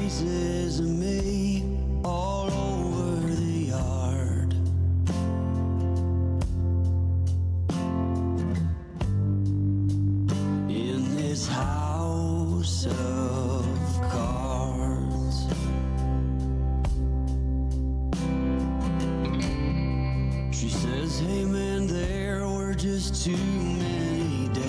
pieces of me all over the yard. In this house of cards, she says, hey man, there were just too many days.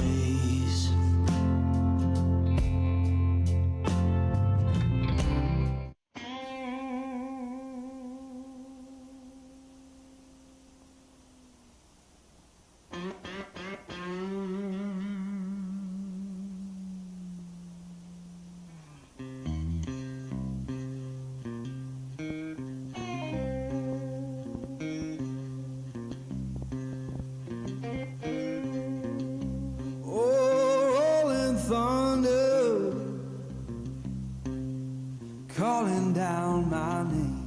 Thunder calling down my name.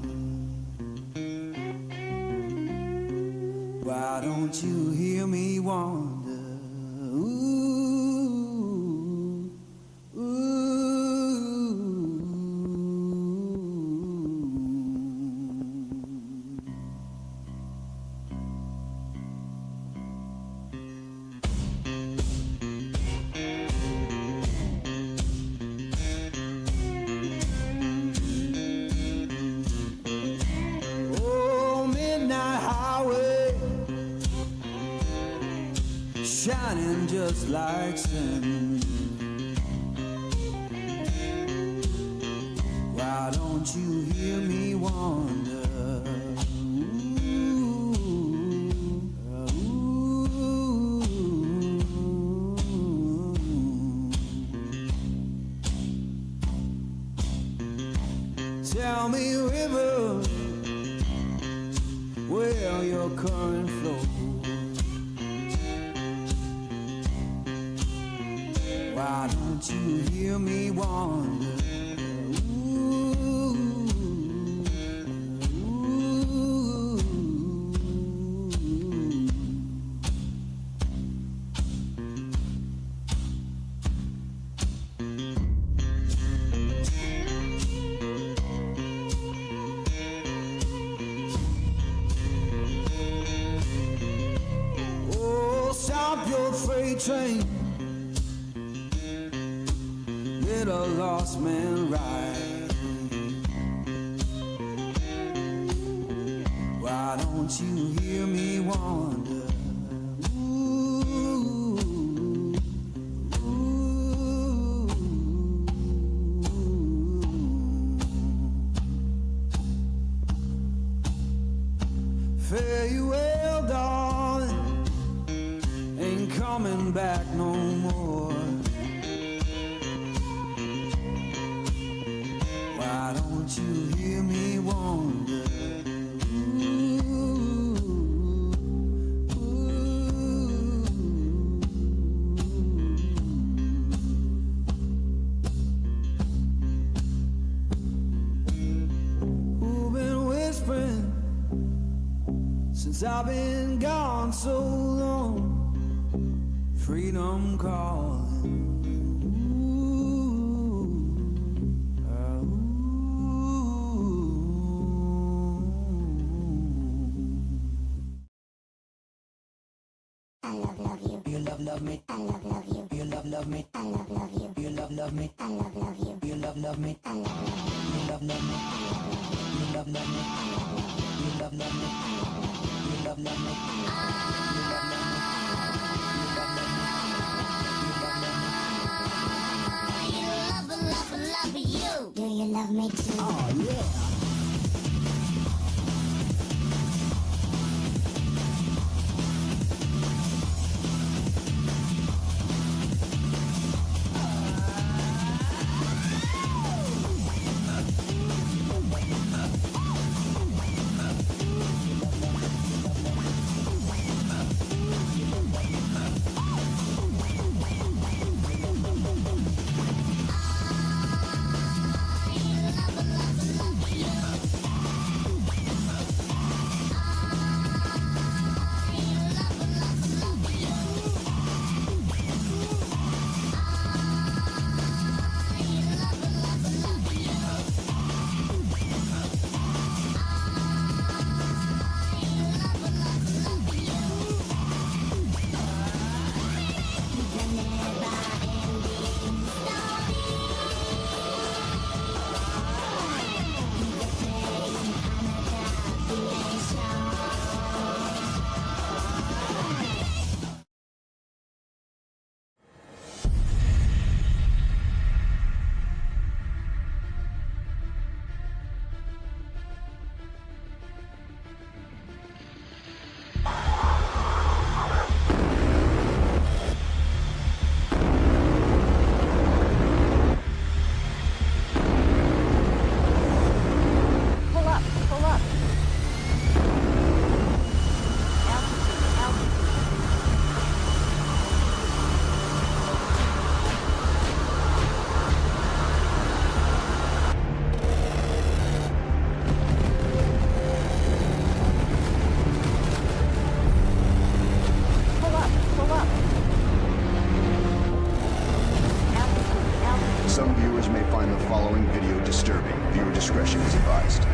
Why don't you hear me wonder? Ooh, ooh. Shining just like sun. Why don't you hear me wonder? Ooh, ooh. Tell me, river, where your current flows. Why don't you hear me wonder? Stop your freight train, let a lost man ride. Why don't you hear me wonder? Ooh, ooh, fare you well, darling, ain't coming back no more. Why don't you hear me wonder? Ooh, ooh. Who's been whispering since I've been gone so long? Freedom calling. Ooh, ooh. I love you. You love me. I love you. You love me. I love you. You love me. I love you. You love me. I love you. You love me. You love me. You love me. You love me. Love you. Do you love me too? Oh yeah. Some viewers may find the following video disturbing. Viewer discretion is advised.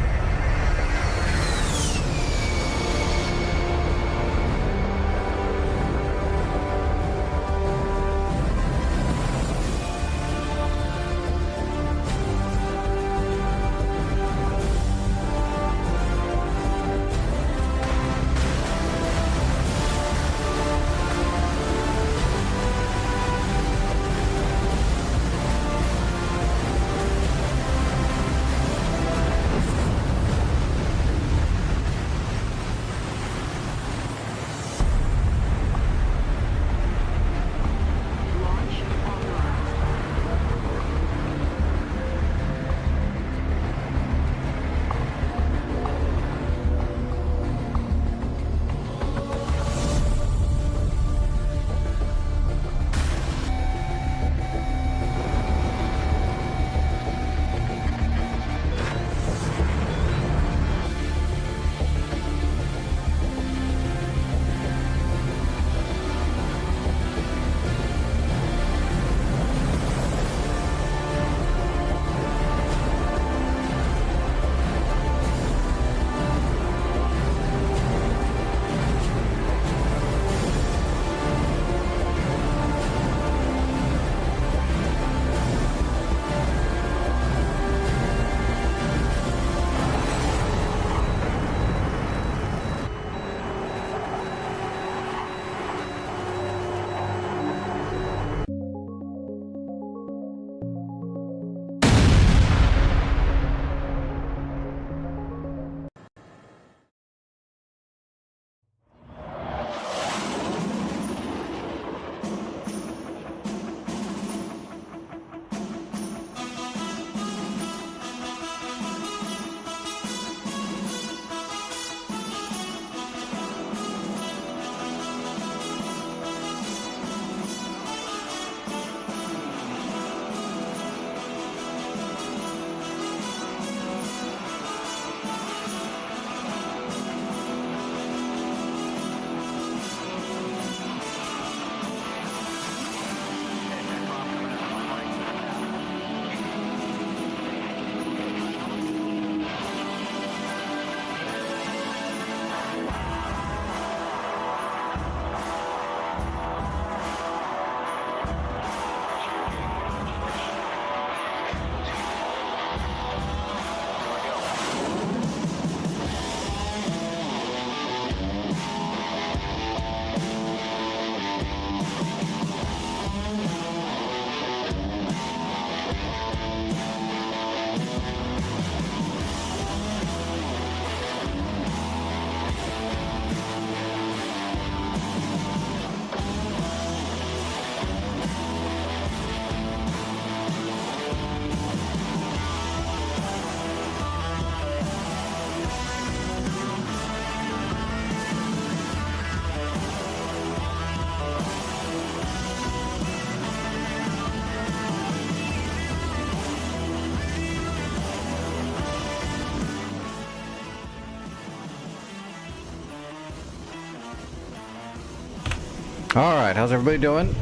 Alright, how's everybody doing?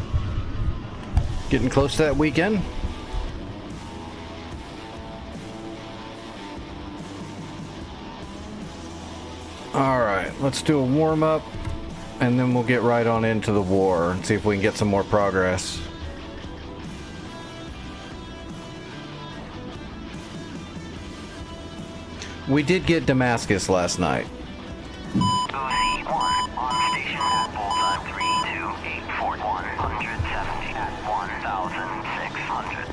Getting close to that weekend? Alright, let's do a warm-up, and then we'll get right on into the war and see if we can get some more progress. We did get Damascus last night. OC-1 on station at bullseye 32841, 170 at 1,600.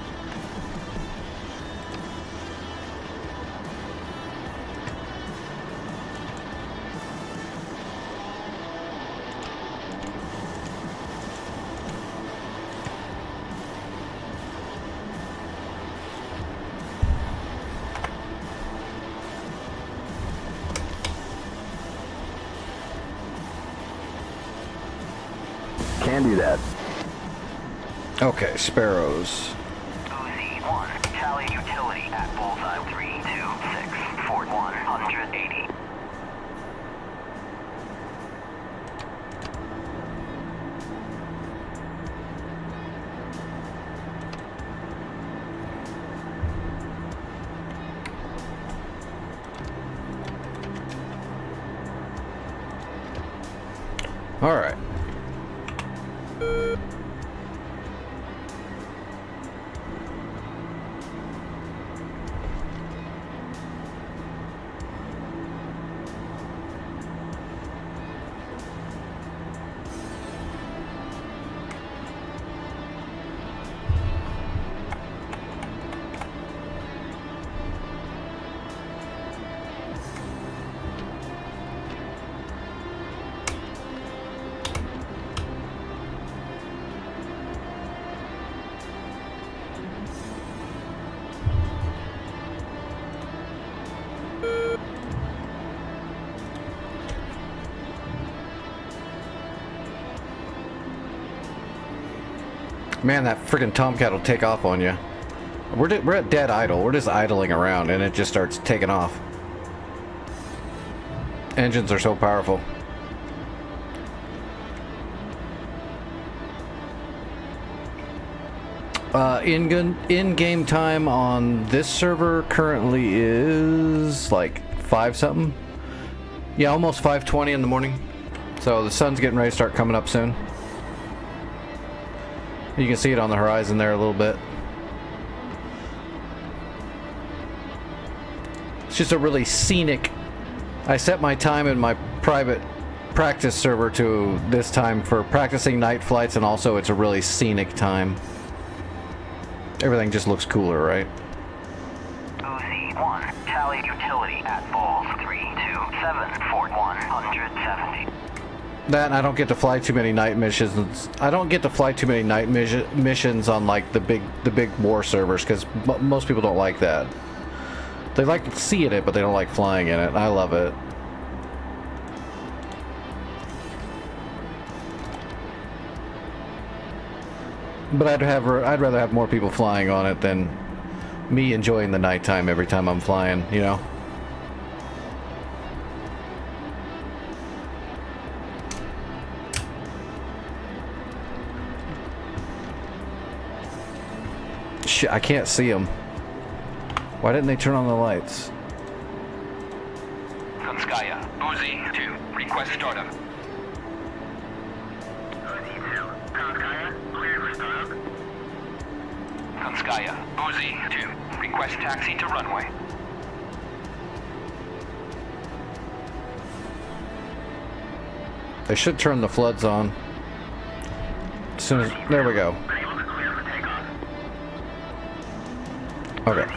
Can do that. Okay, Sparrows. OC-1, tally utility at bullseye 32641, 180. Alright. Man, that freaking Tomcat will take off on you. We're at dead idle. We're just idling around, and it just starts taking off. Engines are so powerful. In-game time on this server currently is like 5 something. Yeah, almost 5:20 in the morning. So the sun's getting ready to start coming up soon. You can see it on the horizon there a little bit. It's just a really scenic... I set my time in my private practice server to this time for practicing night flights, and also it's a really scenic time. Everything just looks cooler, right? OC-1, tally utility at balls 32741, 170. That, and I don't get to fly too many night missions. I don't get to fly too many night missions on like the big war servers, because most people don't like that. They like seeing it, but they don't like flying in it. I love it. But I'd rather have more people flying on it than me enjoying the nighttime every time I'm flying, you know? Shit, I can't see them. Why didn't they turn on the lights? Konskaya, Uzi 2, request startup. Uzi 2, Konskaya, cleared for startup. Konskaya, Uzi 2, request taxi to runway. They should turn the floods on. As soon as... There we go. Okay.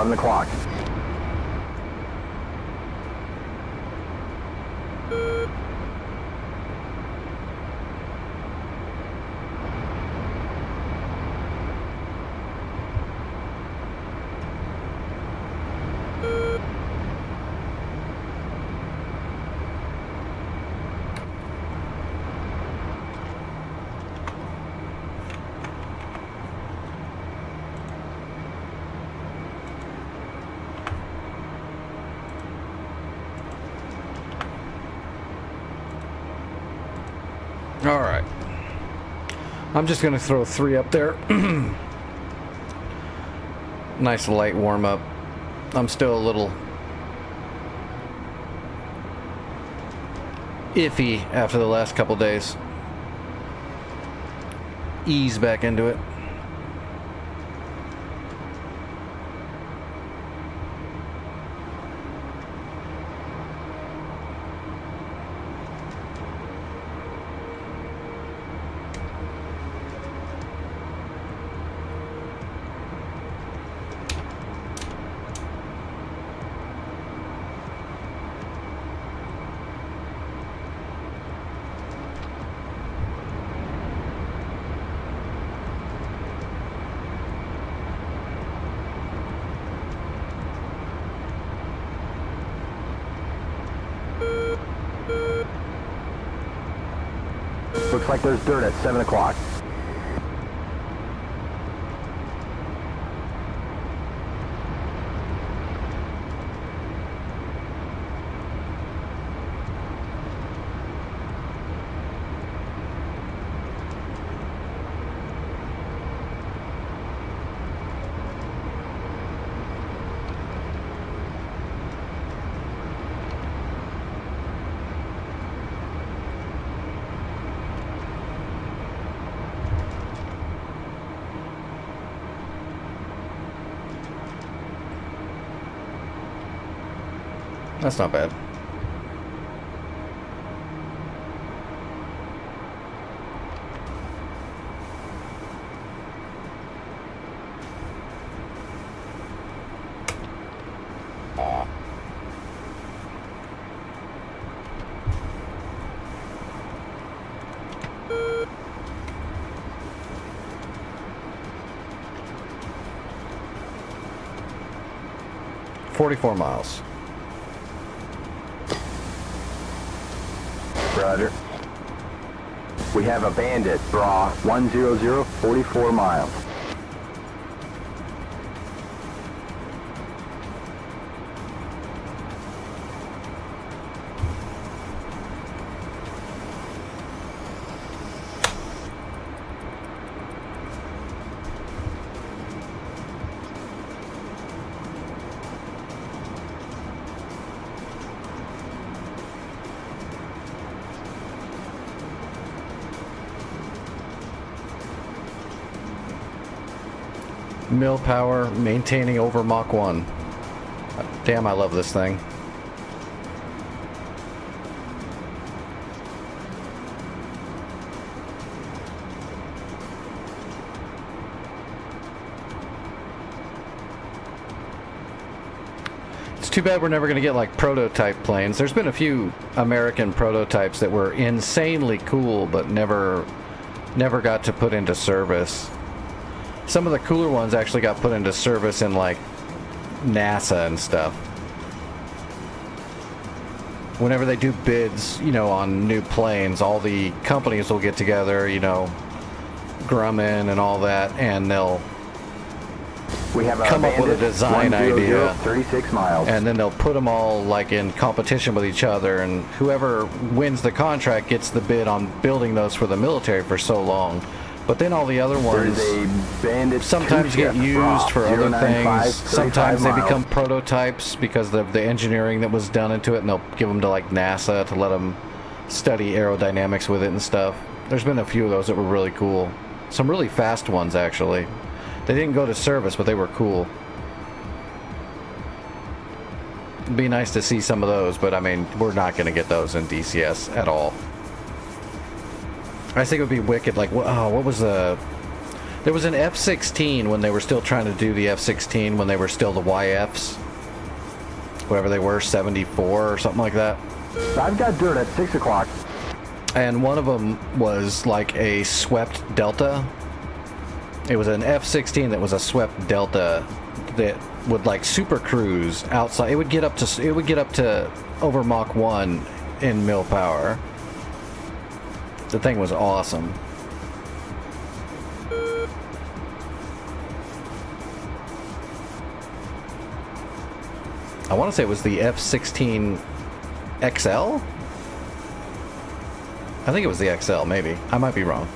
11 o'clock. All right. I'm just going to throw 3 up there. Nice light warm up. I'm still a little iffy after the last couple days. Ease back into it. Looks like there's dirt at 7 o'clock. That's not bad. "44 miles. Roger. We have a bandit, Bra 100, 44 miles. Mill power maintaining over Mach 1. Damn, I love this thing. It's too bad we're never going to get like prototype planes. There's been a few American prototypes that were insanely cool, but never got to put into service. Some of the cooler ones actually got put into service in like NASA and stuff. Whenever they do bids, you know, on new planes, all the companies will get together, you know, Grumman and all that, and they'll We have a come up with a bandit, design 100, idea, 36 miles. and then they'll put them all like in competition with each other, and whoever wins the contract gets the bid on building those for the military for so long. But then all the other ones There's a bandit sometimes get two-shift, used Bra for other 095, things. 35 Sometimes they miles. become prototypes because of the engineering that was done into it, and they'll give them to like NASA to let them study aerodynamics with it and stuff. There's been a few of those that were really cool. Some really fast ones, actually. They didn't go to service, but they were cool. It'd be nice to see some of those, but I mean, we're not going to get those in DCS at all. I think it would be wicked. Like, what was the... There was an F-16 when they were still trying to do the F-16, when they were still the YFs. Whatever they were, 74 or something like that. I've got dirt at 6 o'clock. And one of them was like a swept Delta. It was an F-16 that was a swept Delta that would like super cruise outside. It would get up to over Mach 1 in mil power. The thing was awesome. I want to say it was the F-16 XL? I think it was the XL, maybe. I might be wrong.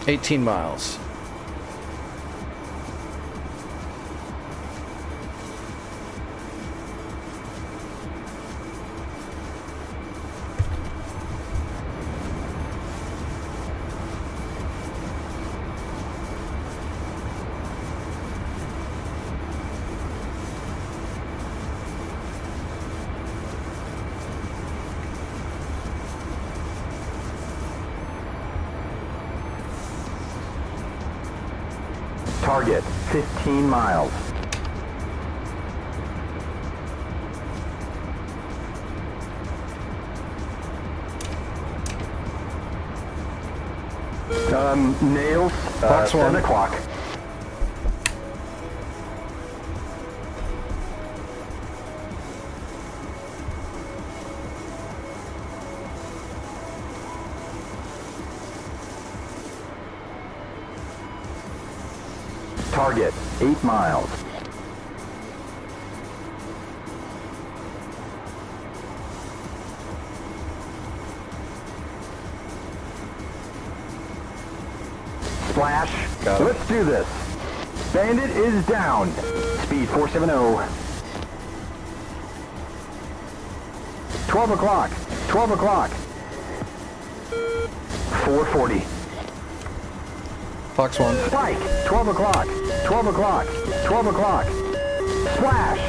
$18 miles. Target, 15 miles. Nails, Fox 7 1. o'clock. Target, 8 miles. Splash. Got it. Let's do this. Bandit is down. Speed 470. 12 o'clock. 12 o'clock. 440. Fox 1. Spike, 12 o'clock, 12 o'clock, 12 o'clock. Splash.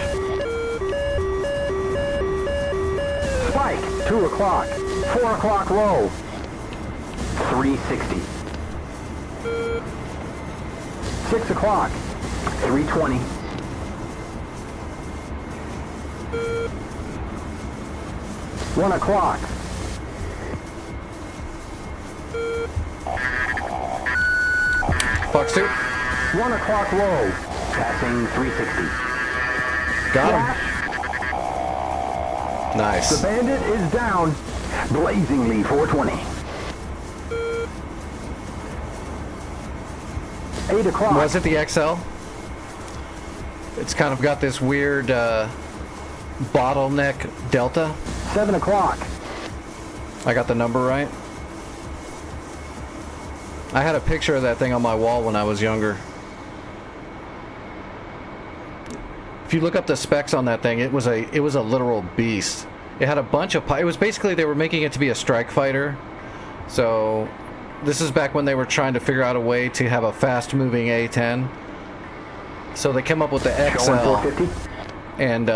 Spike, 2 o'clock, 4 o'clock low. 360. 6 o'clock, 320. 1 o'clock. Fox 2. 1 o'clock low, passing 360. Got him. The Nice. bandit is down, blazingly 420. 8 o'clock. Was it the XL? It's kind of got this weird bottleneck Delta. 7 o'clock. I got the number right. I had a picture of that thing on my wall when I was younger. If you look up the specs on that thing, it was a literal beast. It had a bunch of it was basically they were making it to be a strike fighter. So this is back when they were trying to figure out a way to have a fast-moving A-10. So they came up with the Showing XL, 450. and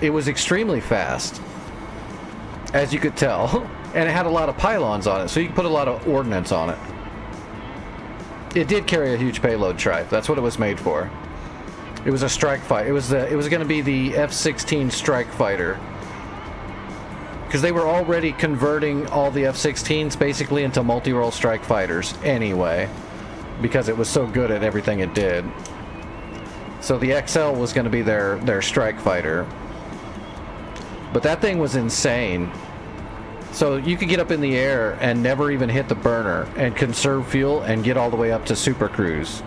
it was extremely fast, as you could tell. And it had a lot of pylons on it, so you could put a lot of ordnance on it. It did carry a huge payload tripe. That's what it was made for. It was a strike fight. It was going to be the F-16 strike fighter, because they were already converting all the F-16s basically into multi-role strike fighters anyway, because it was so good at everything it did. So the XL was going to be their strike fighter. But that thing was insane. So you could get up in the air and never even hit the burner and conserve fuel and get all the way up to super cruise.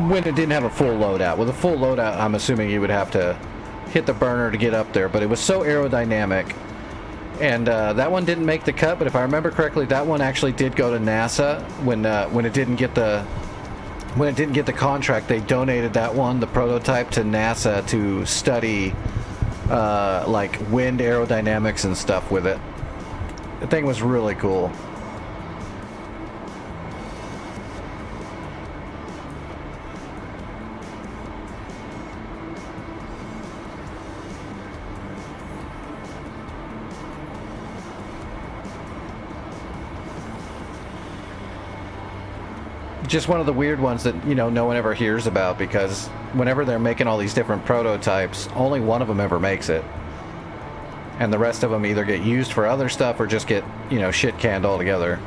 When it didn't have a full loadout. With a full loadout, I'm assuming you would have to hit the burner to get up there, but it was so aerodynamic. And that one didn't make the cut, but if I remember correctly, that one actually did go to NASA when it didn't get the contract. They donated that one, the prototype, to NASA to study like wind aerodynamics and stuff with it. The thing was really cool. Just one of the weird ones that, you know, no one ever hears about, because whenever they're making all these different prototypes, only one of them ever makes it. And the rest of them either get used for other stuff or just get, you know, shit canned altogether.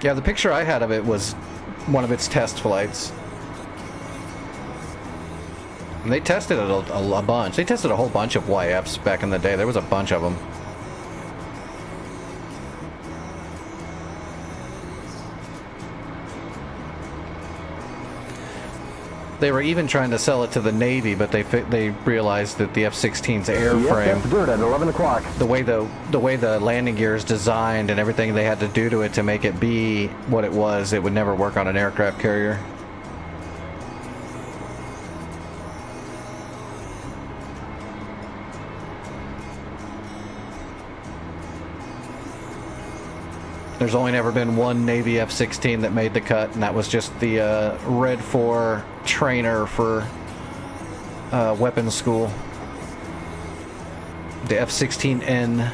Yeah, the picture I had of it was one of its test flights. And they tested it a bunch. They tested a whole bunch of YFs back in the day. There was a bunch of them. They were even trying to sell it to the Navy, but they realized that the F-16's airframe, Yes, that's good at 11 o'clock. the way the landing gear is designed and everything they had to do to it to make it be what it was, it would never work on an aircraft carrier. There's only never been one Navy F-16 that made the cut, and that was just the Red 4 trainer for weapons school. The F-16N.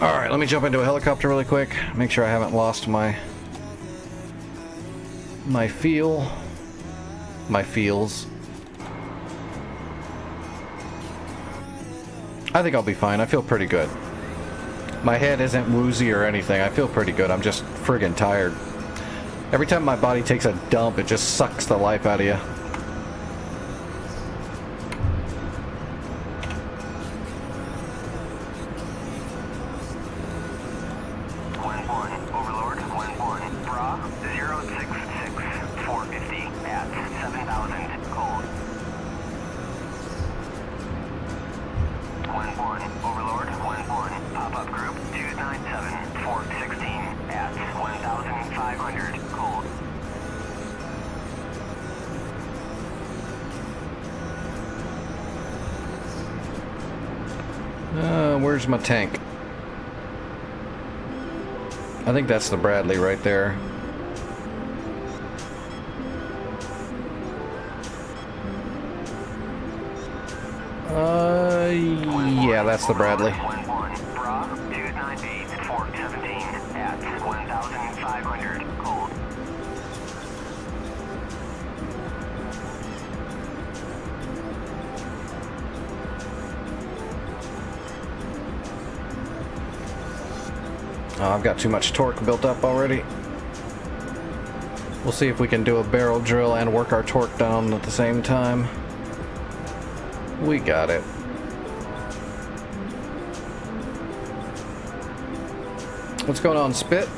Alright, let me jump into a helicopter really quick. Make sure I haven't lost my feels. I think I'll be fine. I feel pretty good. My head isn't woozy or anything. I feel pretty good. I'm just friggin' tired. Every time my body takes a dump, it just sucks the life out of you. Where's my tank? I think that's the Bradley right there. Yeah, that's the Bradley. Oh, I've got too much torque built up already. We'll see if we can do a barrel drill and work our torque down at the same time. We got it. What's going on, Spit?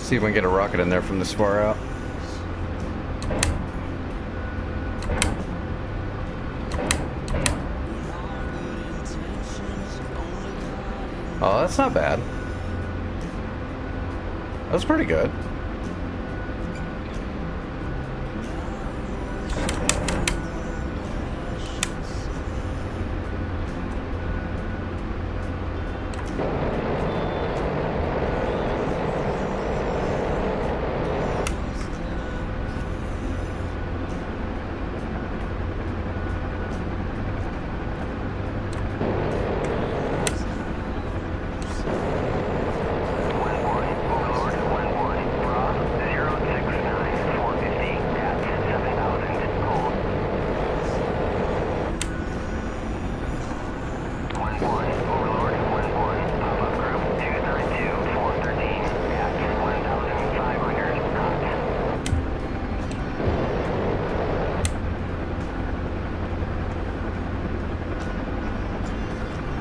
See if we can get a rocket in there from this far out. Oh, that's not bad. That's pretty good.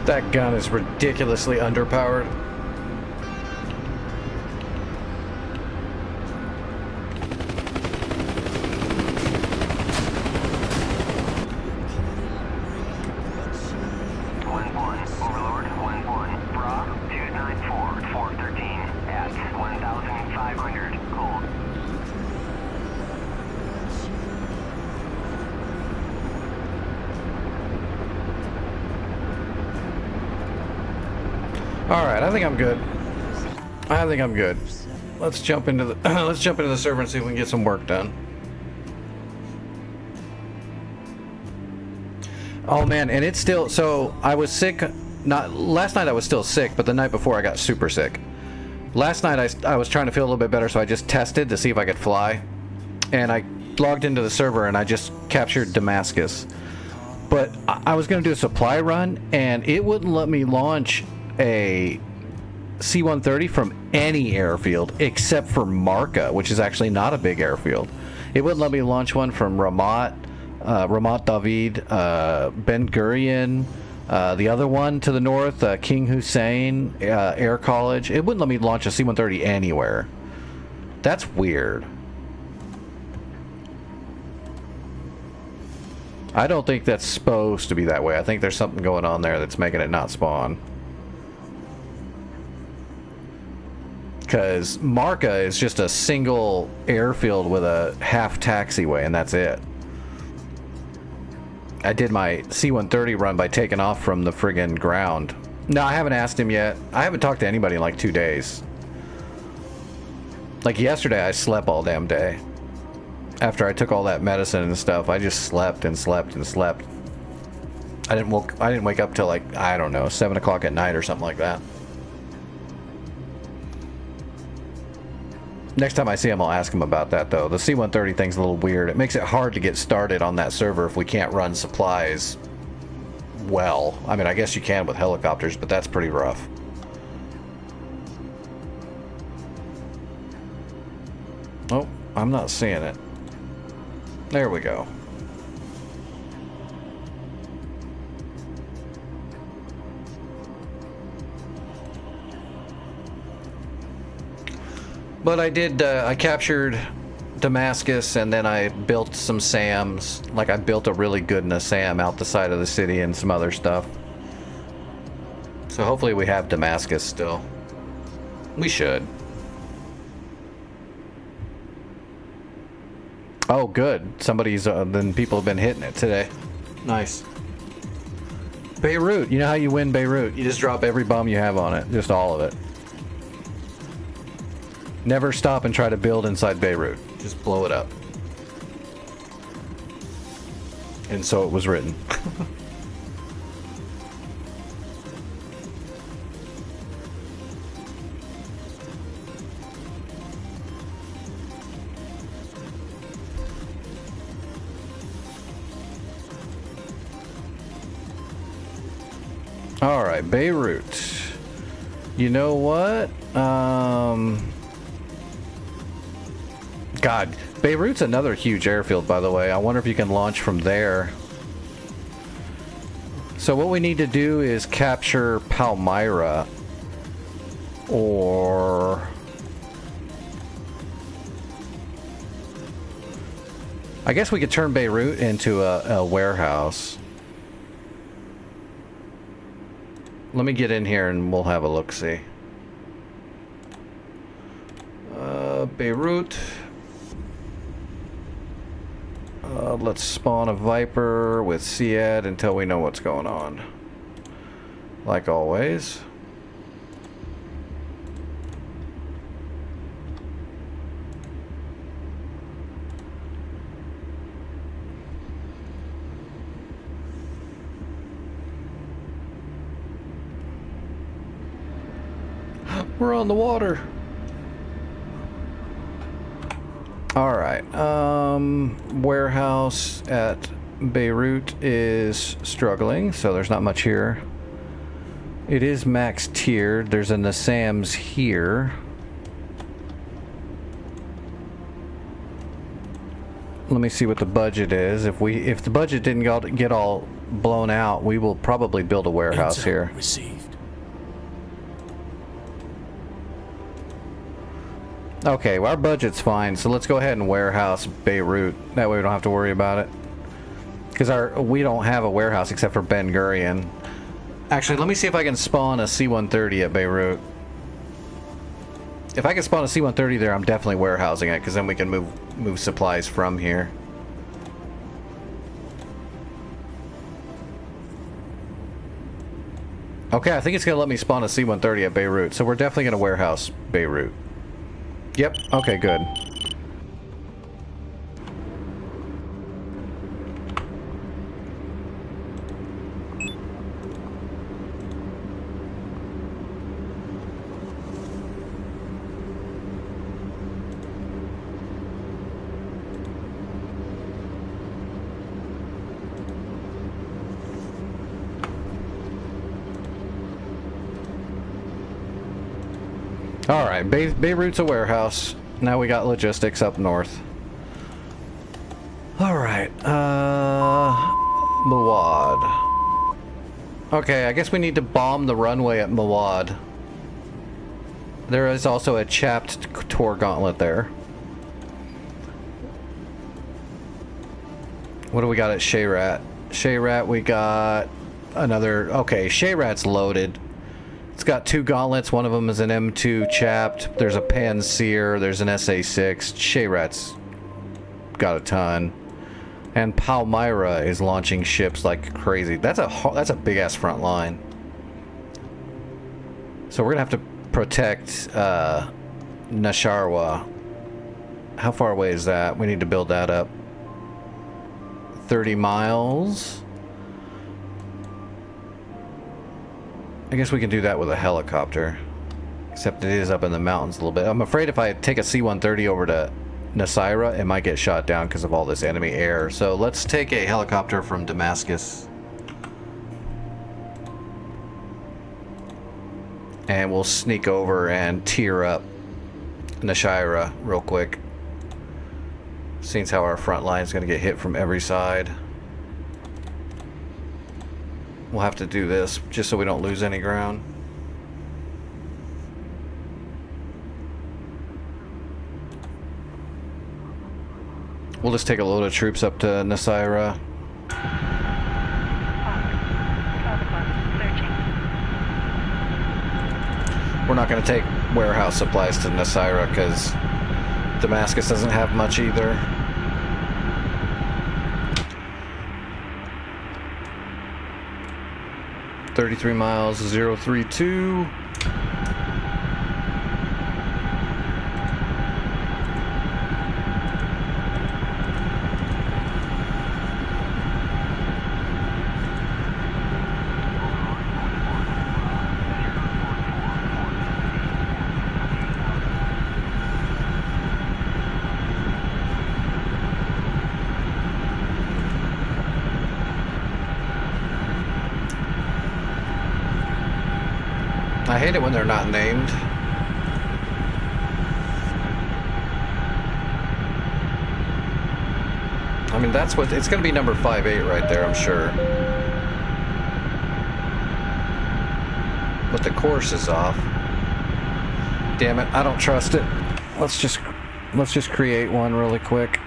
That gun is ridiculously underpowered. Alright, I think I'm good. I think I'm good. Let's jump into the let's jump into the server and see if we can get some work done. Oh man, and it's still, so I was sick, not last night I was still sick, but the night before I got super sick. Last night I was trying to feel a little bit better, so I just tested to see if I could fly. And I logged into the server and I just captured Damascus. But I was going to do a supply run and it wouldn't let me launch a C-130 from any airfield except for Marka, which is actually not a big airfield. It wouldn't let me launch one from Ramat David, Ben Gurion, the other one to the north, King Hussein Air College. It wouldn't let me launch a C-130 anywhere. That's weird. I don't think that's supposed to be that way. I think there's something going on there that's making it not spawn. Because Marka is just a single airfield with a half taxiway, and that's it. I did my C-130 run by taking off from the friggin' ground. No, I haven't asked him yet. I haven't talked to anybody in like 2 days. Like yesterday, I slept all damn day. After I took all that medicine and stuff, I just slept and slept and slept. I didn't wake up till like, I don't know, 7 o'clock at night or something like that. Next time I see him, I'll ask him about that, though. The C-130 thing's a little weird. It makes it hard to get started on that server if we can't run supplies well. I mean, I guess you can with helicopters, but that's pretty rough. Oh, I'm not seeing it. There we go. But I did, I captured Damascus, and then I built some SAMs. Like, I built a really good SAM out the side of the city and some other stuff. So hopefully we have Damascus still. We should. Oh, good. Somebody's, then people have been hitting it today. Nice. Beirut. You know how you win Beirut? You just drop every bomb you have on it. Just all of it. Never stop and try to build inside Beirut. Just blow it up. And so it was written. Alright, Beirut. You know what? God, Beirut's another huge airfield, by the way. I wonder if you can launch from there. So what we need to do is capture Palmyra, or I guess we could turn Beirut into a warehouse. Let me get in here and we'll have a look-see. Beirut. Let's spawn a Viper with Sead until we know what's going on. Like always. We're on the water. All right. Warehouse at Beirut is struggling, so there's not much here. It is max tiered. There's a Nassams here. Let me see what the budget is. If the budget didn't get all blown out, we will probably build a warehouse here. Received. Okay, well, our budget's fine, so let's go ahead and warehouse Beirut. That way we don't have to worry about it. Because we don't have a warehouse except for Ben Gurion. Actually, let me see if I can spawn a C-130 at Beirut. If I can spawn a C-130 there, I'm definitely warehousing it, because then we can move supplies from here. Okay, I think it's going to let me spawn a C-130 at Beirut, so we're definitely going to warehouse Beirut. Yep, okay, good. Alright, Beirut's a warehouse. Now we got logistics up north. Alright, Mawad. Okay, I guess we need to bomb the runway at Mawad. There is also a chapped Tor gauntlet there. What do we got at Shayrat? Shayrat, we got another... Okay, Shayrat's loaded. It's got 2 gauntlets. One of them is an M2 chapped. There's a Panseer. There's an SA6. Shayrat's got a ton. And Palmyra is launching ships like crazy. That's a big ass front line. So we're gonna have to protect Nasharwa. How far away is that? We need to build that up. 30 miles. I guess we can do that with a helicopter. Except it is up in the mountains a little bit. I'm afraid if I take a C-130 over to Nasira, it might get shot down because of all this enemy air. So let's take a helicopter from Damascus. And we'll sneak over and tear up Nashira real quick. Seeing how our front line is going to get hit from every side. We'll have to do this just so we don't lose any ground. We'll just take a load of troops up to Nasira. We're not going to take warehouse supplies to Nasira because Damascus doesn't have much either. $33 miles, 032. I hate it when they're not named. I mean, that's what it's going to be, number 5-8 right there, I'm sure. But the course is off. Damn it, I don't trust it. Let's just create one really quick.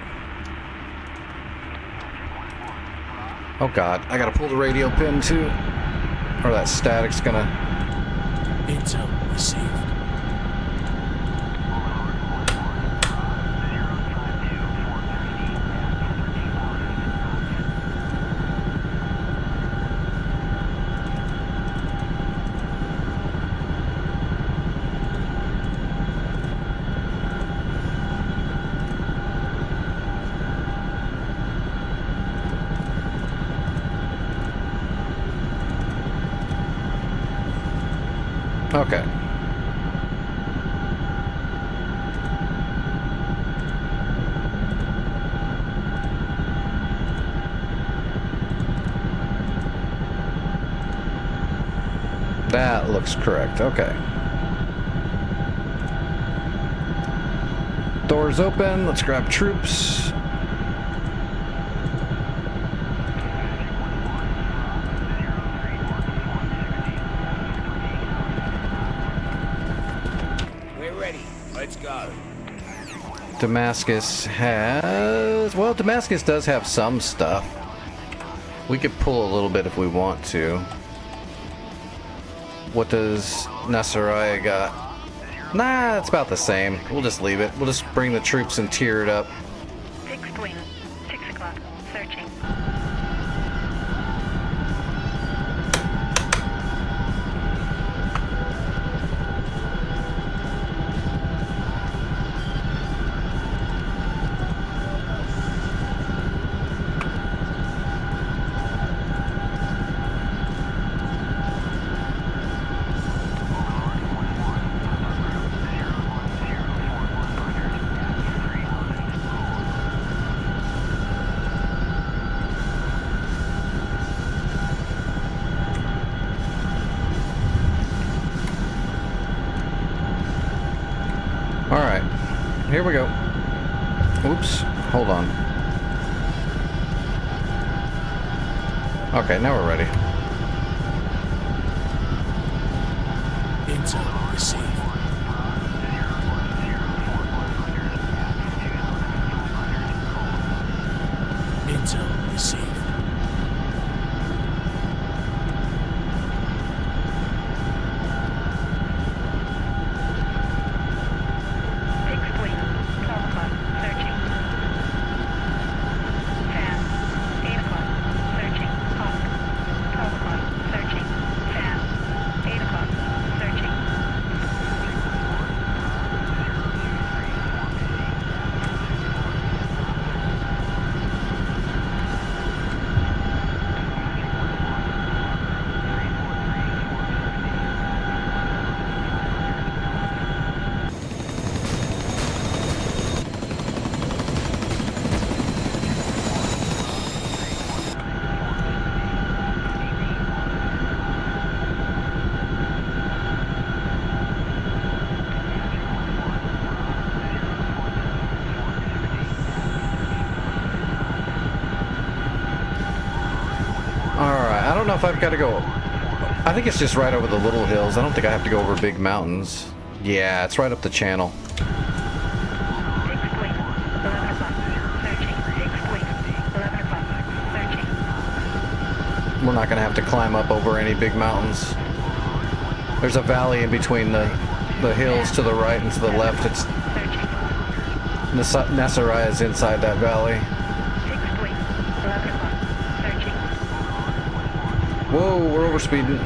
Oh god, I gotta pull the radio pin too. Or that static's gonna... Intel received. Okay. That looks correct. Okay. Doors open. Let's grab troops. Damascus has... Well, Damascus does have some stuff. We could pull a little bit if we want to. What does Nasiriyah got? Nah, it's about the same. We'll just leave it. We'll just bring the troops and tier it up. Fixed wing, 6 o'clock, searching. Alright, here we go. Oops, hold on. Okay, now we're ready. Intel received. Intel received. Fixed wing, 12 o'clock, searching. Fan, 8 o'clock, searching. Hawk, 12 o'clock, searching. Fan, 8 o'clock, searching. Alright, I don't know if I've got to go... I think it's just right over the little hills. I don't think I have to go over big mountains. Yeah, it's right up the channel. Fixed wing, 11 o'clock, searching. Fixed wing, 11 o'clock, searching. We're not going to have to climb up over any big mountains. There's a valley in between the hills to the right and to the left. It's Searching. Nasiriyah is inside that valley. Fixed wing, 11 o'clock, searching. Whoa, we're overspeeding.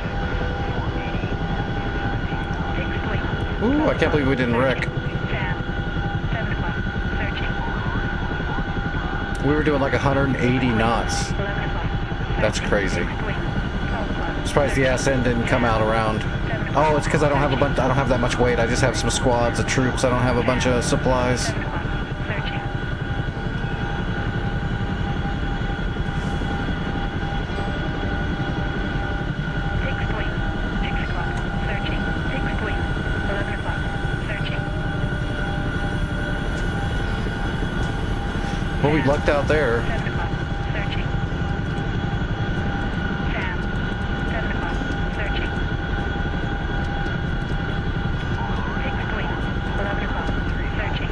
Fixed wing. Ooh, I can't believe we didn't wreck. Fan, 7 o'clock, searching. We were doing like 180 knots. 11 o'clock. That's crazy. Fixed wing, 12 o'clock. Surprised the ass end didn't come out around. Oh, it's because I don't have that much weight. I just have some squads of troops. I don't have a bunch of supplies. 7 o'clock, searching. Fixed wing, 6 o'clock, searching. Fixed wing, 11 o'clock, searching. Well, we lucked out there. 7 o'clock, searching. Fan, 7 o'clock, searching. Fixed wing, 11 o'clock, searching.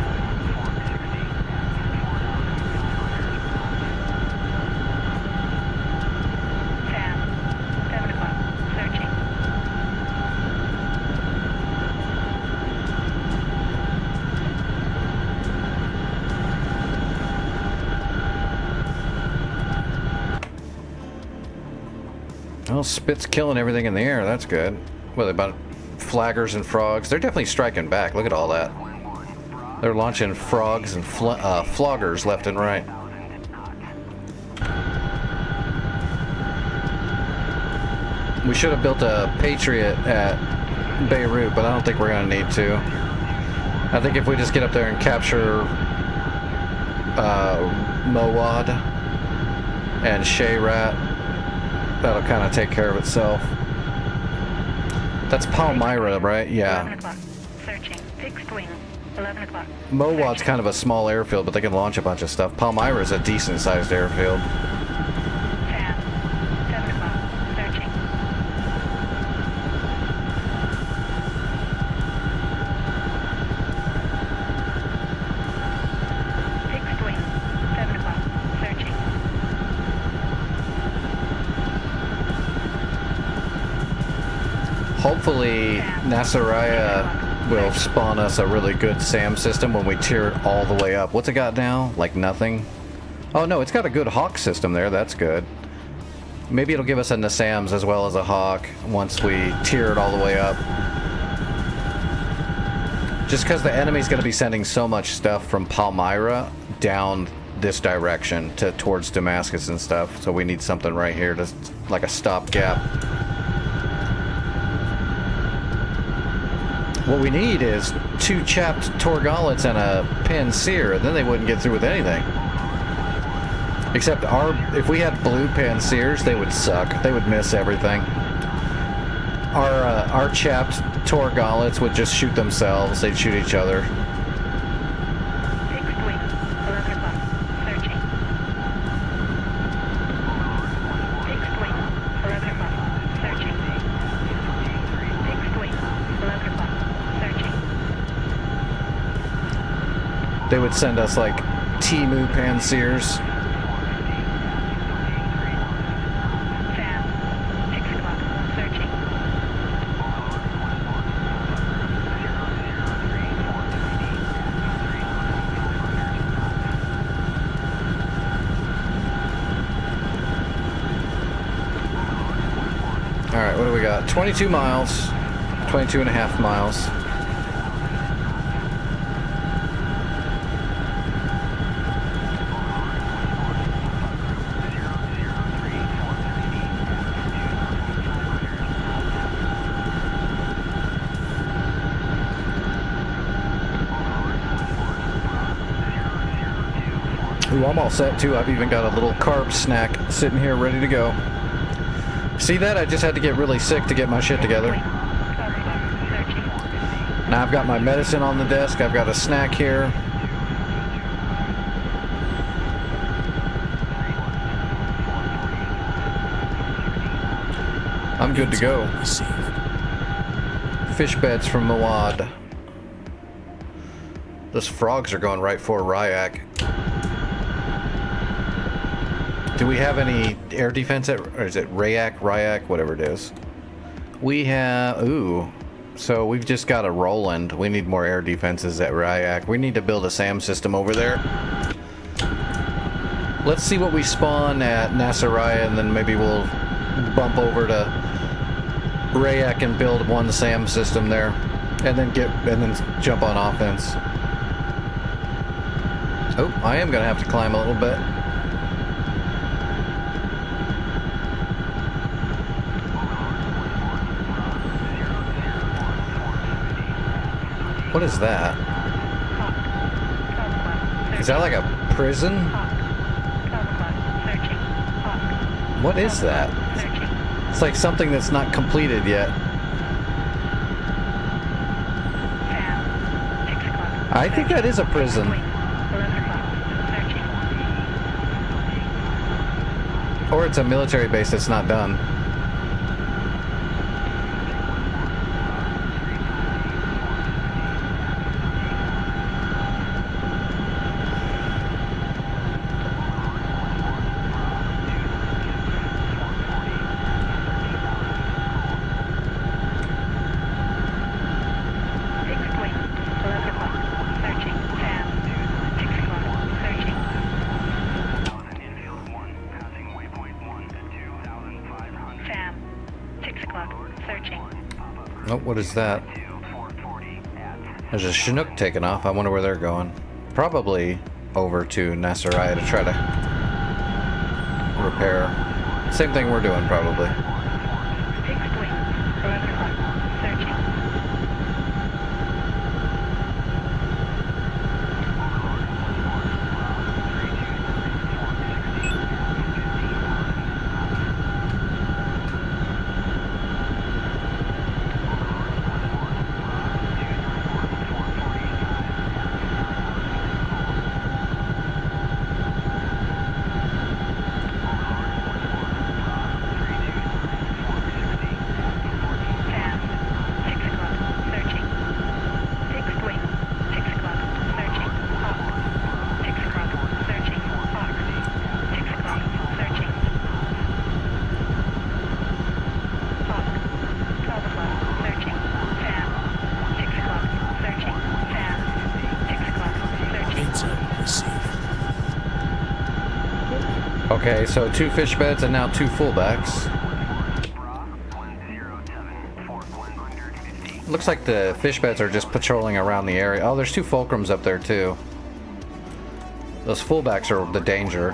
Well, Spit's killing everything in the air. That's good. What about flaggers and frogs? They're definitely striking back. Look at all that. They're launching frogs and floggers left and right. We should have built a Patriot at Beirut, but I don't think we're going to need to. I think if we just get up there and capture Mowad and Shayrat, that'll kind of take care of itself. That's Palmyra, right? 11 Yeah. o'clock. Searching. Fixed wing. 11 o'clock. Mowad's kind of a small airfield, but they can launch a bunch of stuff. Palmyra's a decent-sized airfield. Sam. 7 o'clock. Searching. Fixed wing. 7 o'clock. Searching. Hopefully, Nasiriyah will spawn us a really good SAM system when we tear it all the way up. What's it got now? Like nothing? Oh no, it's got a good Hawk system there. That's good. Maybe it'll give us a NASAMS as well as a Hawk once we tear it all the way up. Just because the enemy's going to be sending so much stuff from Palmyra down this direction towards Damascus and stuff. So we need something right here to like a stopgap. What we need is 2 chapped Torgalets and a Panseer, and then they wouldn't get through with anything. Except if we had blue Panseers, they would suck. They would miss everything. Our chapped Torgalets would just shoot themselves. They'd shoot each other. Fixed wing. 11 o'clock. Searching. Fixed wing. 11 o'clock. Searching. Fixed wing. 11 o'clock. Searching. They would send us like Timu Panseers. Sam. 6 o'clock. Searching. Alright, what do we got? 22 miles. 22 and a half miles. Ooh, I'm all set too. I've even got a little carb snack sitting here ready to go. See that? I just had to get really sick to get my shit together. 12 o'clock. Searching. Now I've got my medicine on the desk. I've got a snack here. I'm good to go. Received. Fish beds from Mawad. Those frogs are going right for Ryak. Do we have any air defense at, or is it Ryak, whatever it is? We have, ooh. So we've just got a Roland. We need more air defenses at Ryak. We need to build a SAM system over there. Let's see what we spawn at Nasiriyah, and then maybe we'll bump over to Ryak and build one SAM system there, and then jump on offense. Oh, I am gonna have to climb a little bit. What is that? Hawk. 12 o'clock. Is that like a prison? Hawk. 12 o'clock. Searching. Hawk. What is that? Searching. It's like something that's not completed yet. Sam. 6 o'clock. I think that is a prison. Wing. 11 o'clock. Searching. Or it's a military base that's not done. Fixed wing. 11 o'clock. Searching. Sam. 6 o'clock. Searching. Infield 1, passing waypoint 1 at 2,500 Searching. Oh, what is that? There's a Chinook taking off. I wonder where they're going. Probably over to Nasiriyah to try to repair. Same thing we're doing, probably. Fixed wing. 11 o'clock. Searching. Okay, so 2 fish beds and now 2 fullbacks. Looks like the fish beds are just patrolling around the area. Oh, there's 2 fulcrums up there too. Those fullbacks are the danger.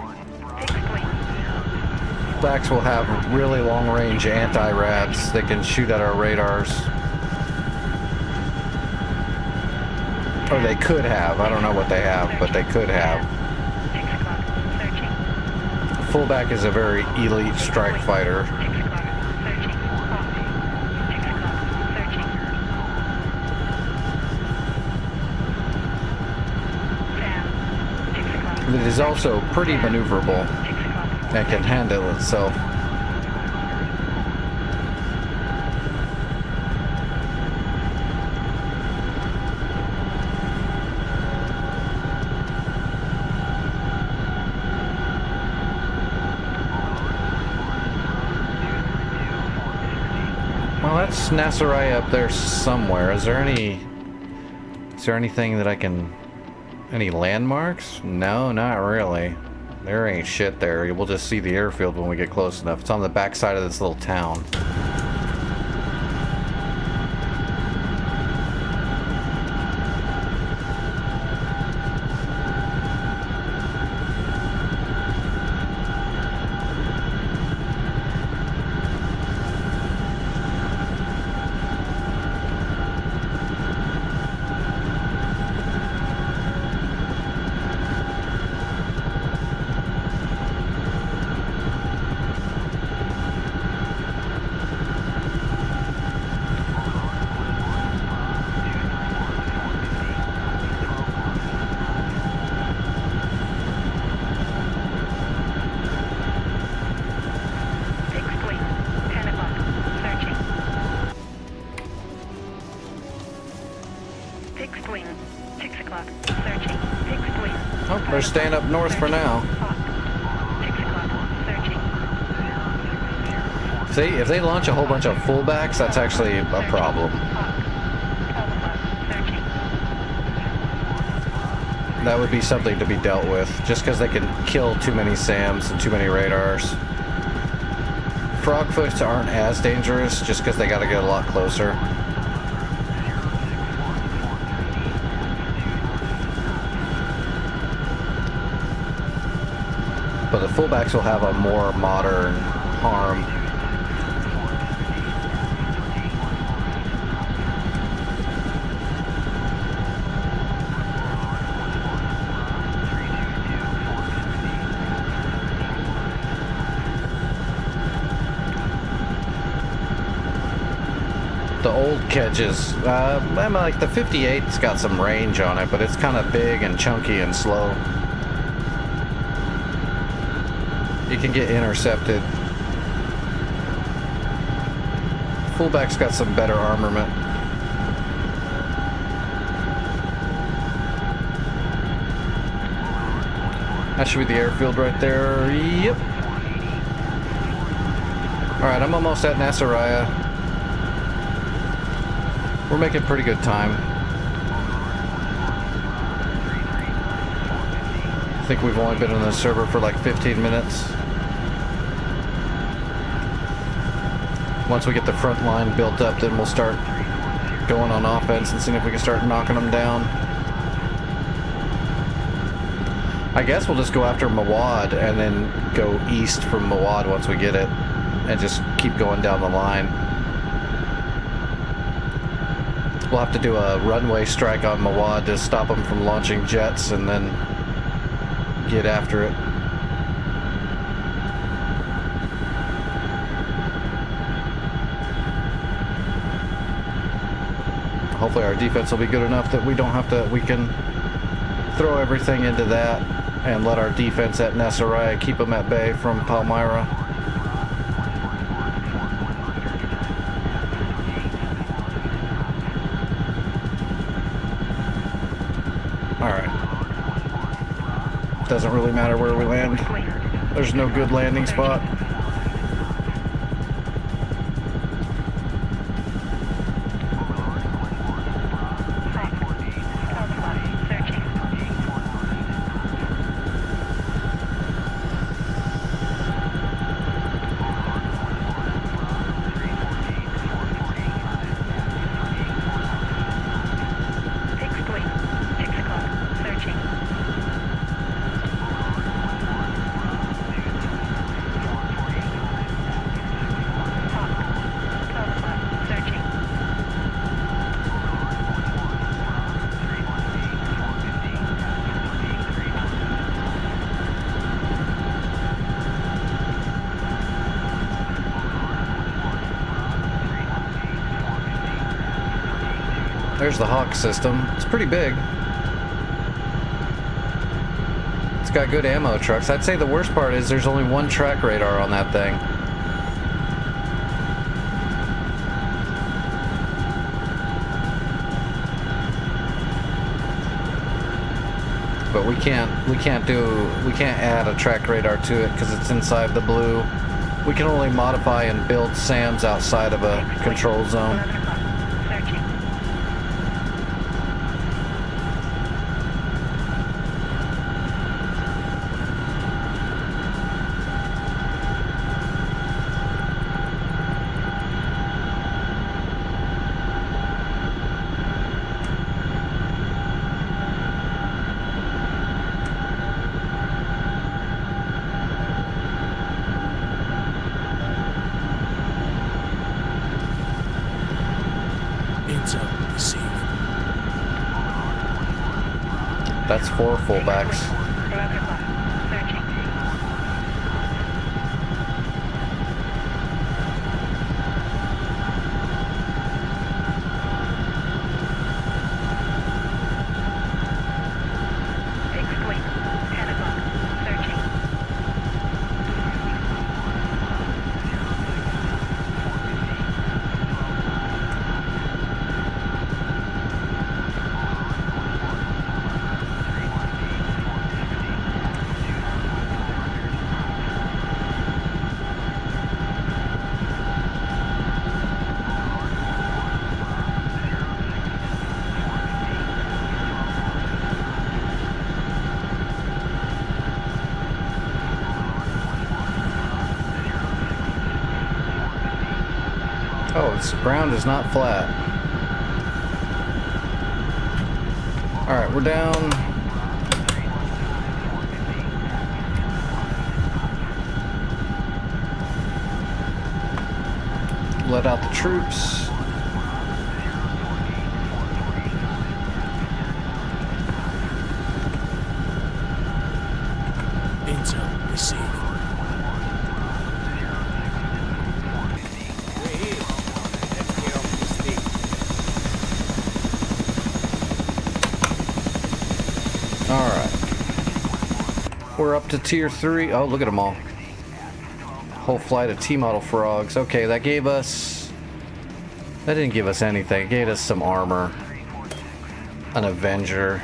Fullbacks will have really long-range anti-rads that can shoot at our radars. Or they could have. I don't know what they have, but they could have. Fullback is a very elite strike fighter. It is also pretty maneuverable and can handle itself. Well, that's Nasiriyah up there somewhere. Is there anything that I can... Any landmarks? No, not really. There ain't shit there. We'll just see the airfield when we get close enough. It's on the backside of this little town. They're staying up north for now. If they launch a whole bunch of fullbacks, that's actually a problem. That would be something to be dealt with, just because they can kill too many SAMs and too many radars. Frogfoots aren't as dangerous, just because they gotta get a lot closer. But the fullbacks will have a more modern arm. The old Kedges, like the 58's got some range on it, but it's kind of big and chunky and slow. You can get intercepted. Fullback's got some better armament. That should be the airfield right there. Yep. Alright, I'm almost at Nasiriyah. We're making pretty good time. I think we've only been on the server for like 15 minutes. Once we get the front line built up, then we'll start going on offense and seeing if we can start knocking them down. I guess we'll just go after Mawad and then go east from Mawad once we get it, and just keep going down the line. We'll have to do a runway strike on Mawad to stop them from launching jets and then get after it. Hopefully our defense will be good enough that we don't have to, we can throw everything into that and let our defense at Nasiriyah keep them at bay from Palmyra. Alright. Doesn't really matter where we land. There's no good landing spot. There's the Hawk system. It's pretty big. It's got good ammo trucks. I'd say the worst part is there's only one track radar on that thing. But we can't add a track radar to it because it's inside the blue. We can only modify and build SAMs outside of a control zone. Intel received. That's 4 fullbacks. 11 o'clock. Searching. Fixed wing. 10 o'clock. Searching. Oh, this ground is not flat. Alright, we're down. Let out the troops. Intel received. Alright. We're up to tier 3. Oh, look at them all. Whole flight of T-model frogs. Okay, that gave us... That didn't give us anything. It gave us some armor. An Avenger.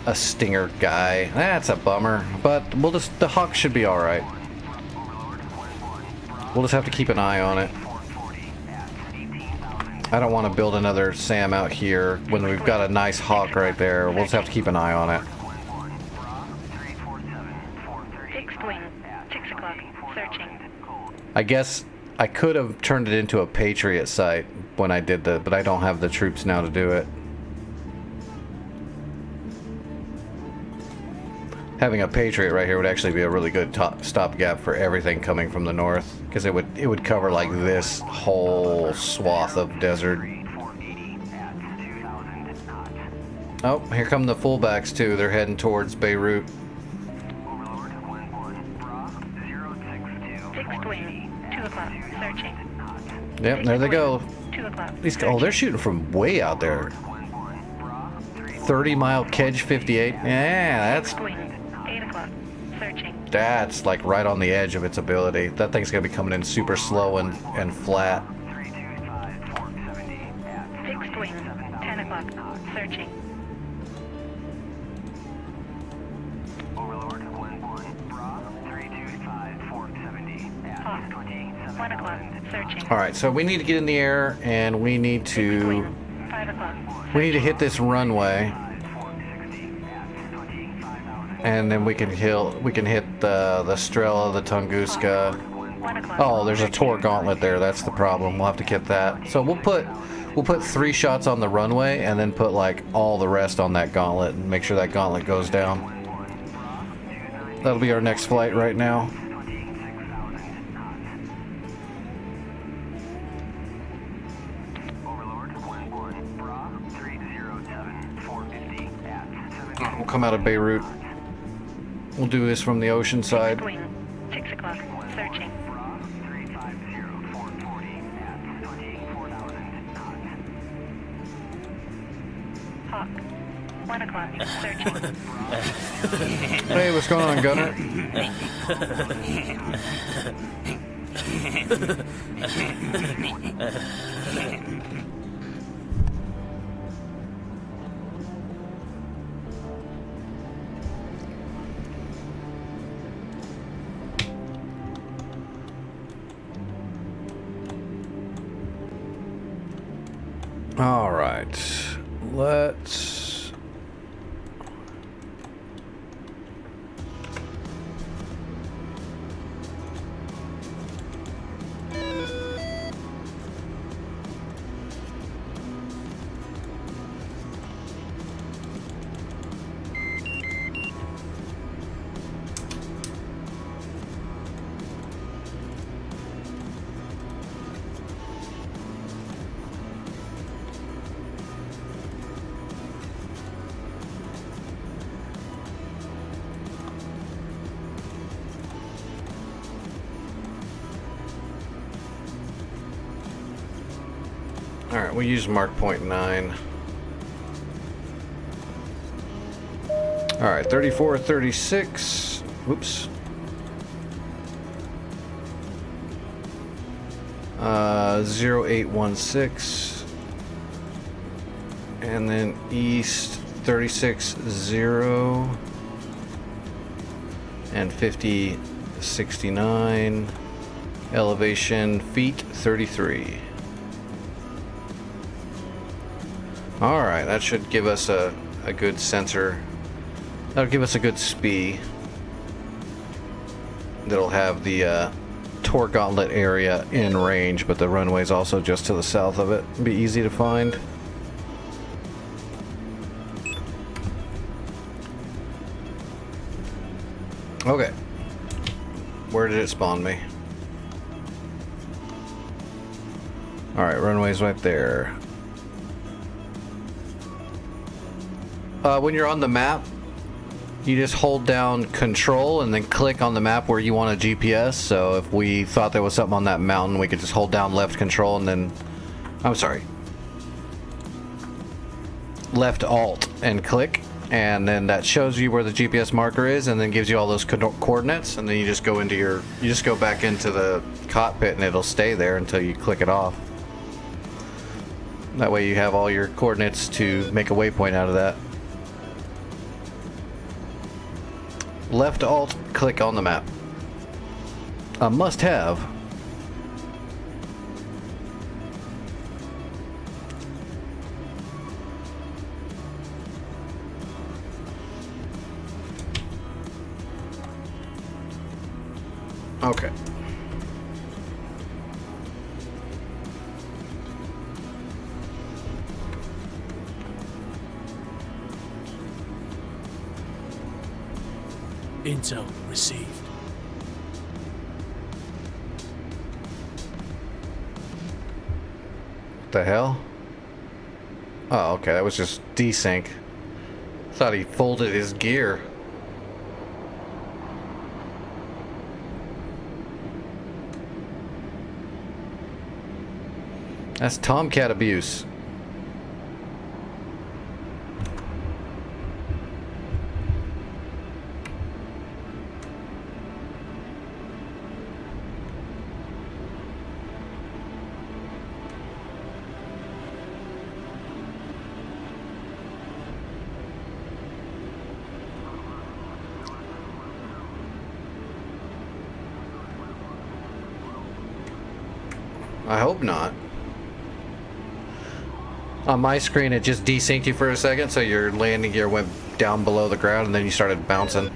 A Stinger guy. That's a bummer. But we'll just... The Hawk should be alright. We'll just have to keep an eye on it. I don't want to build another SAM out here when we've got a nice Hawk right there. We'll just have to keep an eye on it. Fixed wing. 6 o'clock. Searching. I guess I could have turned it into a Patriot site when I did but I don't have the troops now to do it. Having a Patriot right here would actually be a really good stopgap for everything coming from the north, because it would cover like this whole swath of desert. Oh, here come the fullbacks too. They're heading towards Beirut. Fixed wing, 2 o'clock, searching. Yep, there they go. 2 o'clock. These, oh, they're shooting from way out there. 30-mile Kedge 58. Yeah, Fixed wing, 8 o'clock, searching. that's like right on the edge of its ability. That thing's gonna be coming in super slow and flat. Fixed wing, 10 o'clock, searching. Hawk, 1 o'clock, searching. All right, so we need to get in the air and we need Fixed to wing, 5 o'clock. hit this runway, and then we can hit the Strela, the Tunguska. 1 o'clock. Oh, there's a Tor gauntlet there. That's the problem. We'll have to get that. So we'll put 3 shots on the runway and then put like all the rest on that gauntlet and make sure that gauntlet goes down. That'll be our next flight right now. We'll come out of Beirut. We'll do this from the ocean side. Fixed wing, 6 o'clock, searching. Hawk, 1 o'clock, searching. Hey, what's going on, Gunner? All right, let's... All right, we'll use Mark point 9. All right, 34, 36. Whoops. 0816. And then east 36, 0. And 50, 69. Elevation feet 33. Alright, that should give us a good sensor. That'll give us a good SPI. That'll have the Tor Gauntlet area in range, but the runway's also just to the south of it. It'll be easy to find. Okay. Where did it spawn me? Alright, runway's right there. When you're on the map, you just hold down Control and then click on the map where you want a GPS. So if we thought there was something on that mountain, we could just hold down left Control and then... I'm sorry. Left Alt and click, and then that shows you where the GPS marker is and then gives you all those coordinates, and then you just go into you just go back into the cockpit and it'll stay there until you click it off. That way you have all your coordinates to make a waypoint out of that. Left Alt, click on the map. A must have. Okay. Intel received. What the hell? Oh, okay, that was just desync. Thought he folded his gear. That's Tomcat abuse. I hope not. On my screen, it just desynced you for a second, so your landing gear went down below the ground, and then you started bouncing.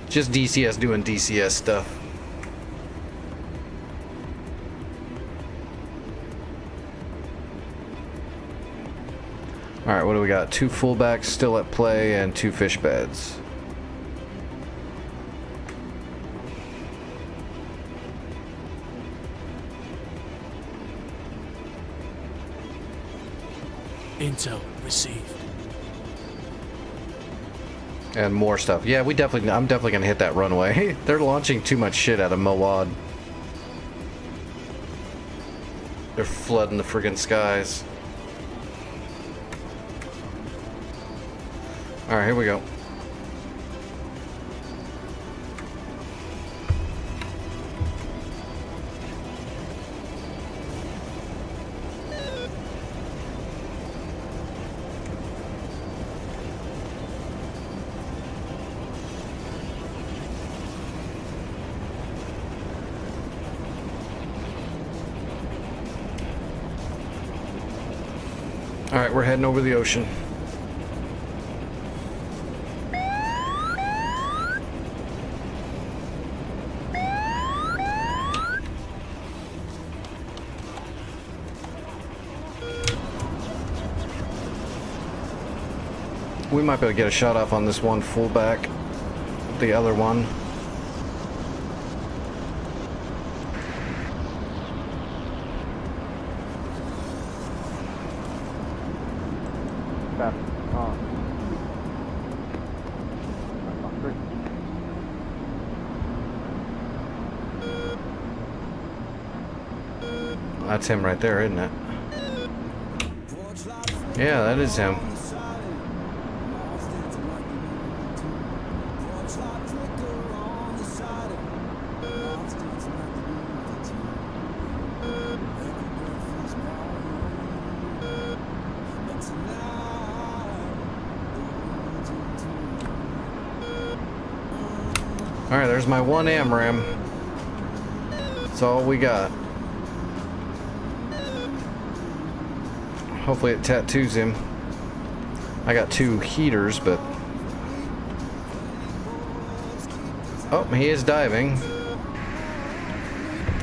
Just DCS doing DCS stuff. Alright, what do we got? 2 fullbacks still at play and 2 fish beds. Intel received. And more stuff. Yeah, I'm definitely gonna hit that runway. They're launching too much shit out of Moad. They're flooding the friggin' skies. Alright, here we go. Alright, we're heading over the ocean. We might be able to get a shot off on this one fullback. The other one. That's him right there, isn't it? Yeah, that is him. Alright, there's my one AMRAAM. That's all we got. Hopefully it tattoos him. I got 2 heaters, but... Oh, he is diving.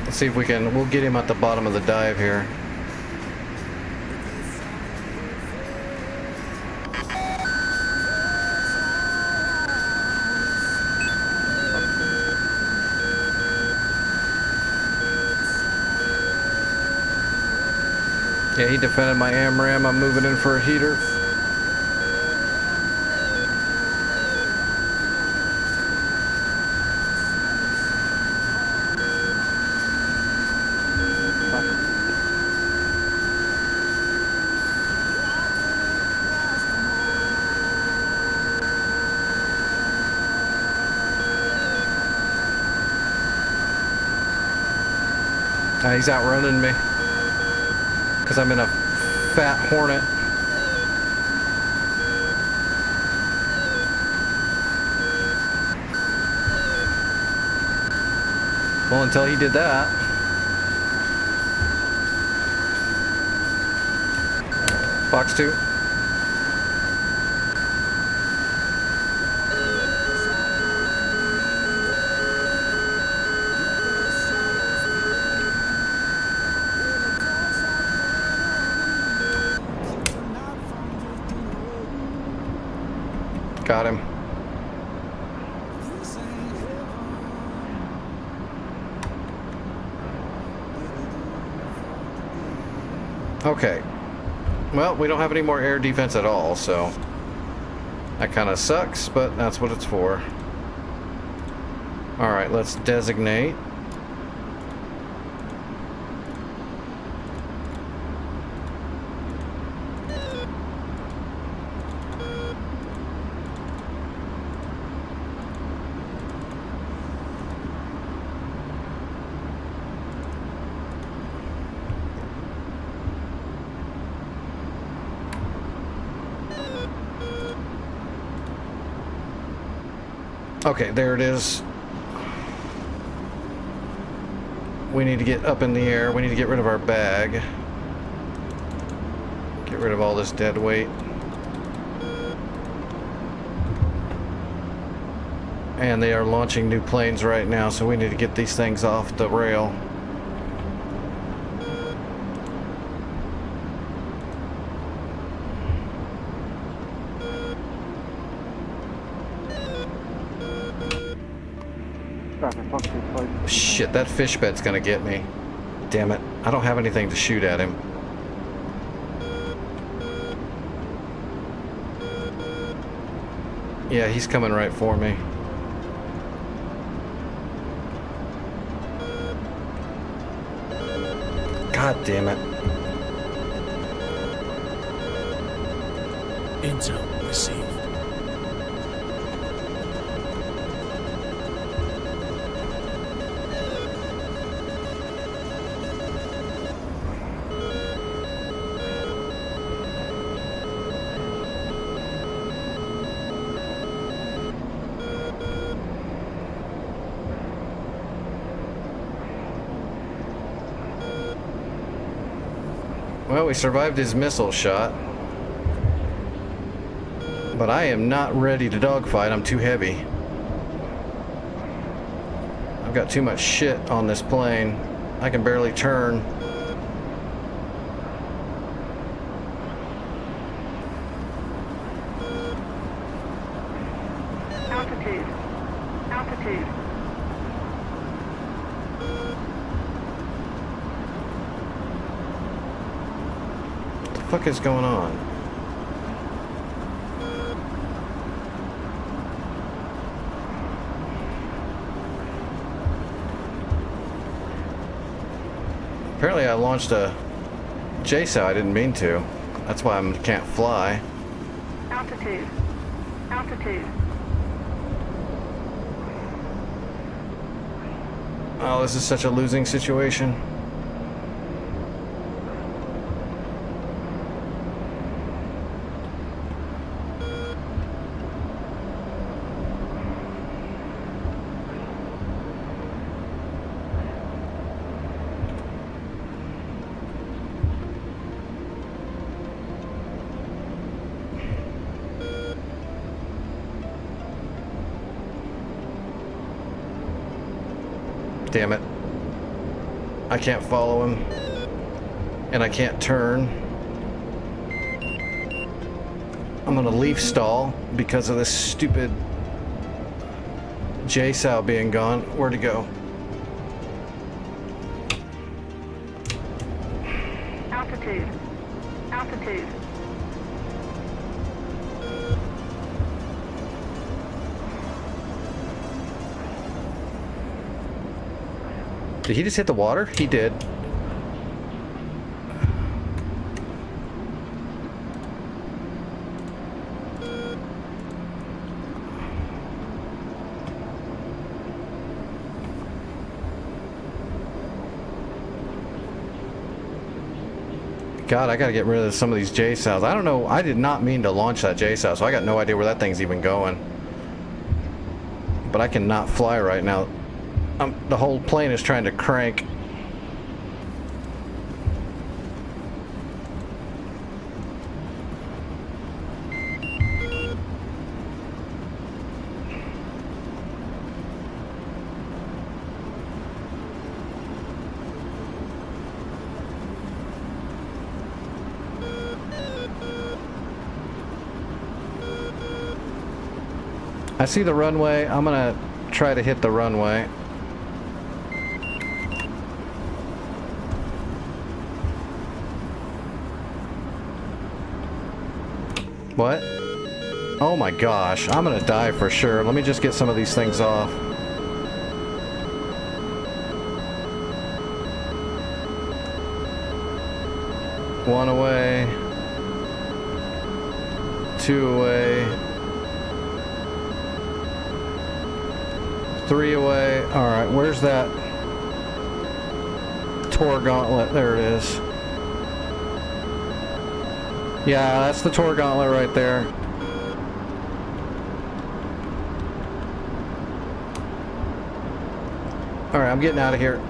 Let's see if we'll get him at the bottom of the dive here. Yeah, he defended my AMRAAM. I'm moving in for a heater. He's outrunning me. Because I'm in a fat Hornet. Well, until he did that. Box 2. Got him. Okay. Well, we don't have any more air defense at all, so that kind of sucks, but that's what it's for. Alright, let's designate. Okay, there it is. We need to get up in the air. We need to get rid of our bag. Get rid of all this dead weight. And they are launching new planes right now, so we need to get these things off the rail. Shit, that fish bed's gonna get me. Damn it. I don't have anything to shoot at him. Yeah, he's coming right for me. God damn it. Intel received. Well, we survived his missile shot. But I am not ready to dogfight. I'm too heavy. I've got too much shit on this plane. I can barely turn. Altitude. Altitude. What the fuck is going on? Apparently I launched a JSOW. I didn't mean to. That's why I can't fly. Altitude. Altitude. Oh, this is such a losing situation. Damn it. I can't follow him. And I can't turn. I'm gonna leaf stall because of this stupid JSOW being gone. Where'd it go? Altitude. Altitude. Did he just hit the water? He did. God, I gotta get rid of some of these JSOWs. I don't know. I did not mean to launch that JSOW, so I got no idea where that thing's even going. But I cannot fly right now. The whole plane is trying to crank. I see the runway. I'm gonna try to hit the runway. What? Oh my gosh, I'm gonna die for sure. Let me just get some of these things off. One away. Two away. Three away. Alright, where's that Tor gauntlet? There it is. Yeah, that's the Tor gauntlet right there. Alright, I'm getting out of here.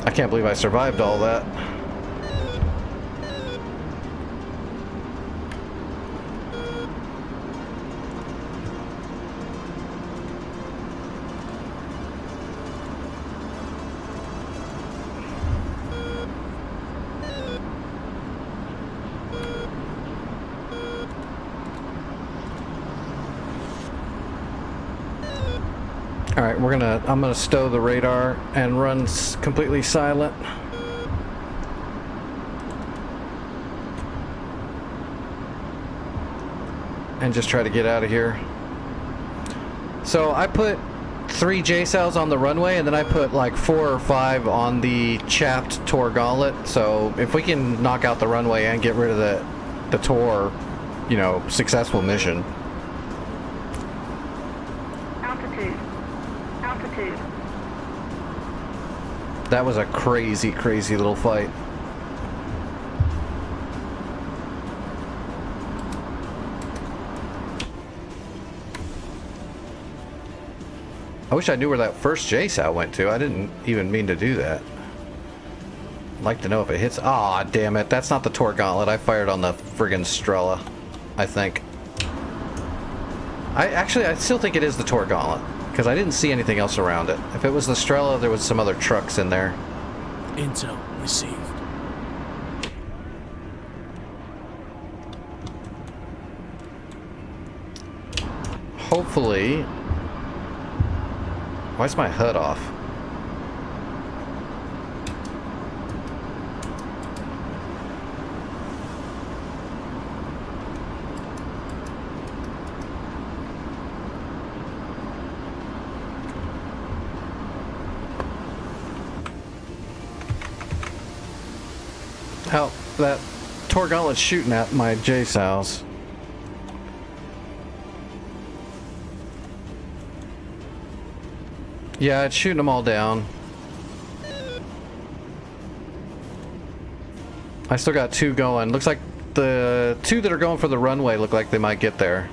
I can't believe I survived all that. Alright, I'm gonna stow the radar and run completely silent. And just try to get out of here. So I put 3 J-cells on the runway, and then I put like 4 or 5 on the chapped Tor gauntlet. So if we can knock out the runway and get rid of the Tor, you know, successful mission. Altitude. That was a crazy, crazy little fight. I wish I knew where that first J-cell went to. I didn't even mean to do that. I'd like to know if it hits. Aw, damn it. That's not the Tor gauntlet. I fired on the friggin' Strela, I think. I still think it is the Tor gauntlet, because I didn't see anything else around it. If it was the Strela, there was some other trucks in there. Intel received. Hopefully... Why's my HUD off? Hell, that Tor gauntlet's shooting at my J-cells. Yeah, it's shooting them all down. I still got 2 going. Looks like the 2 that are going for the runway look like they might get there.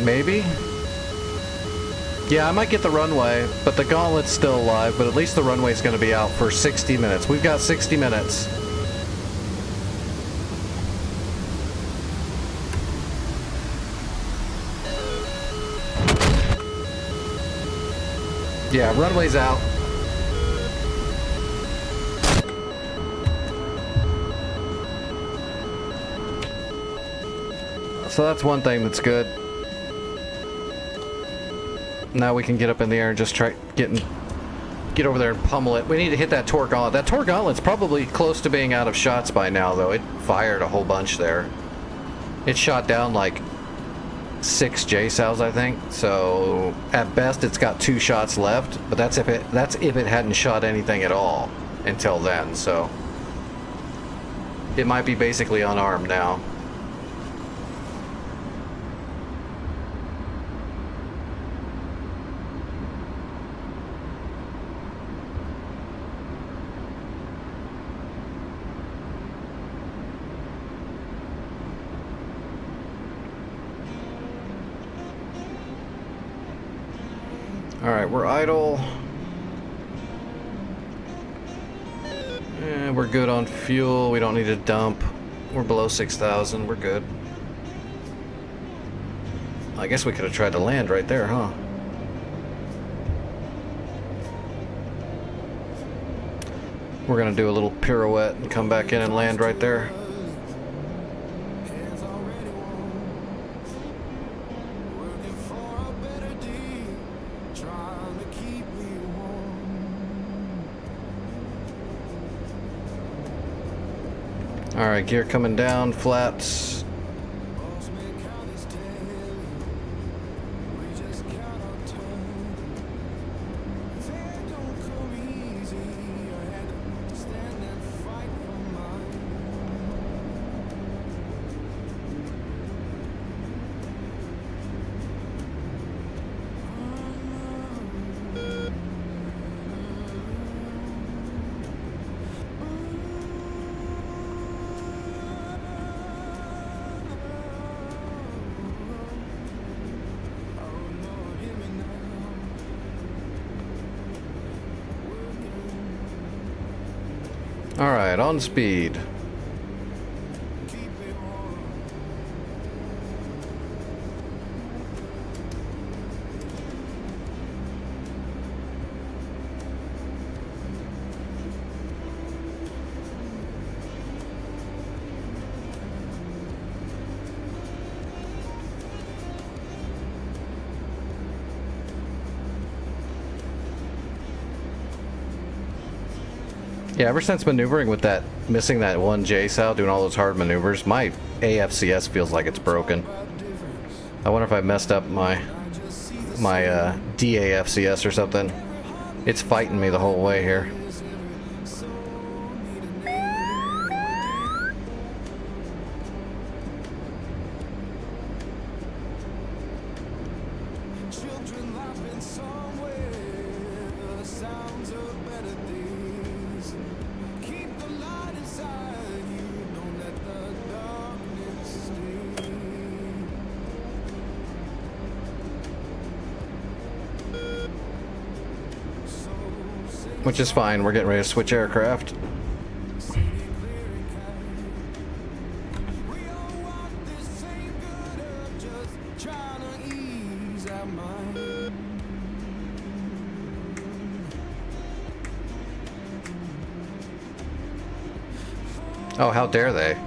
Maybe? Yeah, I might get the runway, but the gauntlet's still alive, but at least the runway's going to be out for 60 minutes. We've got 60 minutes. Yeah, runway's out. So that's one thing that's good. Now we can get up in the air and just try get over there and pummel it. We need to hit that Tor gauntlet. That Tor gauntlet's probably close to being out of shots by now, though. It fired a whole bunch there. It shot down like 6 J-cells, I think. So at best, it's got 2 shots left. But that's if it hadn't shot anything at all until then. So it might be basically unarmed now. Alright, we're idle. And we're good on fuel. We don't need to dump. We're below 6,000. We're good. I guess we could have tried to land right there, huh? We're gonna do a little pirouette and come back in and land right there. Alright, gear coming down, flats. Alright, on speed. Yeah, ever since maneuvering with that, missing that one J-Sal, doing all those hard maneuvers, my AFCS feels like it's broken. I wonder if I messed up my DAFCS or something. It's fighting me the whole way here. Which is fine, we're getting ready to switch aircraft. Oh, how dare they?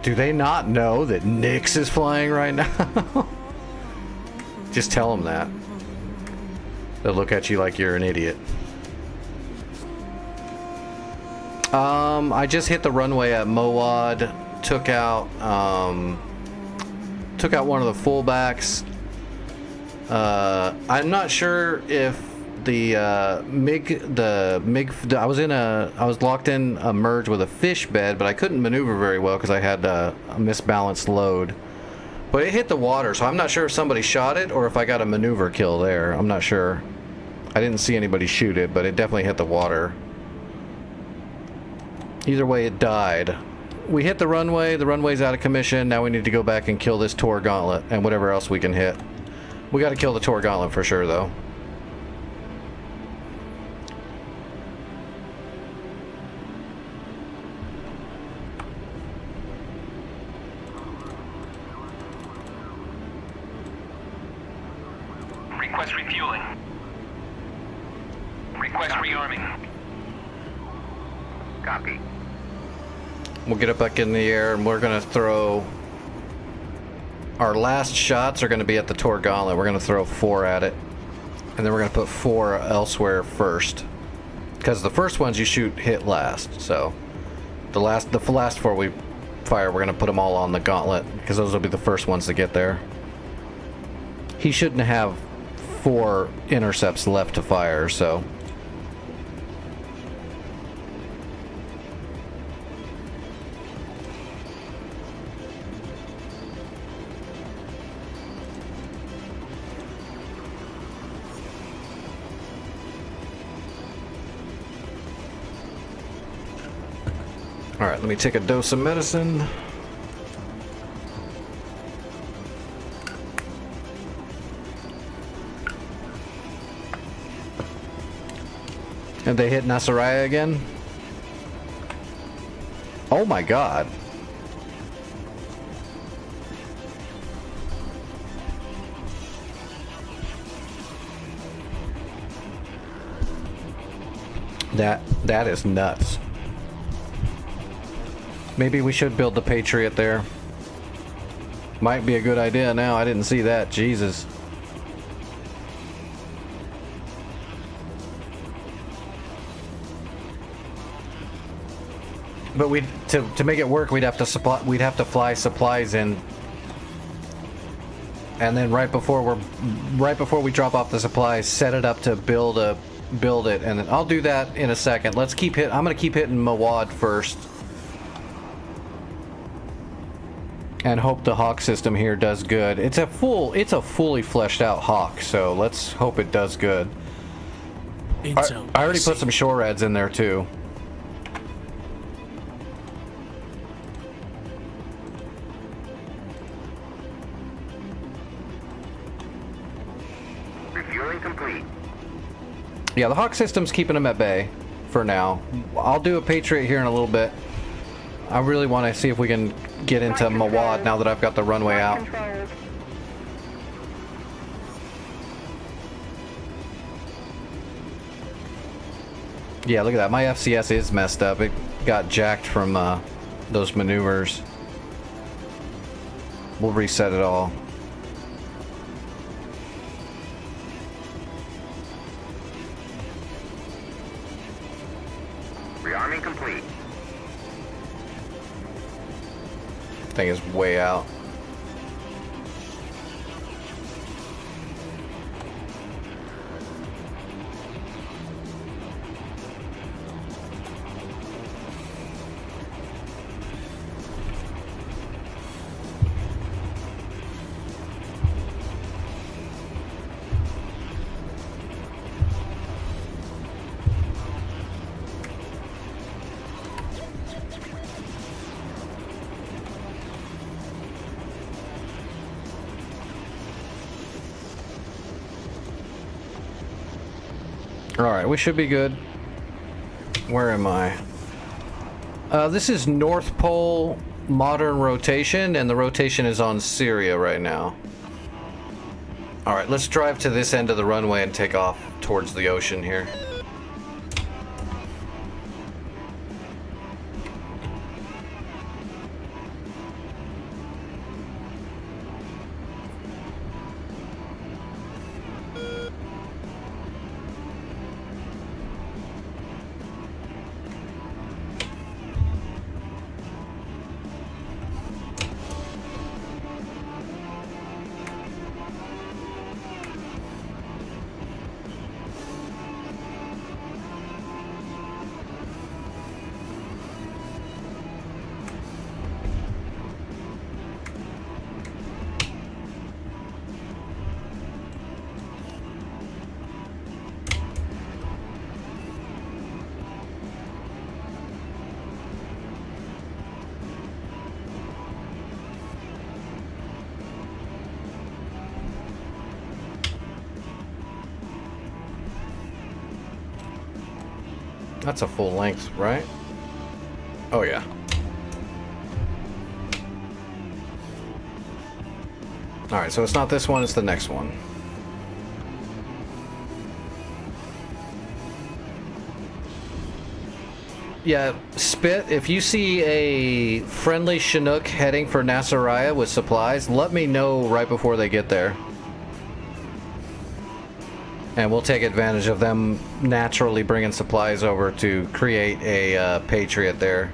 Do they not know that Nyx is flying right now? Just tell them that. They'll look at you like you're an idiot. I just hit the runway at Mowad, took out one of the fullbacks. I'm not sure if the MiG, I was locked in a merge with a fish bed, but I couldn't maneuver very well because I had a misbalanced load. But it hit the water, so I'm not sure if somebody shot it or if I got a maneuver kill there. I'm not sure. I didn't see anybody shoot it, but it definitely hit the water. Either way, it died. We hit the runway's out of commission, now we need to go back and kill this Tor Gauntlet and whatever else we can hit. We gotta kill the Tor Gauntlet for sure, though. Request refueling. Request rearming. Copy. We'll get up back in the air and we're gonna throw... Our last shots are gonna be at the Tor Gauntlet. We're gonna throw 4 at it. And then we're gonna put 4 elsewhere first. Because the first ones you shoot hit last, so... The last 4 we fire, we're gonna put them all on the Gauntlet. Because those will be the first ones to get there. He shouldn't have 4 intercepts left to fire, so... Alright, let me take a dose of medicine. And they hit Nasiraya again? Oh my god. That is nuts. Maybe we should build the Patriot there. Might be a good idea now. I didn't see that. Jesus. But to make it work, we'd have to fly supplies in, and then right before we drop off the supplies, set it up to build it, and then I'll do that in a second. I'm gonna keep hitting Mawad first, and hope the Hawk system here does good. It's a fully fleshed out Hawk, so let's hope it does good. Intel. I already put some SHORADs in there too. Refueling complete. Yeah, the Hawk system's keeping them at bay for now. I'll do a Patriot here in a little bit. I really want to see if we can get into Mawad now that I've got the runway out. Controlled. Yeah, look at that. My FCS is messed up. It got jacked from those maneuvers. We'll reset it all. Rearming complete. Thing is way out. Alright, we should be good. Where am I? This is North Pole modern rotation, and the rotation is on Syria right now. Alright, let's drive to this end of the runway and take off towards the ocean here. That's a full length, right? Oh yeah. Alright, so it's not this one, it's the next one. Yeah, Spit, if you see a friendly Chinook heading for Nasiriyah with supplies, let me know right before they get there. And we'll take advantage of them naturally bringing supplies over to create a Patriot there.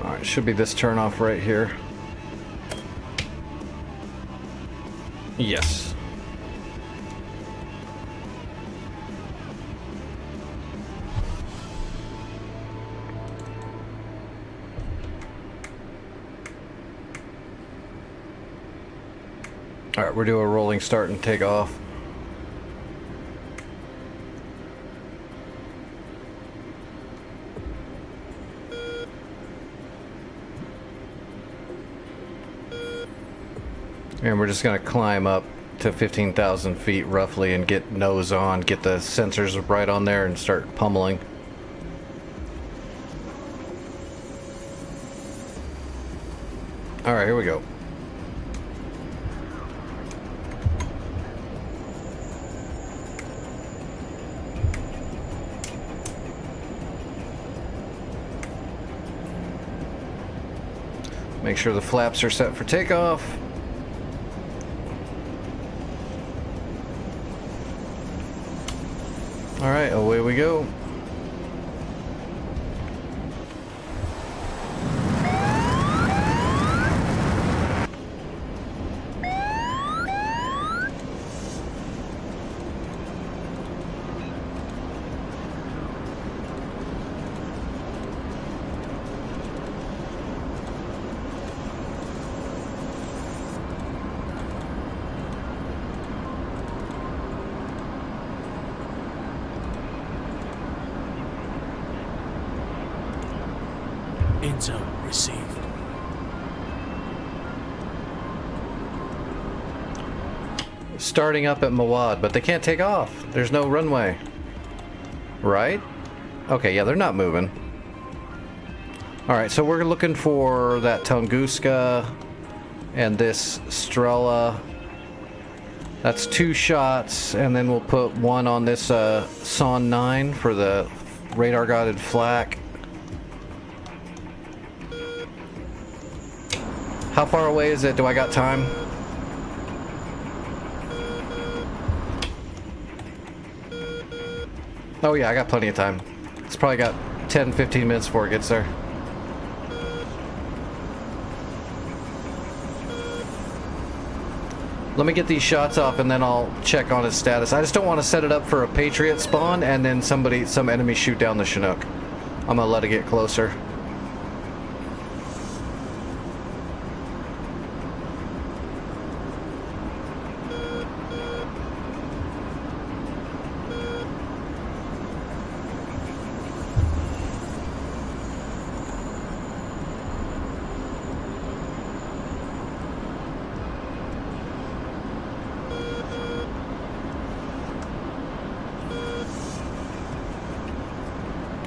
Alright, should be this turnoff right here. Yes. Alright, we'll do a rolling start and take off. And we're just gonna climb up to 15,000 feet roughly and get nose on, get the sensors right on there and start pummeling. Alright, here we go. Make sure the flaps are set for takeoff. Alright, away we go. Intel received. Starting up at Mawad, but they can't take off. There's no runway. Right? Okay, yeah, they're not moving. Alright, so we're looking for that Tunguska and this Strela. That's 2 shots, and then we'll put one on this Son 9 for the radar-guided flak. How far away is it? Do I got time? Oh yeah, I got plenty of time. It's probably got 10-15 minutes before it gets there. Let me get these shots off and then I'll check on its status. I just don't want to set it up for a Patriot spawn and then some enemy shoot down the Chinook. I'm gonna let it get closer.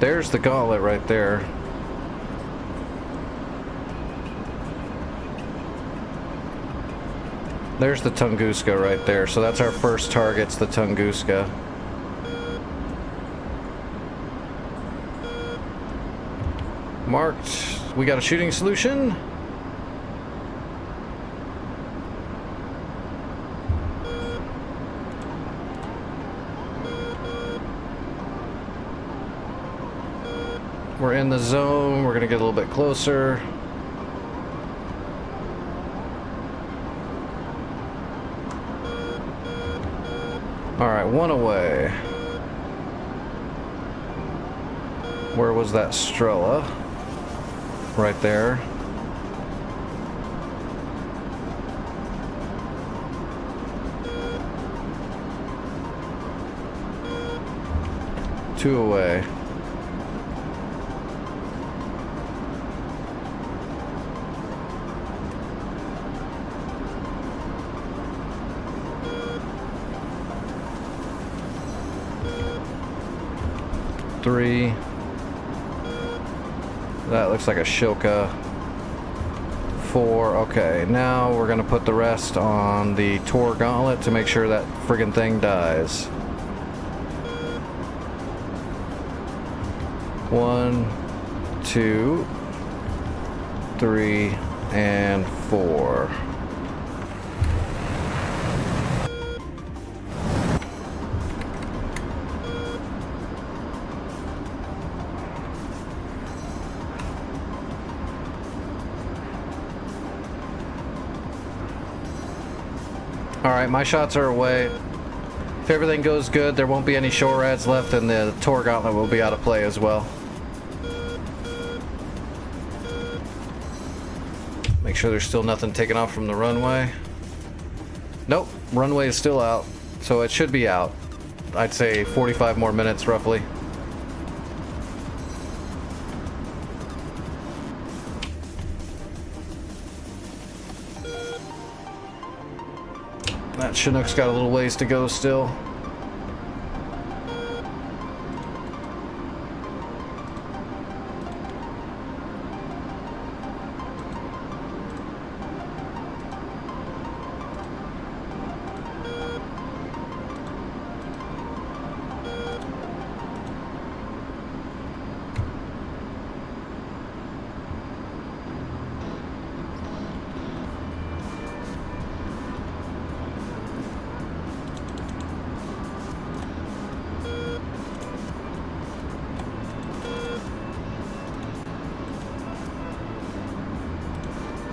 There's the gauntlet right there. There's the Tunguska right there. So that's our first target's the Tunguska. Marked. We got a shooting solution. We're in the zone. We're gonna get a little bit closer. Alright, one away. Where was that Strela? Right there. Two away. Three. That looks like a Shilka. 4. Okay, now we're gonna put the rest on the Tor Gauntlet to make sure that friggin' thing dies. 1, 2, 3, and 4. Alright, my shots are away. If everything goes good, there won't be any shore rads left, and the Tor Gauntlet will be out of play as well. Make sure there's still nothing taken off from the runway. Nope, runway is still out, so it should be out. I'd say 45 more minutes roughly. That Chinook's got a little ways to go still.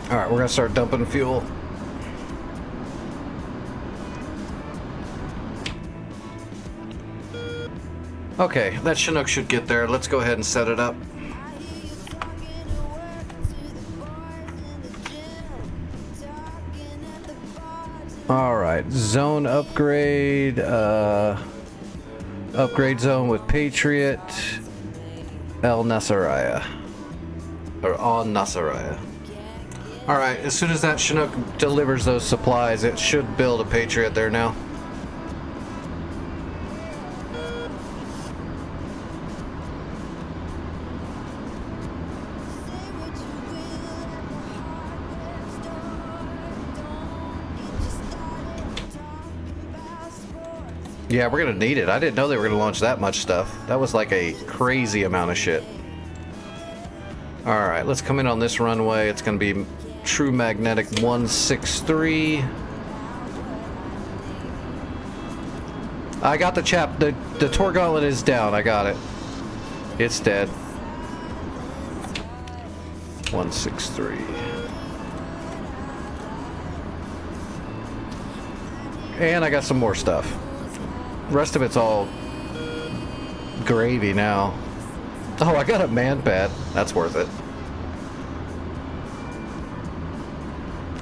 Alright, we're gonna start dumping fuel. Okay, that Chinook should get there. Let's go ahead and set it up. Alright, zone upgrade. Upgrade zone with Patriot. El Nasiriyah. Or on Nasiriyah. Alright, as soon as that Chinook delivers those supplies, it should build a Patriot there now. Yeah, we're gonna need it. I didn't know they were gonna launch that much stuff. That was like a crazy amount of shit. Alright, let's come in on this runway. It's gonna be True Magnetic 163. I got the chap. The Tor Gauntlet is down. I got it. It's dead. 163. And I got some more stuff. The rest of it's all gravy now. Oh, I got a man pad. That's worth it.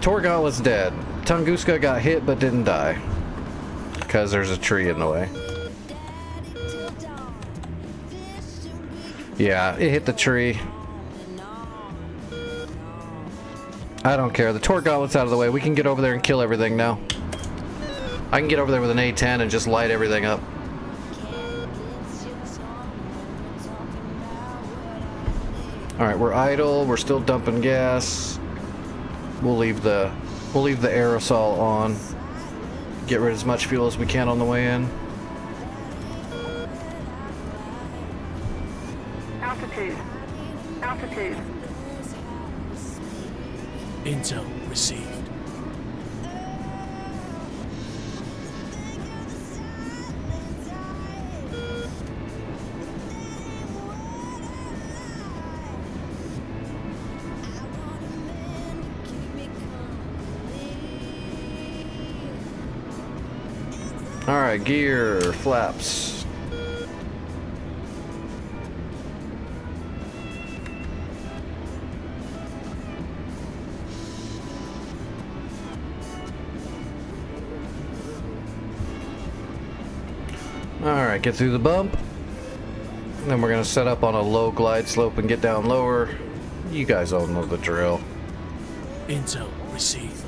Tor Gauntlet's dead. Tunguska got hit but didn't die. Because there's a tree in the way. Yeah, it hit the tree. I don't care. The Tor Gauntlet's out of the way. We can get over there and kill everything now. I can get over there with an A-10 and just light everything up. Alright, we're idle. We're still dumping gas. We'll leave the aerosol on. Get rid of as much fuel as we can on the way in. Altitude. Altitude. Intel received. Alright, gear, flaps. Alright, get through the bump. Then we're gonna set up on a low glide slope and get down lower. You guys all know the drill. Intel received.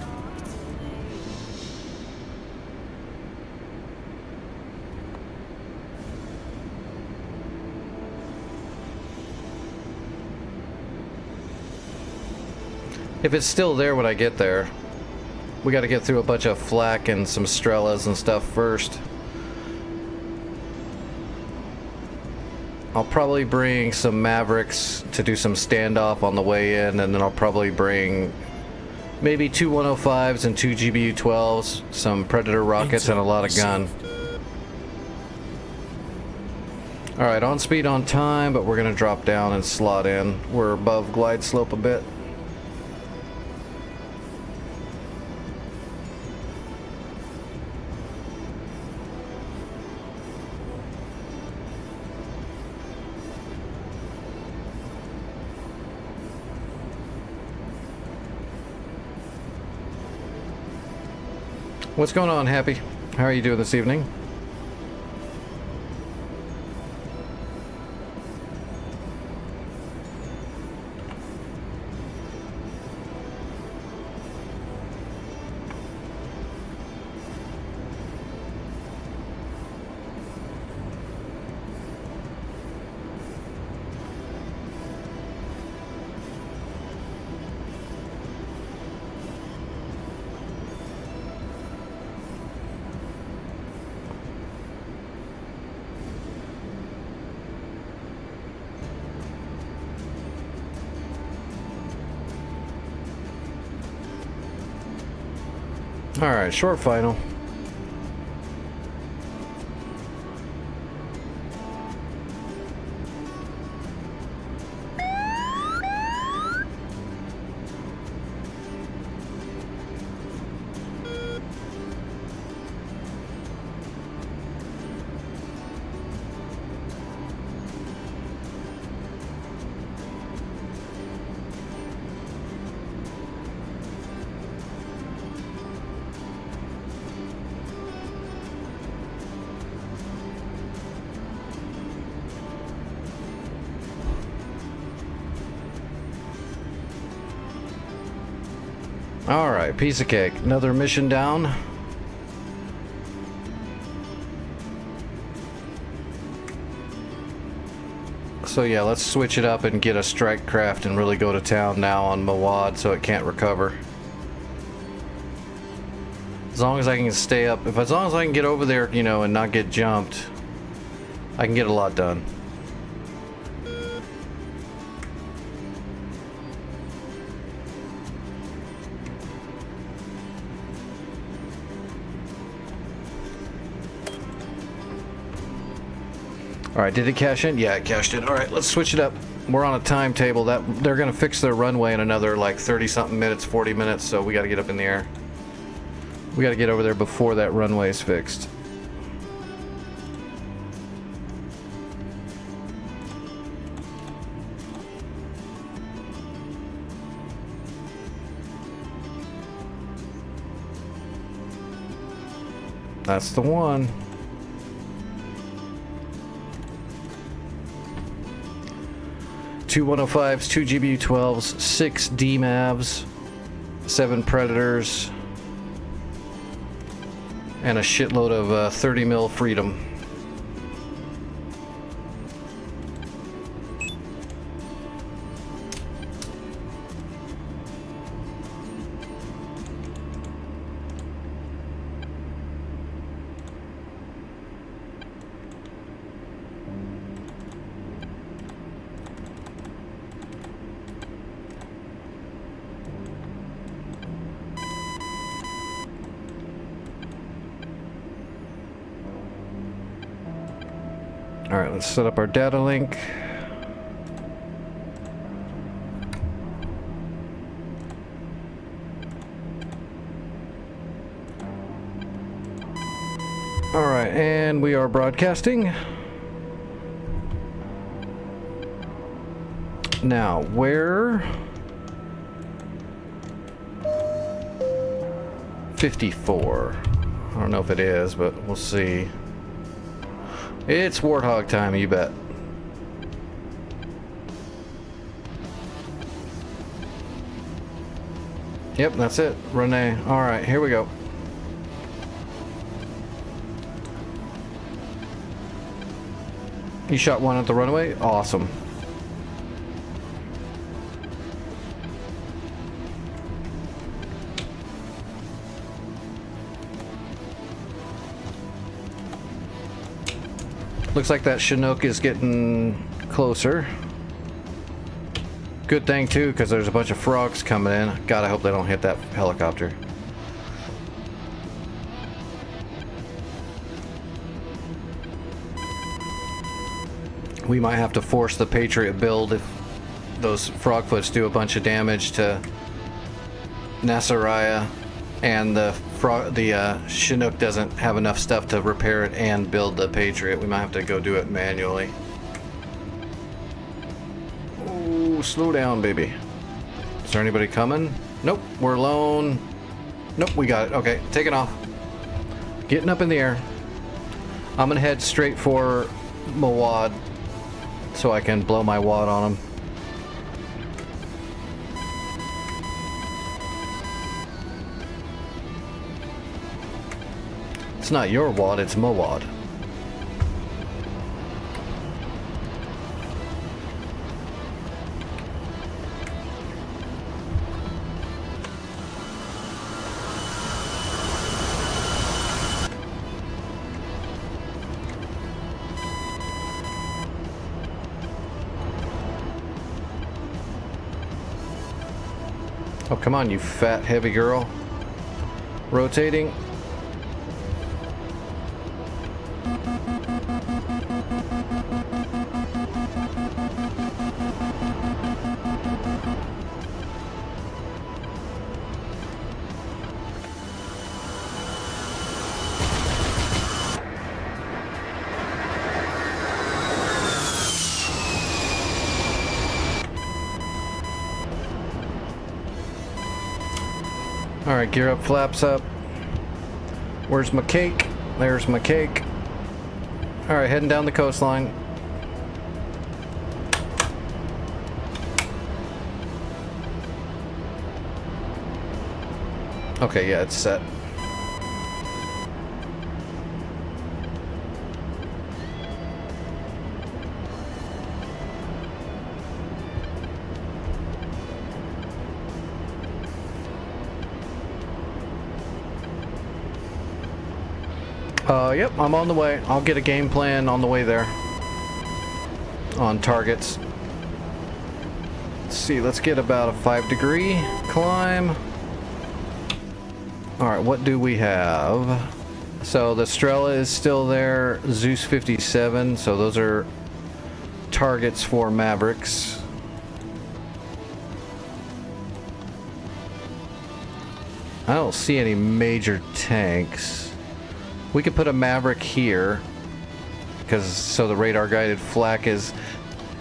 If it's still there when I get there, we got to get through a bunch of flak and some Strellas and stuff first. I'll probably bring some Mavericks to do some standoff on the way in, and then I'll probably bring maybe 2 105s and 2 GBU-12s, some Predator rockets, and a lot of gun. Alright, on speed, on time, but we're going to drop down and slot in. We're above glide slope a bit. What's going on, Happy? How are you doing this evening? Alright, short final. Alright, piece of cake. Another mission down. So yeah, let's switch it up and get a strike craft and really go to town now on Mawad so it can't recover. As long as I can stay up, as long as I can get over there, you know, and not get jumped, I can get a lot done. Alright, did it cash in? Yeah, it cashed in. Alright, let's switch it up. We're on a timetable that they're gonna fix their runway in another like 30 something minutes, 40 minutes, so we gotta get up in the air. We gotta get over there before that runway is fixed. That's the one. 2 105s, 2 GBU-12s, 6 DMAVs, 7 Predators, and a shitload of 30 mil Freedom. Alright, let's set up our data link. Alright, and we are broadcasting. Now, where... 54. I don't know if it is, but we'll see. It's Warthog time, you bet. Yep, that's it. Renee. Alright, here we go. You shot one at the runway? Awesome. Looks like that Chinook is getting closer. Good thing too, because there's a bunch of frogs coming in. God, I hope they don't hit that helicopter. We might have to force the Patriot build if those frogfoots do a bunch of damage to Nasiriyah, and the Chinook doesn't have enough stuff to repair it and build the Patriot. We might have to go do it manually. Oh, slow down, baby. Is there anybody coming? Nope, we're alone. Nope, we got it. Okay, taking off. Getting up in the air. I'm gonna head straight for Mawad so I can blow my wad on him. It's not your wad, it's Mawad. Oh, come on, you fat, heavy girl. Rotating. Alright, gear up, flaps up. Where's my cake? There's my cake. Alright, heading down the coastline. Okay, yeah, it's set. Yep, I'm on the way. I'll get a game plan on the way there. On targets. Let's see, let's get about a 5-degree climb. Alright, what do we have? So the Strela is still there, Zeus 57, so those are targets for Mavericks. I don't see any major tanks. We could put a Maverick here, because so the radar guided flak is,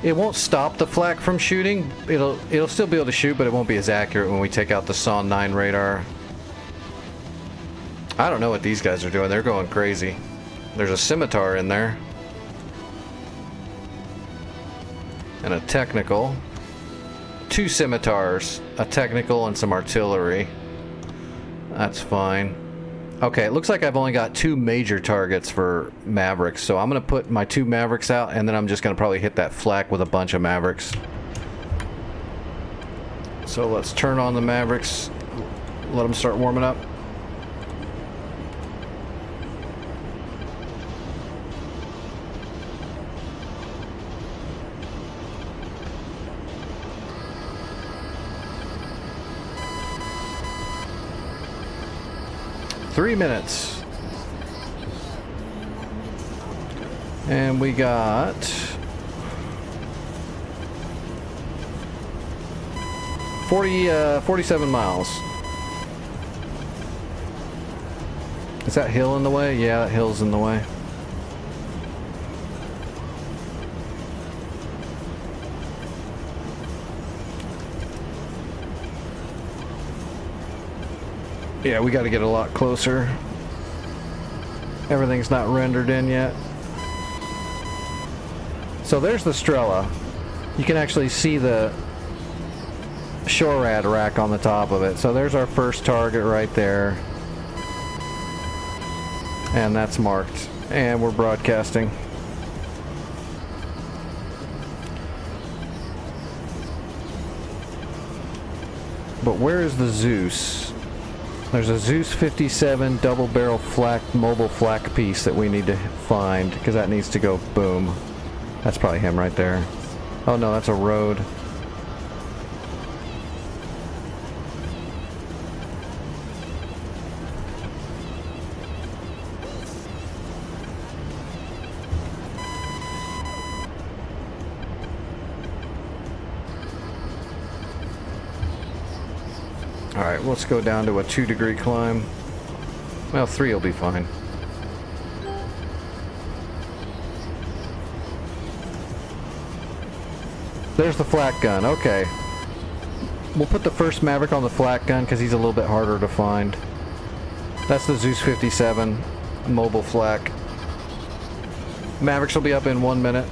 it won't stop the flak from shooting. It'll still be able to shoot, but it won't be as accurate when we take out the SON 9 radar. I don't know what these guys are doing. They're going crazy. There's a scimitar in there. And a technical. 2 scimitars, a technical and some artillery. That's fine. Okay, it looks like I've only got 2 major targets for Mavericks, so I'm going to put my 2 Mavericks out, and then I'm just going to probably hit that flak with a bunch of Mavericks. So let's turn on the Mavericks, let them start warming up. Three minutes. And we got 47 miles. Is that hill in the way? Yeah, that hill's in the way. Yeah, we got to get a lot closer. Everything's not rendered in yet. So there's the Strela. You can actually see the SHORAD rack on the top of it. So there's our first target right there. And that's marked. And we're broadcasting. But where is the Zeus? There's a Zeus 57 double barrel flak, mobile flak piece that we need to find, because that needs to go boom. That's probably him right there. Oh no, that's a road. Alright, let's go down to a 2-degree climb. Well, 3 will be fine. There's the flak gun, okay. We'll put the first Maverick on the flak gun because he's a little bit harder to find. That's the Zeus 57 mobile flak. Mavericks will be up in 1 minute.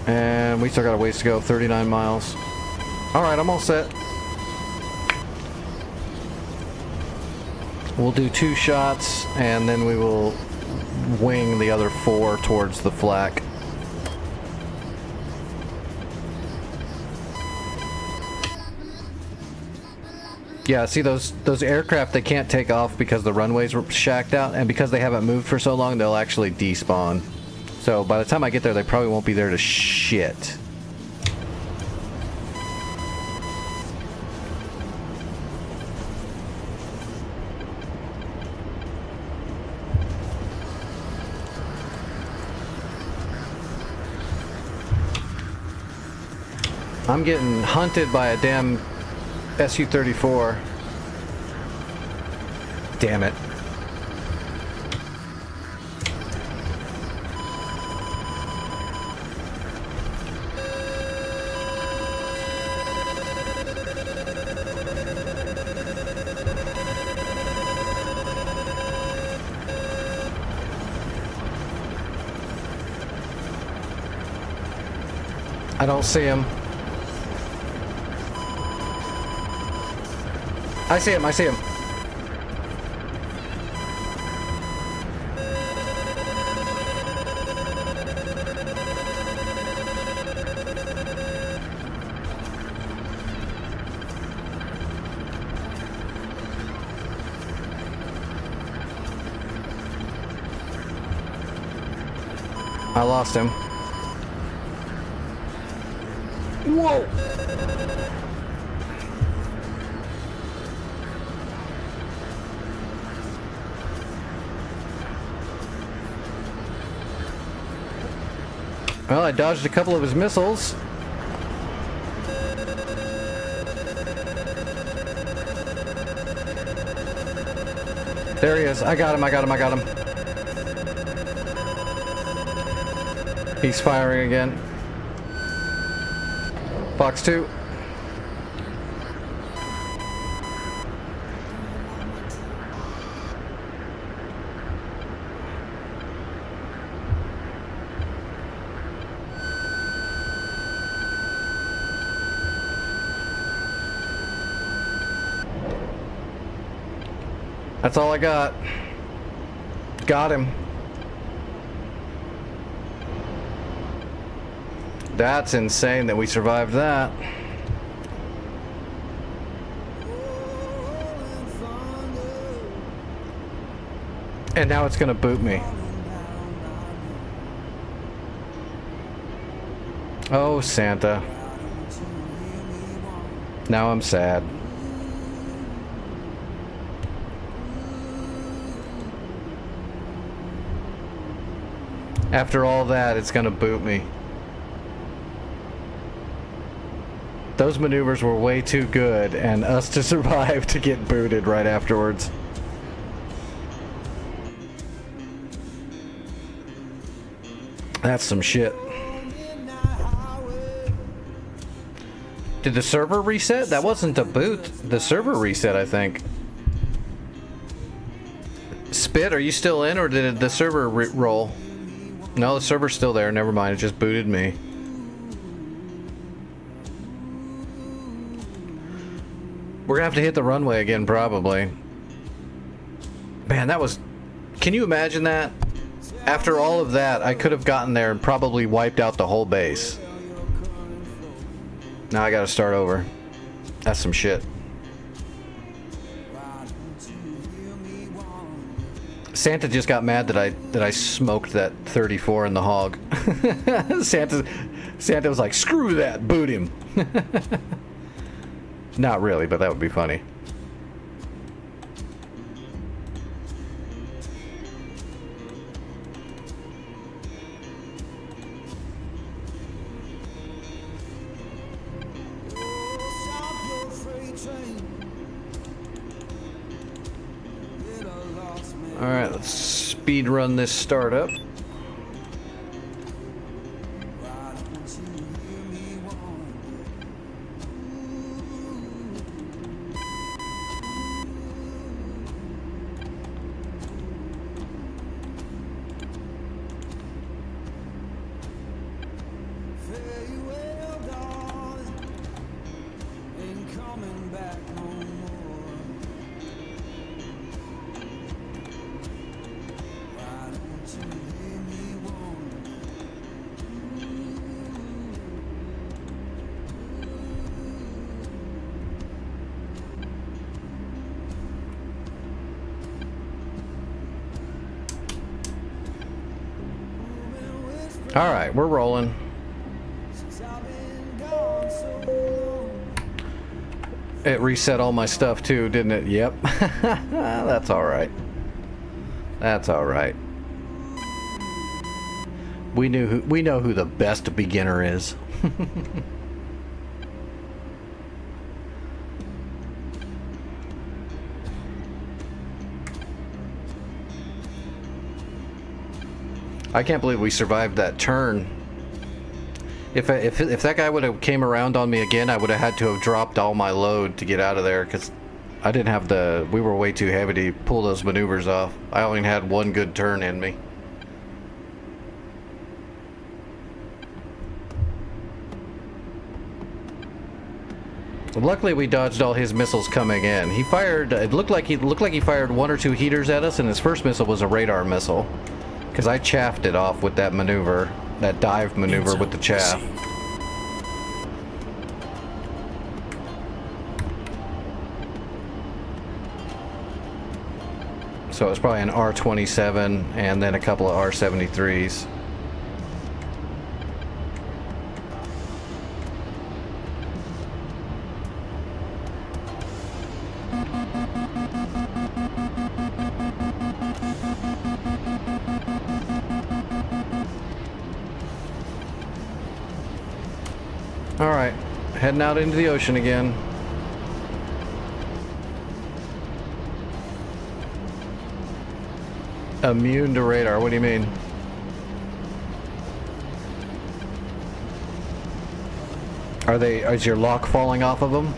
And we still got a ways to go, 39 miles. Alright, I'm all set. We'll do 2 shots, and then we will wing the other 4 towards the flak. Yeah, see those aircraft, they can't take off because the runways were shacked out, and because they haven't moved for so long, they'll actually despawn. So by the time I get there, they probably won't be there to shit. I'm getting hunted by a damn Su-34. Damn it. I don't see him. I see him, I see him. I lost him. Whoa! Well, I dodged a couple of his missiles. There he is. I got him, I got him, I got him. He's firing again. Fox 2. That's all I got. Got him. That's insane that we survived that. And now it's gonna boot me. Oh, Santa. Now I'm sad. After all that, it's gonna boot me. Those maneuvers were way too good, and us to survive to get booted right afterwards. That's some shit. Did the server reset? That wasn't a boot. The server reset, I think. Spit, are you still in, or did the server roll? No, the server's still there. Never mind. It just booted me. We're gonna have to hit the runway again, probably. Man, that was... Can you imagine that? After all of that, I could have gotten there and probably wiped out the whole base. Now I gotta start over. That's some shit. Santa just got mad that I smoked that 34 in the hog. Santa was like, screw that, boot him. Not really, but that would be funny. Alright, let's speed run this startup. Alright, we're rolling. It reset all my stuff too, didn't it? Yep. That's alright. That's alright. We know who the best beginner is. I can't believe we survived that turn. If that guy would have came around on me again, I would have had to have dropped all my load to get out of there, because I didn't have the... We were way too heavy to pull those maneuvers off. I only had one good turn in me. Luckily, we dodged all his missiles coming in. He fired... It looked like he fired 1 or 2 heaters at us, and his first missile was a radar missile. Because I chaffed it off with that maneuver. That dive maneuver with the chaff. Received. So it was probably an R-27 and then a couple of R-73s. Alright, heading out into the ocean again. Immune to radar, what do you mean? Is your lock falling off of them?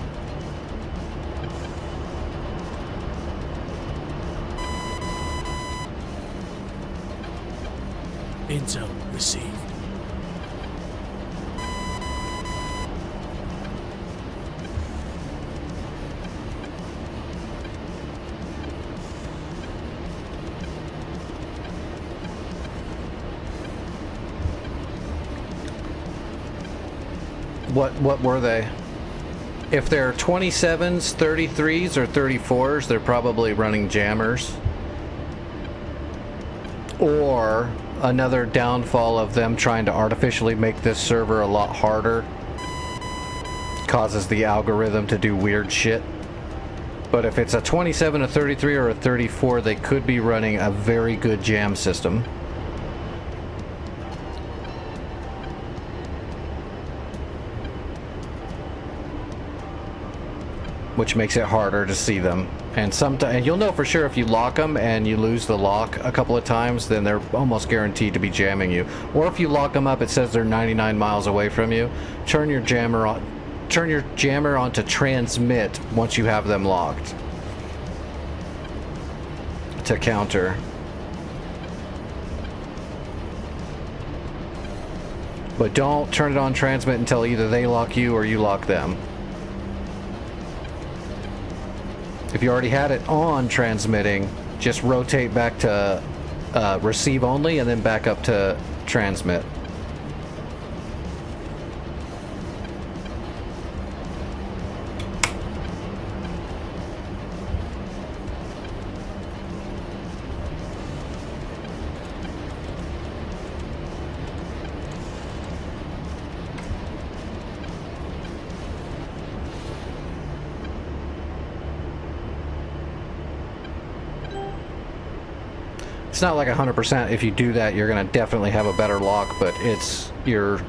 Intel received. What were they? If they're 27s, 33s, or 34s, they're probably running jammers. Or another downfall of them trying to artificially make this server a lot harder causes the algorithm to do weird shit. But if it's a 27, a 33, or a 34, they could be running a very good jam system. Which makes it harder to see them. And sometimes you'll know for sure if you lock them and you lose the lock a couple of times, then they're almost guaranteed to be jamming you. Or if you lock them up, it says they're 99 miles away from you. Turn your jammer onto transmit once you have them locked to counter. But don't turn it on transmit until either they lock you or you lock them. If you already had it on transmitting, just rotate back to receive only and then back up to transmit. It's not like 100%. If you do that, you're going to definitely have a better lock, but you're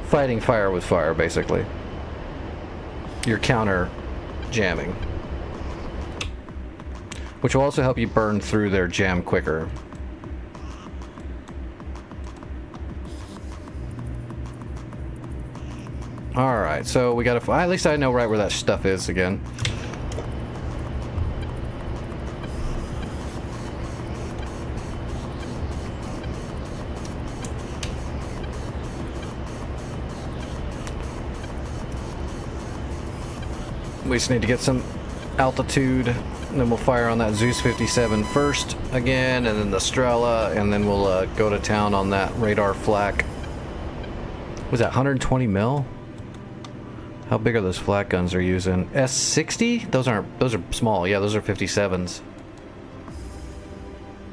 fighting fire with fire, basically. You're counter jamming. Which will also help you burn through their jam quicker. Alright, so we gotta... At least I know right where that stuff is again. We just need to get some altitude, and then we'll fire on that Zeus 57 first again, and then the Strela, and then we'll go to town on that radar flak. Was that 120 mil? How big are those flak guns they're using? S60? Those are small. Yeah, those are 57s.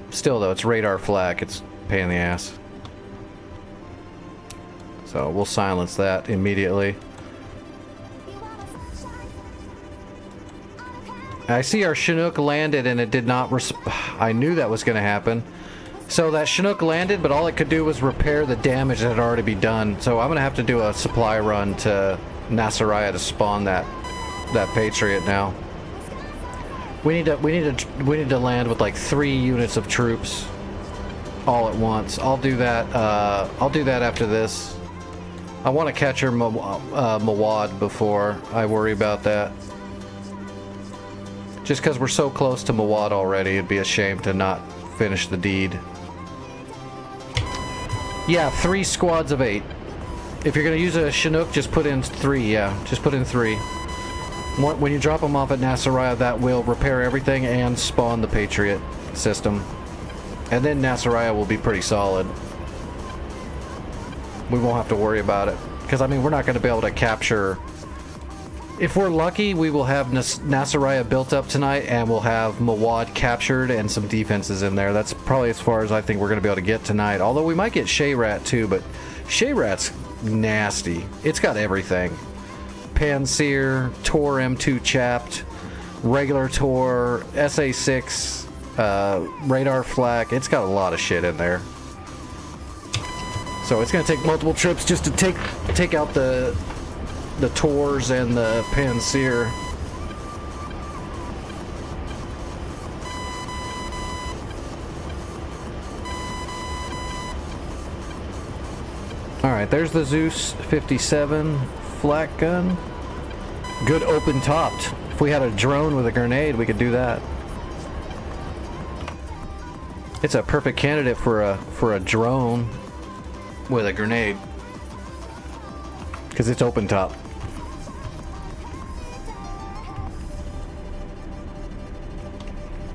Still though, it's radar flak. It's a pain in the ass. So we'll silence that immediately. I see our Chinook landed and it did not I knew that was going to happen. So that Chinook landed, but all it could do was repair the damage that had already been done. So I'm going to have to do a supply run to Nasiriyah to spawn that Patriot now. We need to land with like 3 units of troops. all at once. I'll do that. I'll do that after this. I want to catch her Mawad before I worry about that. Just because we're so close to Mawad already, it'd be a shame to not finish the deed. Yeah, 3 squads of 8. If you're going to use a Chinook, just put in 3. Yeah, just put in 3. When you drop them off at Nasiriyah, that will repair everything and spawn the Patriot system. And then Nasiriyah will be pretty solid. We won't have to worry about it. Because, I mean, we're not going to be able to capture... If we're lucky, we will have Nasiriyah built up tonight, and we'll have Mawad captured and some defenses in there. That's probably as far as I think we're going to be able to get tonight. Although we might get Shayrat too, but Shayrat's nasty. It's got everything. Panseer, Tor M2 chapped, regular Tor, SA6, radar flak. It's got a lot of shit in there. So it's going to take multiple trips just to take out the Tors and the Panseer. Alright, there's the Zeus 57 flak gun. Good open topped. If we had a drone with a grenade, we could do that. It's a perfect candidate for a drone with a grenade. Because it's open top.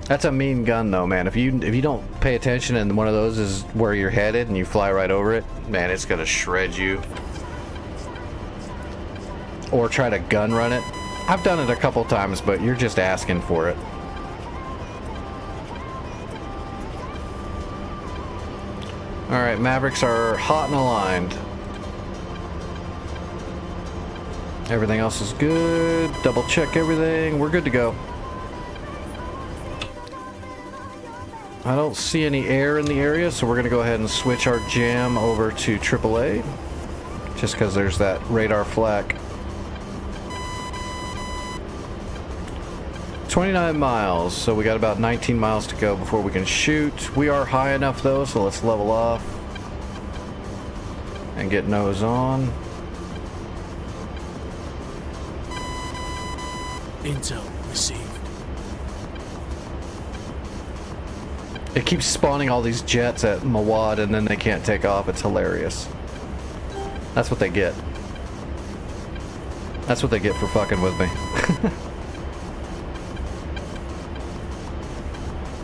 That's a mean gun though, man. If you don't pay attention and one of those is where you're headed and you fly right over it, man, it's gonna shred you. Or try to gun run it. I've done it a couple times, but you're just asking for it. Alright, Mavericks are hot and aligned. Everything else is good. Double check everything. We're good to go. I don't see any air in the area, so we're going to go ahead and switch our jam over to AAA. Just because there's that radar flak. 29 miles, so we got about 19 miles to go before we can shoot. We are high enough though, so let's level off and get nose on. Intel received. It keeps spawning all these jets at Mawad and then they can't take off. It's hilarious. That's what they get. That's what they get for fucking with me.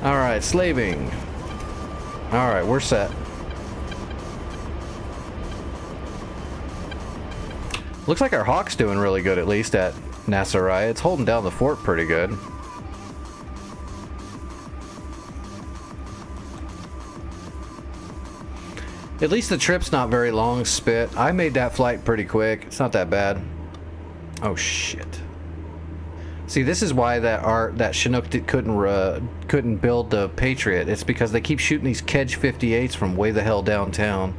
Alright, slaving. Alright, we're set. Looks like our Hawk's doing really good, at least at Nasiriyah. It's holding down the fort pretty good. At least the trip's not very long, Spit. I made that flight pretty quick. It's not that bad. Oh, shit. See, this is why that Chinook couldn't build the Patriot. It's because they keep shooting these Kedge 58s from way the hell downtown.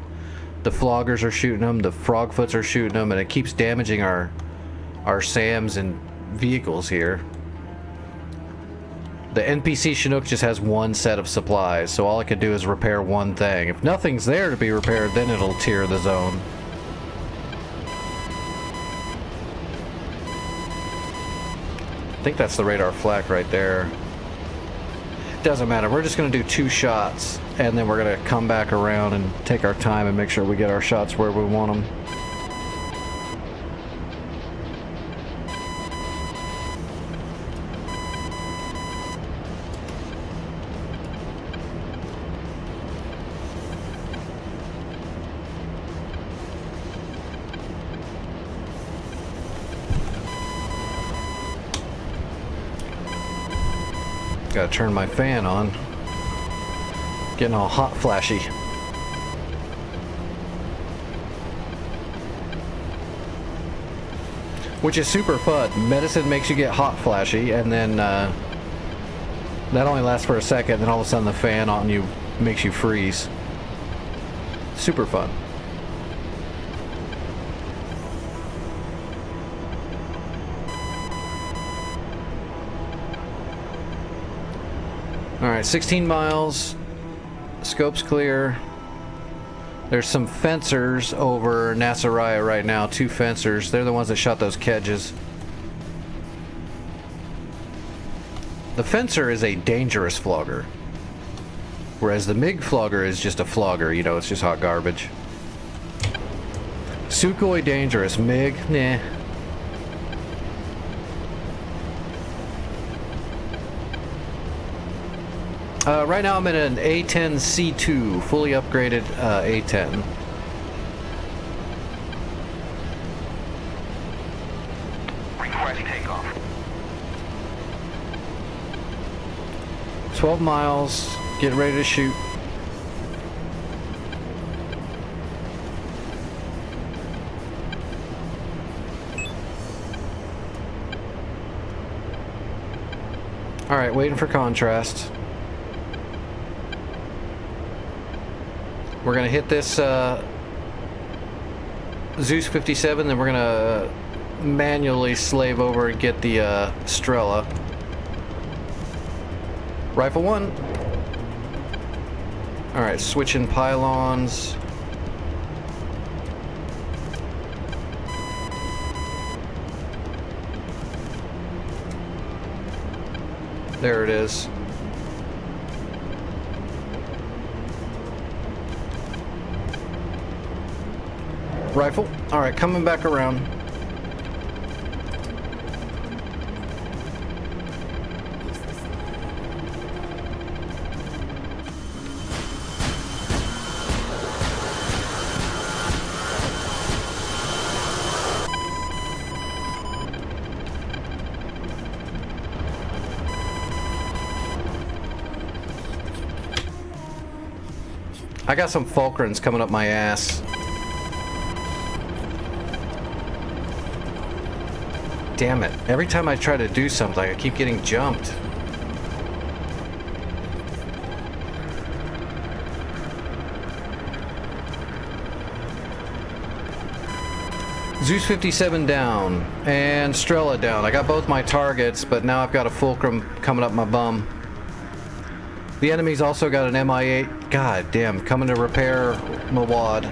The floggers are shooting them, the frogfoots are shooting them, and it keeps damaging our SAMs and vehicles here. The NPC Chinook just has one set of supplies, so all it can do is repair one thing. If nothing's there to be repaired, then it'll tear the zone. I think that's the radar flak right there. Doesn't matter. We're just going to do 2 shots, and then we're going to come back around and take our time and make sure we get our shots where we want them. Gotta turn my fan on. Getting all hot flashy. Which is super fun. Medicine makes you get hot flashy, and then that only lasts for a second, then all of a sudden the fan on you makes you freeze. Super fun. Alright, 16 miles. Scope's clear. There's some fencers over Nasiriyah right now. 2 fencers. They're the ones that shot those kedges. The fencer is a dangerous flogger. Whereas the MiG flogger is just a flogger. You know, it's just hot garbage. Sukhoi dangerous. MiG, nah. Right now I'm in an A10C2, fully upgraded A10. Request takeoff. 12 miles, getting ready to shoot. Alright, waiting for contrast. We're gonna hit this Zeus 57, then we're gonna manually slave over and get the Strela. Rifle 1. Alright, switching pylons. There it is. Rifle. Alright, coming back around. I got some Fulcrans coming up my ass. Damn it. Every time I try to do something, I keep getting jumped. Zeus 57 down, and Strela down. I got both my targets, but now I've got a Fulcrum coming up my bum. The enemy's also got an MI8. God damn, coming to repair Mawad.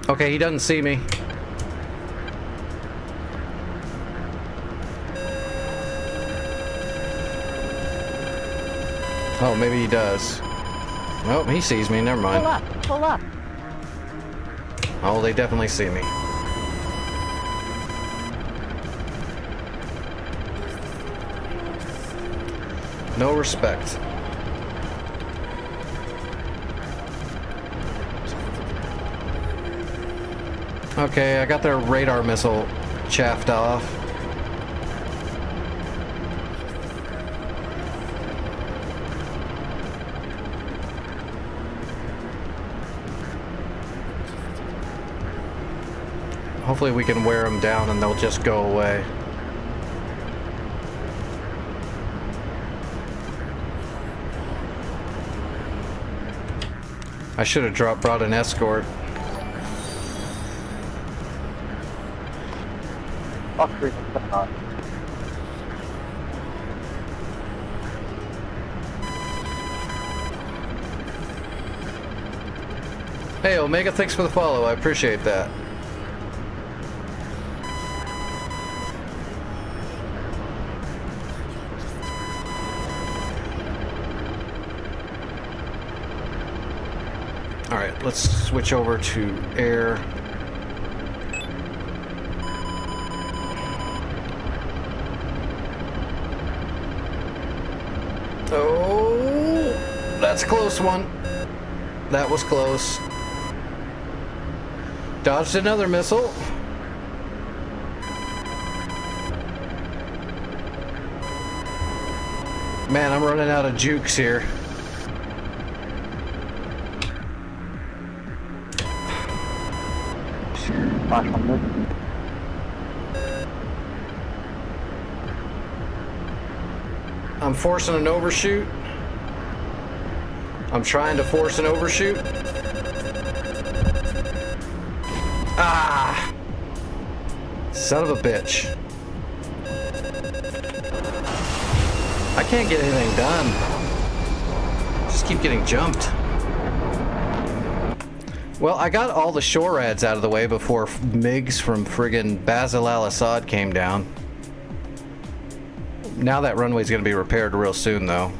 Okay, he doesn't see me. Oh, maybe he does. Oh, he sees me. Never mind. Pull up, pull up. Oh, they definitely see me. No respect. Okay, I got their radar missile chaffed off. Hopefully we can wear them down and they'll just go away. I should have brought an escort. Hey Omega, thanks for the follow. I appreciate that. Alright, let's switch over to air. Oh, that's a close one. That was close. Dodged another missile. Man, I'm running out of jukes here. I'm forcing an overshoot. I'm trying to force an overshoot. Ah! Son of a bitch. I can't get anything done. Just keep getting jumped. Well, I got all the shore ads out of the way before MiGs from friggin' Basil al-Assad came down. Now that runway's gonna be repaired real soon, though.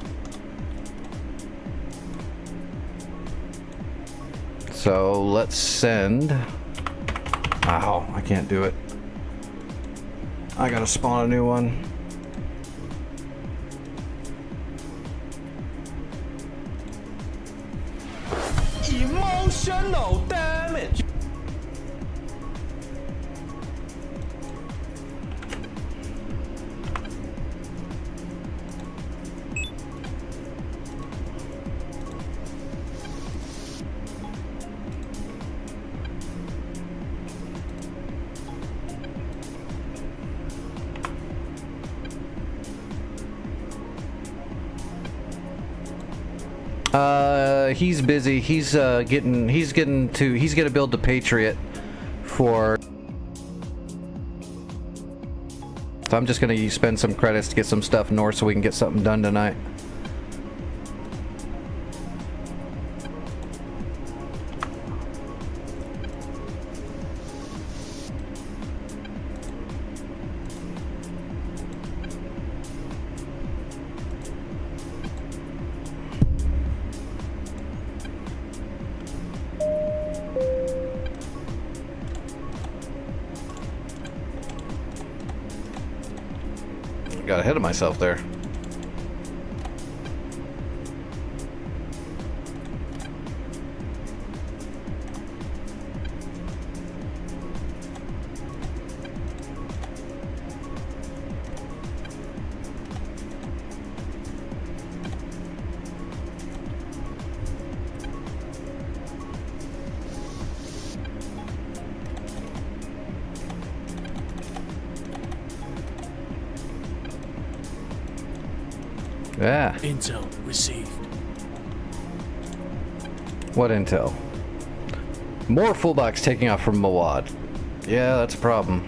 So let's send... Ow, I can't do it. I gotta spawn a new one. Emotional damage. He's busy. He's gonna build the Patriot for... So I'm just gonna spend some credits to get some stuff north so we can get something done tonight. Got ahead of myself there. Yeah. Intel received. What intel? More fullbacks taking off from Mawad. Yeah, that's a problem.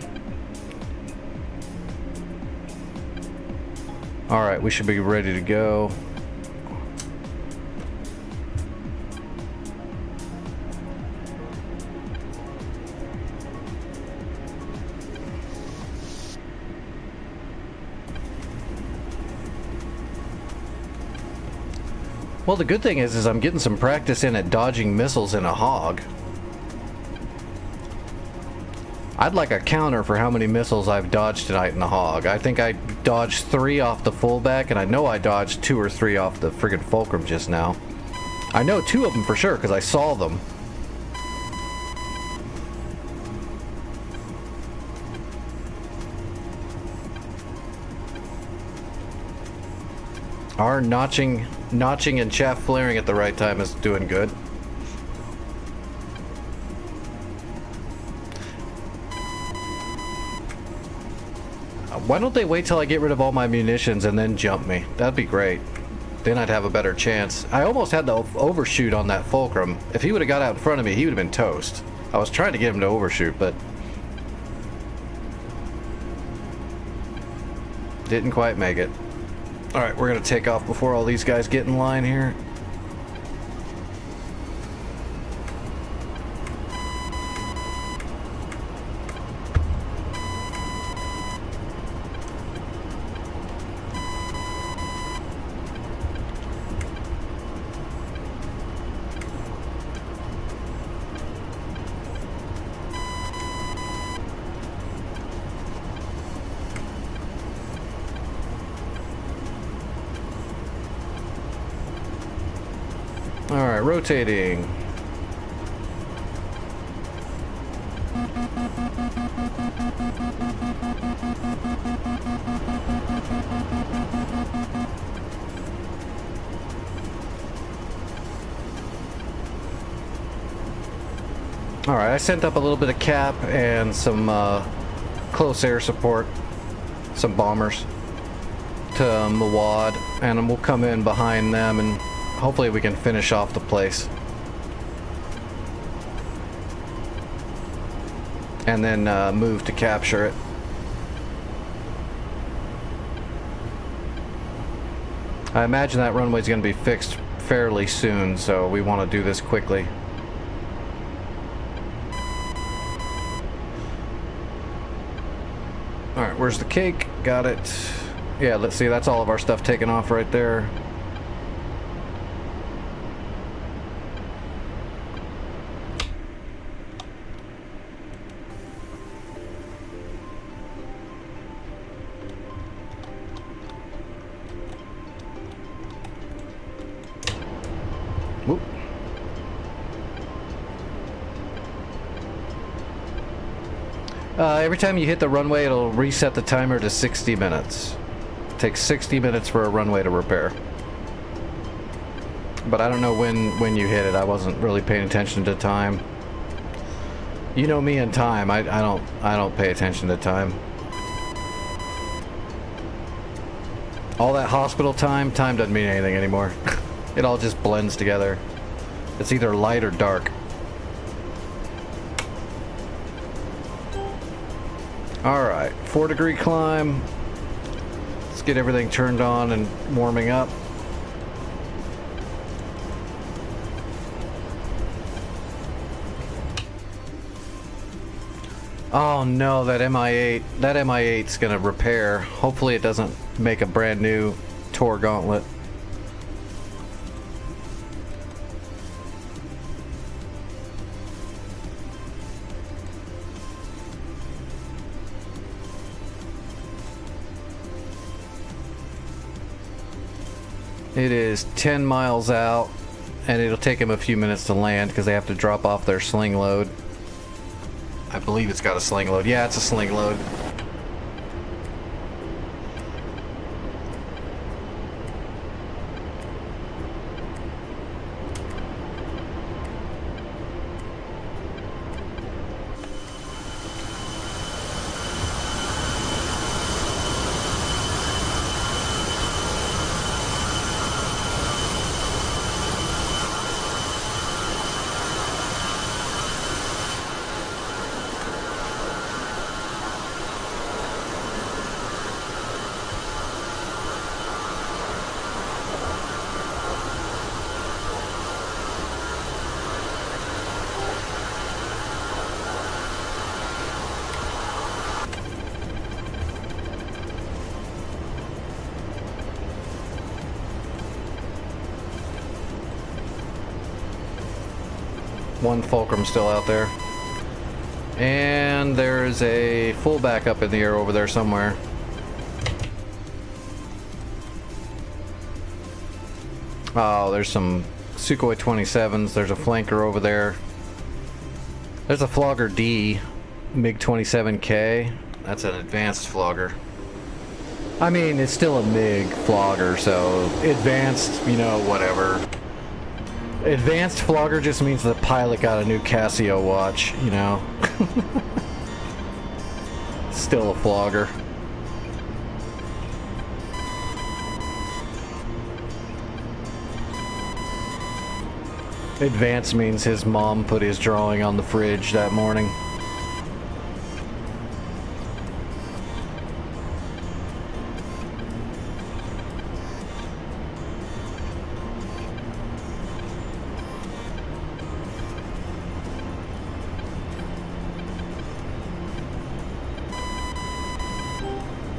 Alright, we should be ready to go. Well, the good thing is I'm getting some practice in at dodging missiles in a hog. I'd like a counter for how many missiles I've dodged tonight in the hog. I think I dodged 3 off the fullback, and I know I dodged 2 or 3 off the friggin' Fulcrum just now. I know 2 of them for sure, because I saw them. Our notching and chaff flaring at the right time is doing good. Why don't they wait till I get rid of all my munitions and then jump me? That'd be great. Then I'd have a better chance. I almost had to overshoot on that Fulcrum. If he would have got out in front of me, he would have been toast. I was trying to get him to overshoot, but didn't quite make it. Alright, we're gonna take off before all these guys get in line here. Alright, rotating. Alright, I sent up a little bit of cap and some close air support, some bombers. to Mawad, and we'll come in behind them, and hopefully we can finish off the place. And then move to capture it. I imagine that runway's going to be fixed fairly soon, so we want to do this quickly. Alright, where's the cake? Got it. Yeah, let's see, that's all of our stuff taken off right there. Whoop. Every time you hit the runway, it'll reset the timer to 60 minutes. It takes 60 minutes for a runway to repair. But I don't know when you hit it. I wasn't really paying attention to time. You know me and time. I don't pay attention to time. All that hospital time doesn't mean anything anymore. It all just blends together. It's either light or dark. Alright, 4-degree climb. Let's get everything turned on and warming up. Oh no, that MI8. That MI8's gonna repair. Hopefully it doesn't make a brand new Tor gauntlet. It is 10 miles out, and it'll take them a few minutes to land because they have to drop off their sling load. I believe it's got a sling load. Yeah, it's a sling load. One Fulcrum still out there. And there's a fullback up in the air over there somewhere. Oh, there's some Sukhoi 27s. There's a flanker over there. There's a Flogger D, MiG-27K. That's an advanced Flogger. I mean, it's still a MiG Flogger, so advanced, you know, whatever. Advanced Flogger just means the pilot got a new Casio watch, you know. Still a Flogger. Advanced means his mom put his drawing on the fridge that morning.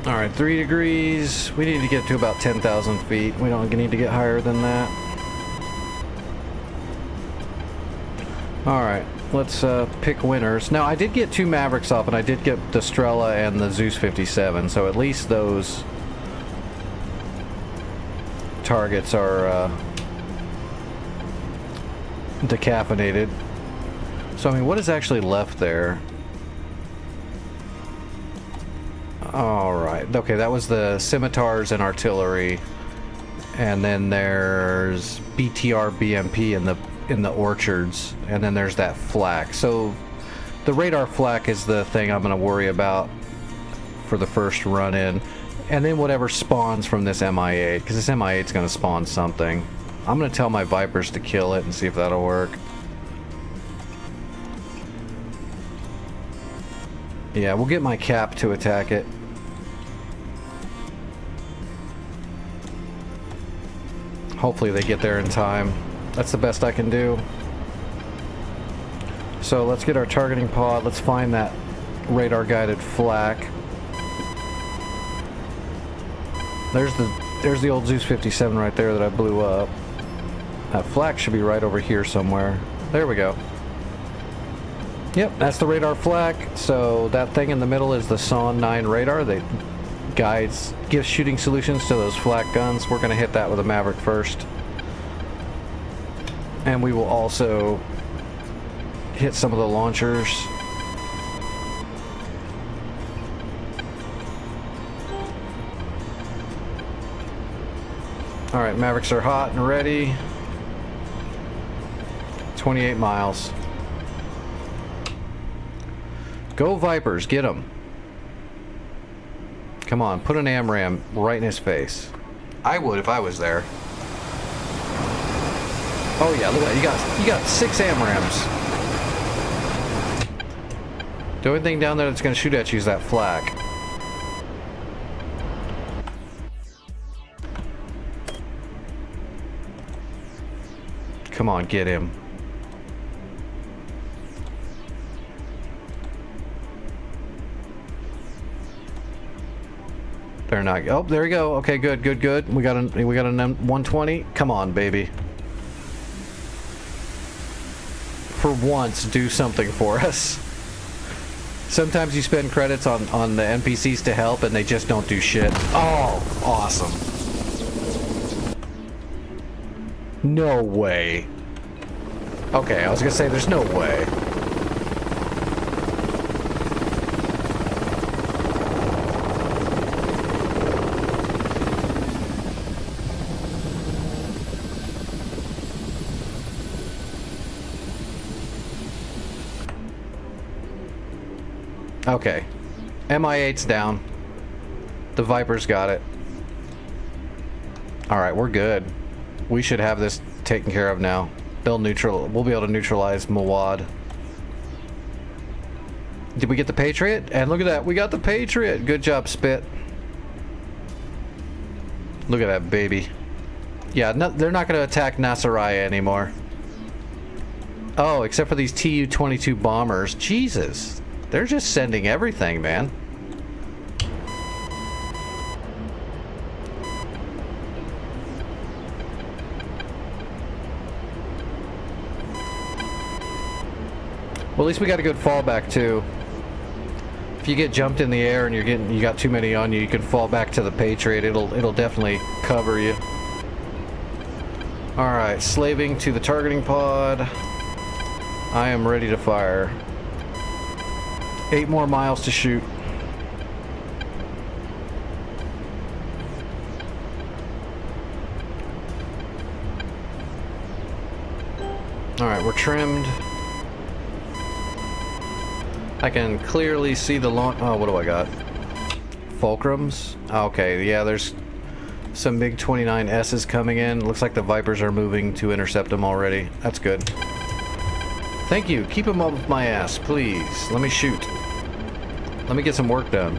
Alright, 3 degrees. We need to get to about 10,000 feet. We don't need to get higher than that. Alright, let's pick winners. Now, I did get 2 Mavericks off, and I did get the Strela and the Zeus 57, so at least those targets are decaffeinated. So, I mean, what is actually left there? Alright, okay, that was the scimitars and artillery. And then there's BTR BMP in the orchards. And then there's that flak. So the radar flak is the thing I'm going to worry about for the first run in. And then whatever spawns from this MI8, because this MI8 is going to spawn something. I'm going to tell my Vipers to kill it and see if that'll work. Yeah, we'll get my Cap to attack it. Hopefully they get there in time. That's the best I can do. So let's get our targeting pod. Let's find that radar guided flak. There's the old Zeus 57 right there that I blew up. That flak should be right over here somewhere. There we go. Yep, that's the radar flak. So that thing in the middle is the SON 9 radar that gives shooting solutions to those flak guns. We're going to hit that with a Maverick first. And we will also hit some of the launchers. Alright, Mavericks are hot and ready. 28 miles. Go Vipers, get them. Come on, put an AMRAM right in his face. I would if I was there. Oh yeah, look at that. You got 6 AMRAMs. The only thing down there that's going to shoot at you is that flak. Come on, get him. They're not. Oh, there we go. Okay, good, good, good. We got a 120. Come on, baby. For once, do something for us. Sometimes you spend credits on the NPCs to help, and they just don't do shit. Oh, awesome. No way. Okay, I was gonna say there's no way. Okay. MI8's down. The Viper's got it. Alright, we're good. We should have this taken care of now. We'll be able to neutralize Mawad. Did we get the Patriot? And look at that, we got the Patriot! Good job, Spit. Look at that baby. Yeah, no, they're not going to attack Nasiriyah anymore. Oh, except for these Tu-22 bombers. Jesus. They're just sending everything, man. Well, at least we got a good fallback too. If you get jumped in the air and you got too many on you, you can fall back to the Patriot. It'll definitely cover you. All right, slaving to the targeting pod. I am ready to fire. 8 more miles to shoot. All right, we're trimmed. I can clearly see the launch. Oh, what do I got? Fulcrums? Okay, yeah, there's some MiG 29S's coming in. Looks like the Vipers are moving to intercept them already. That's good. Thank you. Keep them up my ass, please. Let me shoot. Let me get some work done.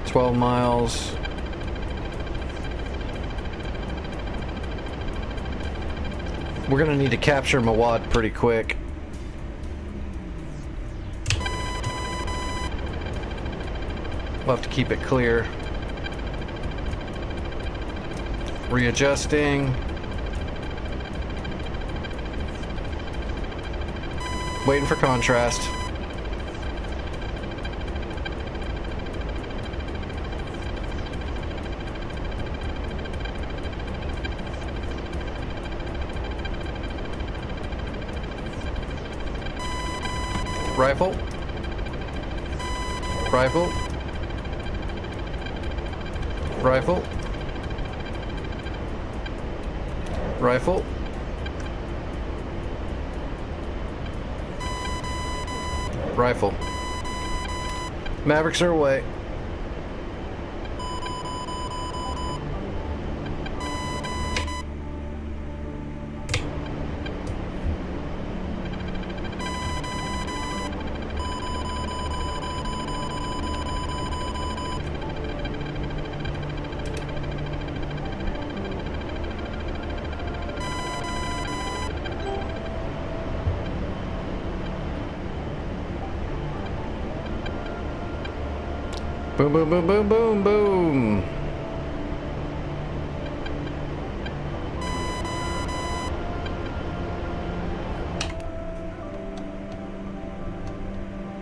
$12 miles. We're gonna need to capture Mawad pretty quick. We'll have to keep it clear. Readjusting. Waiting for contrast. Rifle. Rifle. Rifle. Rifle. Rifle. Mavericks are away. Boom, boom, boom, boom, boom, boom.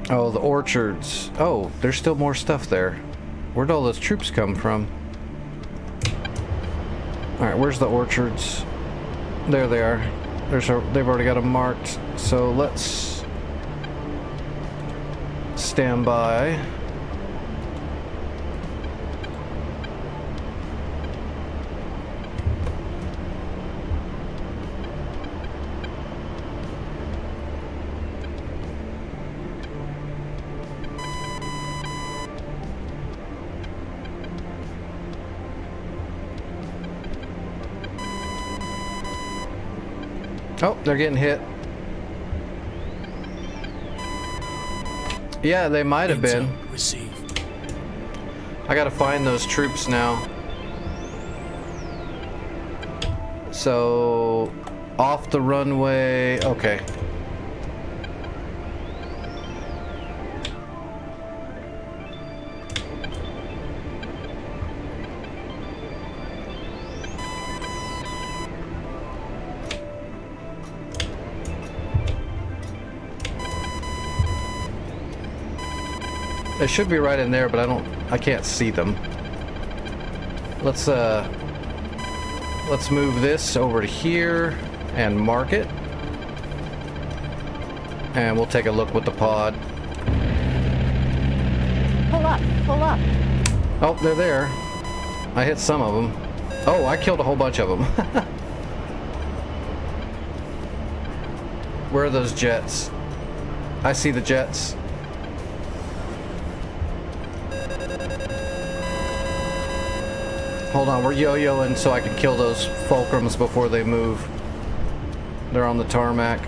Oh, the orchards. Oh, there's still more stuff there. Where'd all those troops come from? Alright, where's the orchards? There they are. They've already got them marked. So let's stand by. Oh, they're getting hit. Yeah, they might have been. Intel received. I gotta find those troops now. So, off the runway. Okay. They should be right in there, but I can't see them. Let's move this over to here and mark it. And we'll take a look with the pod. Pull up, pull up. Oh, they're there. I hit some of them. Oh, I killed a whole bunch of them. Where are those jets? I see the jets. Hold on, we're yo-yoing so I can kill those fulcrums before they move. They're on the tarmac.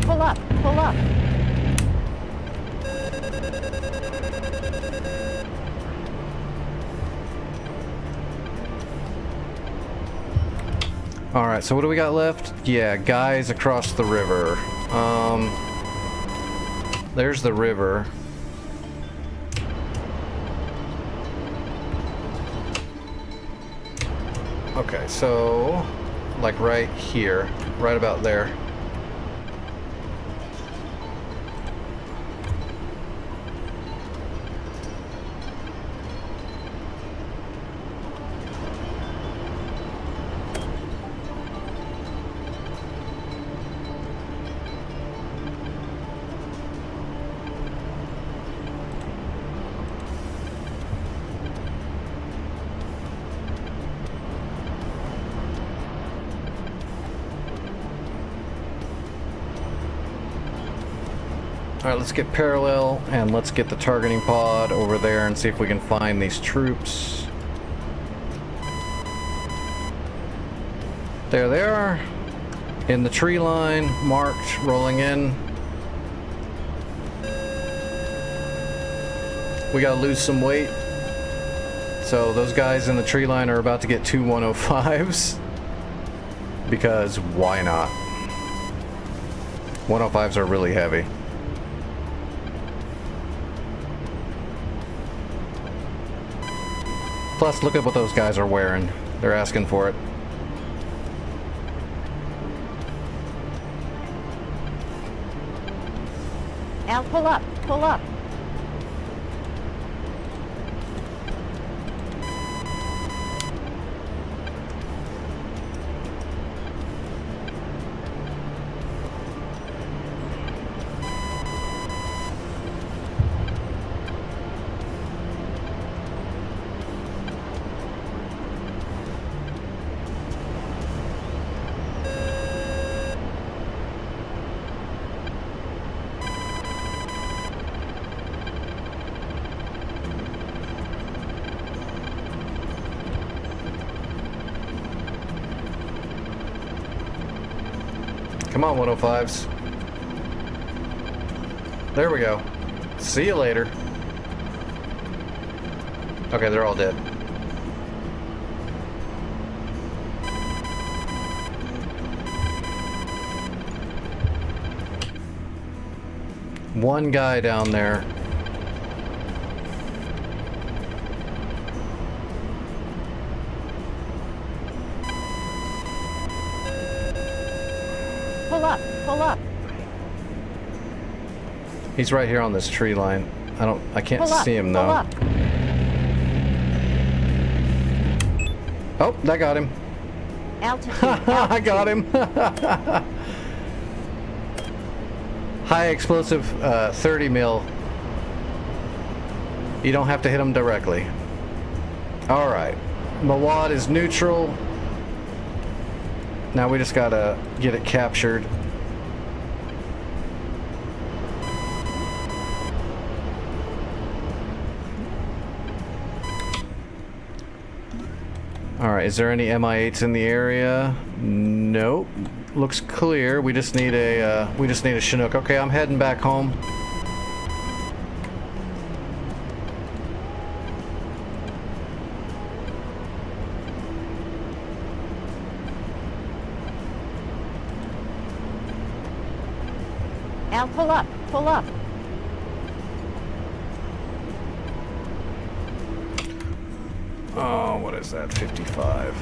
Pull up, pull up. Alright, so what do we got left? Yeah, guys across the river. There's the river. Okay, so like right here, right about there. Alright, let's get parallel and let's get the targeting pod over there and see if we can find these troops. There they are. In the tree line, marked, rolling in. We gotta lose some weight. So those guys in the tree line are about to get 2 105s. Because why not? 105s are really heavy. Plus, look at what those guys are wearing. They're asking for it. Now pull up, pull up. Come on, 105s. There we go. See you later. Okay, they're all dead. One guy down there. Pull up, pull up. He's right here on this tree line. I can't Pull up, see him pull though. up. Oh, that got him. Altitude, I altitude. got him. High explosive 30 mil. You don't have to hit him directly. Alright. Mawad is neutral. Now we just gotta get it captured. Alright, is there any MI8s in the area? Nope. Looks clear. We just need a Chinook. Okay, I'm heading back home. Al, pull up, pull up. Oh, what is that? 55.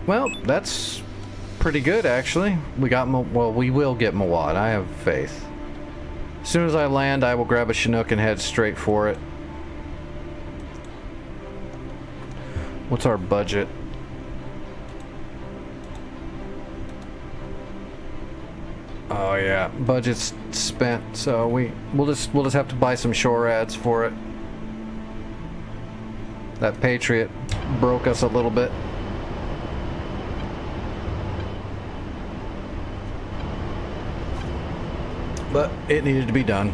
Well, that's pretty good, actually. We got well, we will get Mawad. I have faith. As soon as I land, I will grab a Chinook and head straight for it. What's our budget? Oh yeah, budget's spent. So we'll just have to buy some shore ads for it. That Patriot broke us a little bit. But it needed to be done.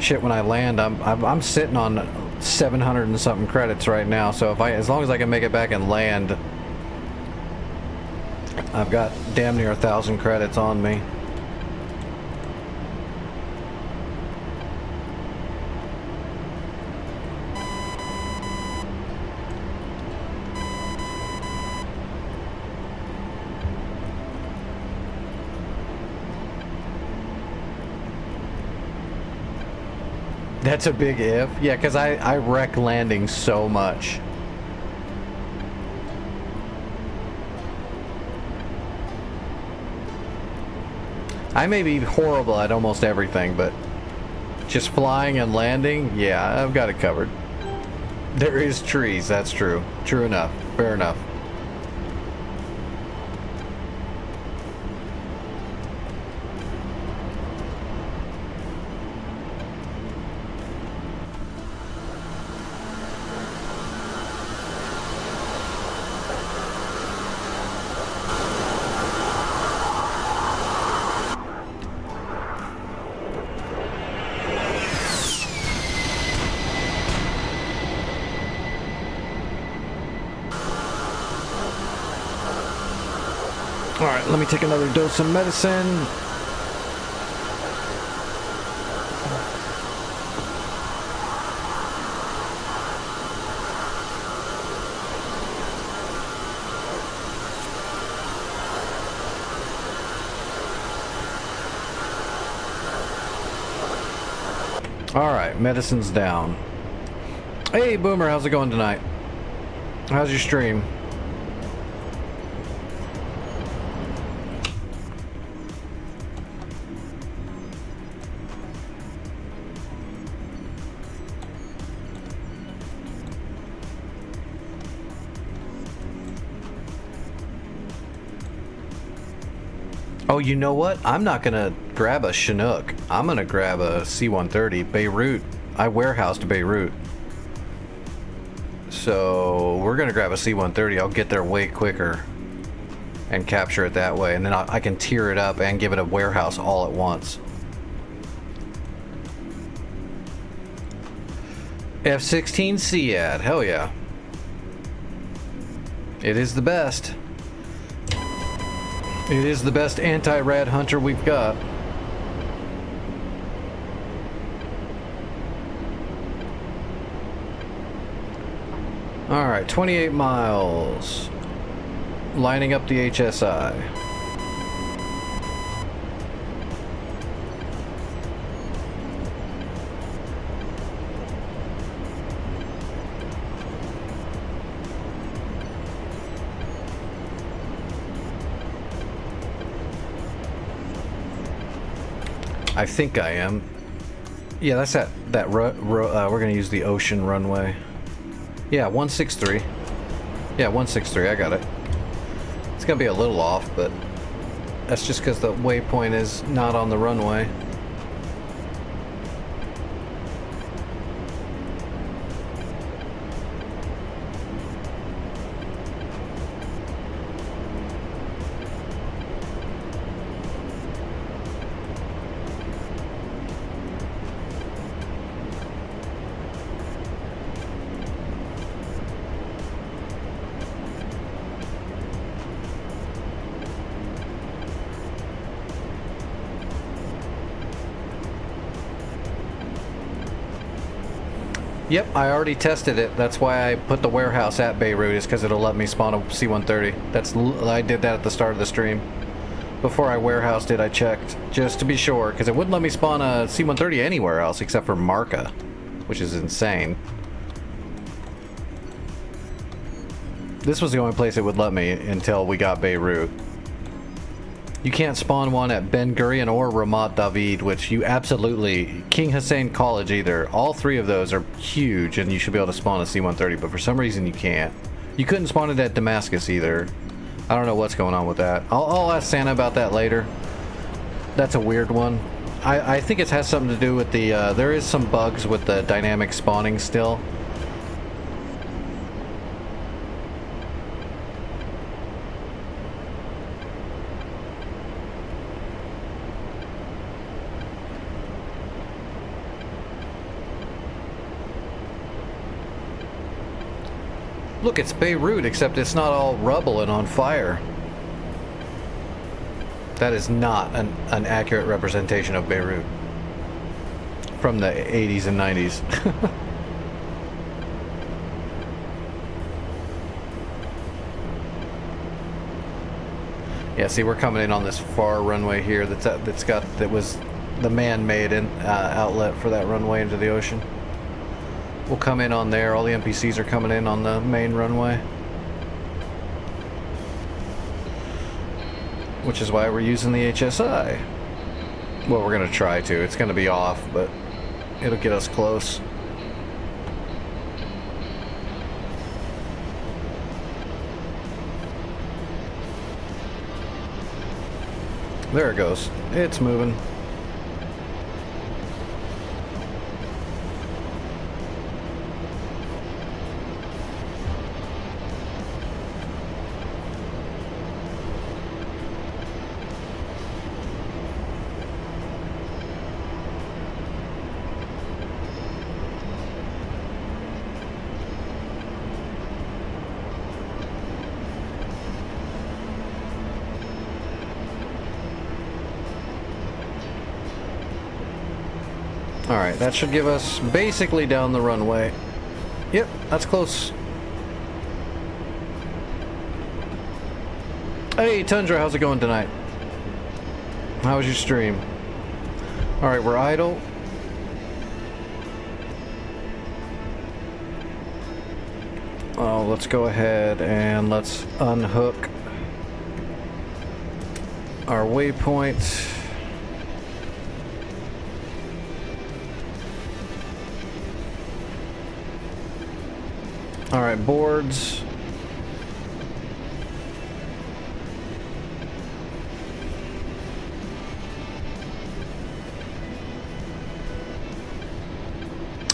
Shit, when I land, I'm sitting on 700 and something credits right now. So as long as I can make it back and land, I've got damn near 1,000 credits on me. That's a big if. Yeah, because I wreck landing so much. I may be horrible at almost everything, but just flying and landing, yeah, I've got it covered. There is trees, that's true. True enough. Fair enough. Alright, let me take another dose of medicine. Alright, medicine's down. Hey, Boomer, how's it going tonight? How's your stream? Oh, you know what? I'm not gonna grab a Chinook. I'm gonna grab a C-130. Beirut. I warehoused Beirut. So we're gonna grab a C-130. I'll get there way quicker and capture it that way, and then I can tier it up and give it a warehouse all at once. F-16 Sead. Hell yeah. It is the best. It is the best anti-rad hunter we've got. Alright, 28 miles. Lining up the HSI. I think I am. Yeah, that's we're gonna use the ocean runway. Yeah, 163. Yeah, 163, I got it. It's gonna be a little off, but that's just because the waypoint is not on the runway. Yep, I already tested it. That's why I put the warehouse at Beirut, is because it'll let me spawn a C-130. I did that at the start of the stream. Before I warehoused it, I checked, just to be sure, because it wouldn't let me spawn a C-130 anywhere else except for Marca, which is insane. This was the only place it would let me until we got Beirut. You can't spawn one at Ben Gurion or Ramat David, which you absolutely... King Hussein College either. All three of those are huge, and you should be able to spawn a C-130, but for some reason you can't. You couldn't spawn it at Damascus either. I don't know what's going on with that. I'll ask Santa about that later. That's a weird one. I think it has something to do with the... there is some bugs with the dynamic spawning still. Look, it's Beirut, except it's not all rubble and on fire. That is not an accurate representation of Beirut from the 80s and 90s. Yeah, see, we're coming in on this far runway here that was the man-made outlet for that runway into the ocean. We'll come in on there. All the NPCs are coming in on the main runway. Which is why we're using the HSI. Well, we're going to try to. It's going to be off, but it'll get us close. There it goes. It's moving. Alright, that should give us basically down the runway. Yep, that's close. Hey, Tundra, how's it going tonight? How was your stream? Alright, we're idle. Now let's go ahead and let's unhook our waypoint. All right, boards.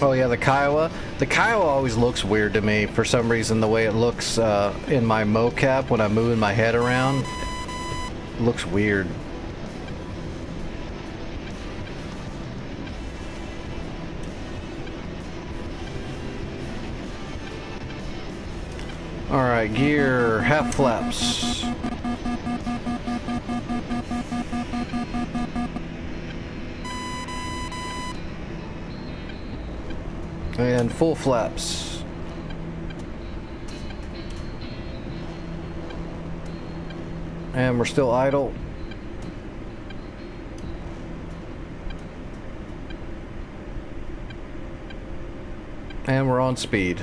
Oh yeah, the Kiowa. The Kiowa always looks weird to me for some reason. The way it looks in my mocap when I'm moving my head around, it looks weird. All right, gear, half flaps. And full flaps. And we're still idle. And we're on speed.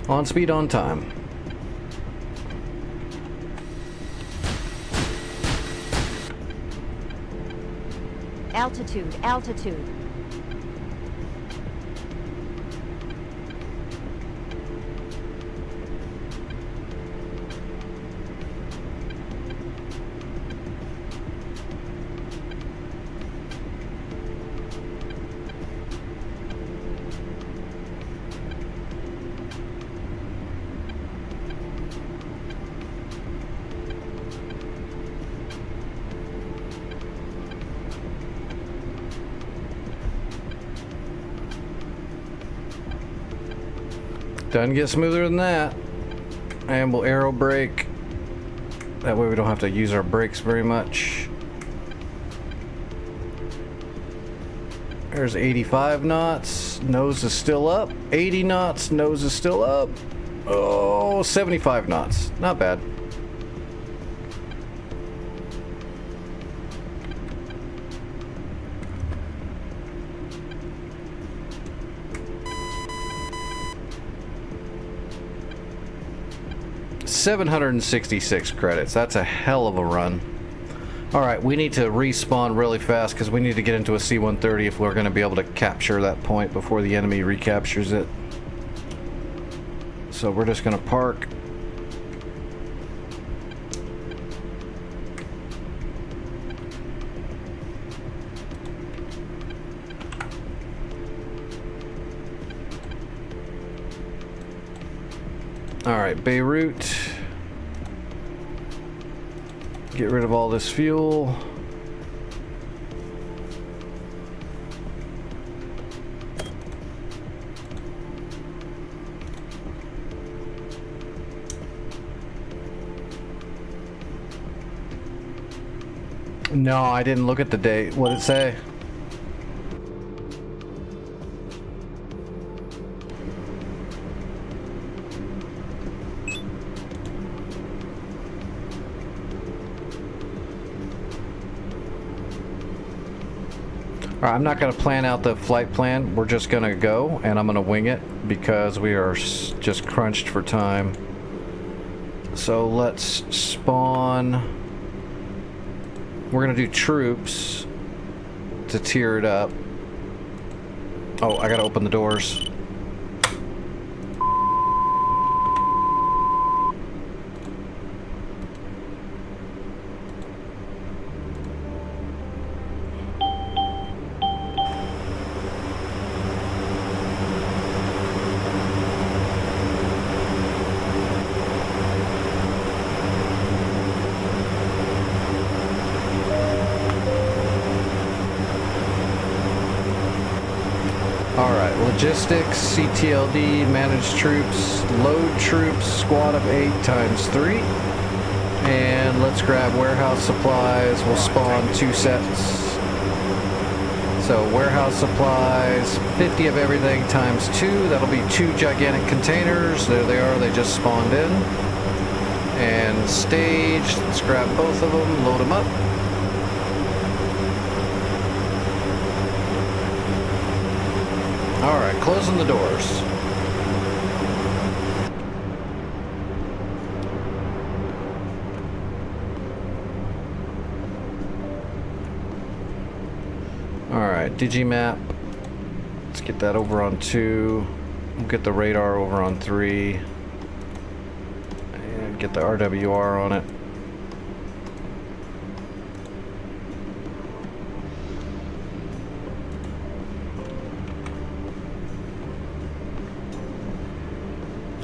On speed, on time. Altitude, altitude. Doesn't get smoother than that. And we'll aero brake. That way we don't have to use our brakes very much. There's 85 knots. Nose is still up. 80 knots. Nose is still up. Oh, 75 knots. Not bad. $766 credits. That's a hell of a run. Alright, we need to respawn really fast because we need to get into a C-130 if we're going to be able to capture that point before the enemy recaptures it. So we're just going to park. Alright, Beirut. Get rid of all this fuel. No, I didn't look at the date. What did it say? Alright, I'm not going to plan out the flight plan. We're just going to go, and I'm going to wing it because we are just crunched for time. So let's spawn. We're going to do troops to tear it up. Oh, I got to open the doors. Alright, logistics, CTLD, manage troops, load troops, squad of 8 times 3, and And let's grab warehouse supplies. We'll spawn 2 sets. So warehouse supplies, 50 of everything times 2. That'll be 2 gigantic containers. There they are. They just spawned in. And stage. Let's grab both of them. Load them up. All right, closing the doors. Alright, Digimap. Let's get that over on 2. We'll get the radar over on 3. And get the RWR on it.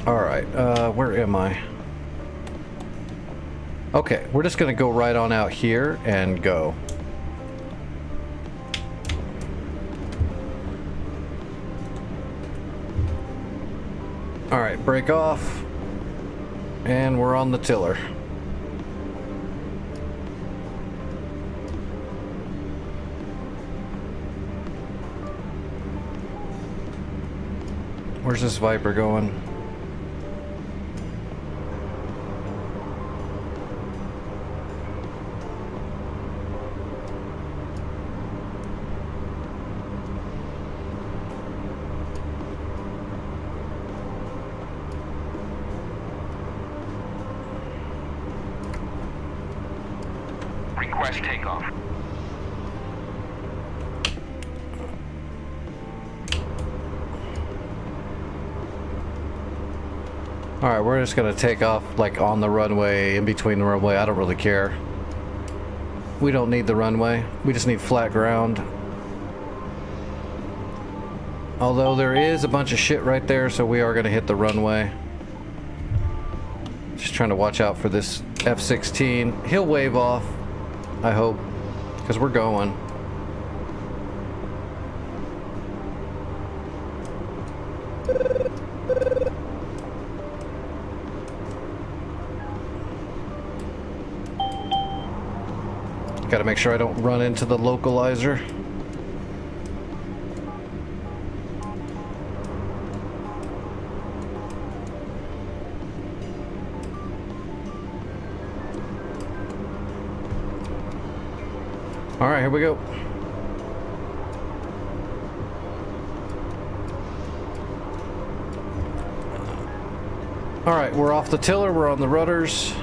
Alright, where am I? Okay, we're just gonna go right on out here and go. Alright, break off. And we're on the tiller. Where's this Viper going? Request takeoff. Alright, we're just gonna take off like on the runway, in between the runway. I don't really care. We don't need the runway. We just need flat ground. Although there is a bunch of shit right there, so we are gonna hit the runway. Just trying to watch out for this F-16. He'll wave off, I hope, because we're going. Gotta make sure I don't run into the localizer. All right, here we go. All right, we're off the tiller. We're on the rudders.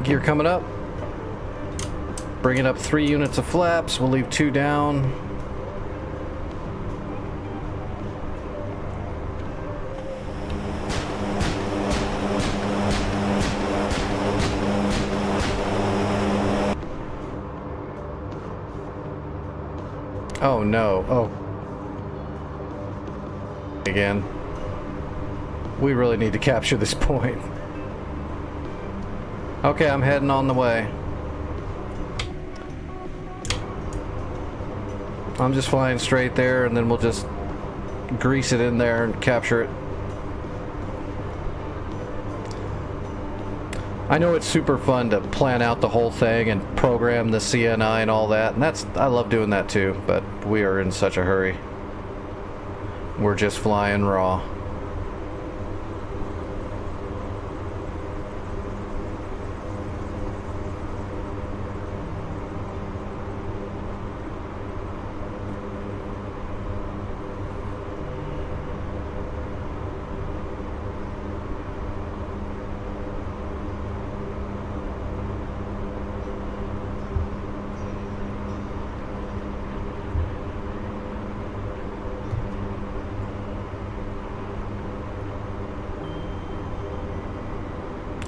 Gear coming up. Bringing up 3 units of flaps. We'll leave 2 down. Oh no. Oh. Again. We really need to capture this point. Okay, I'm heading on the way. I'm just flying straight there, and then we'll just grease it in there and capture it. I know it's super fun to plan out the whole thing and program the CNI and all that, and I love doing that too, but we are in such a hurry. We're just flying raw.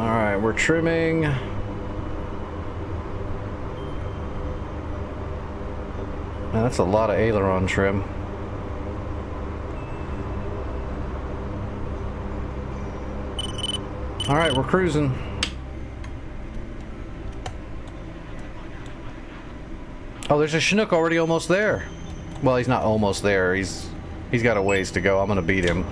Alright, we're trimming. Man, that's a lot of aileron trim. Alright, we're cruising. Oh, there's a Chinook already almost there. Well, he's not almost there. He's got a ways to go. I'm gonna beat him.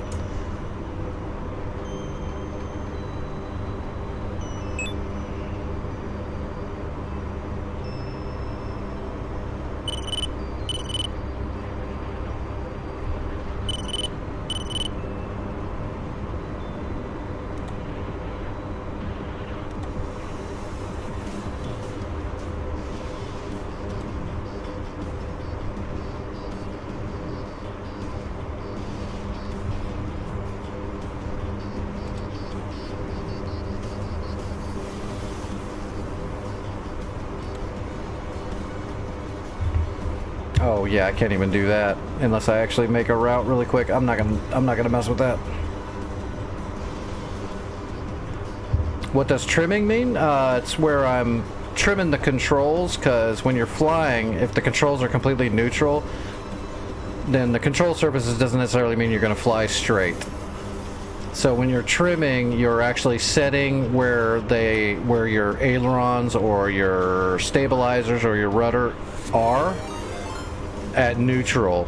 Oh yeah, I can't even do that unless I actually make a route really quick. I'm not gonna mess with that. What does trimming mean? It's where I'm trimming the controls, because when you're flying, if the controls are completely neutral, then the control surfaces doesn't necessarily mean you're gonna fly straight. So when you're trimming, you're actually setting where your ailerons or your stabilizers or your rudder are at neutral.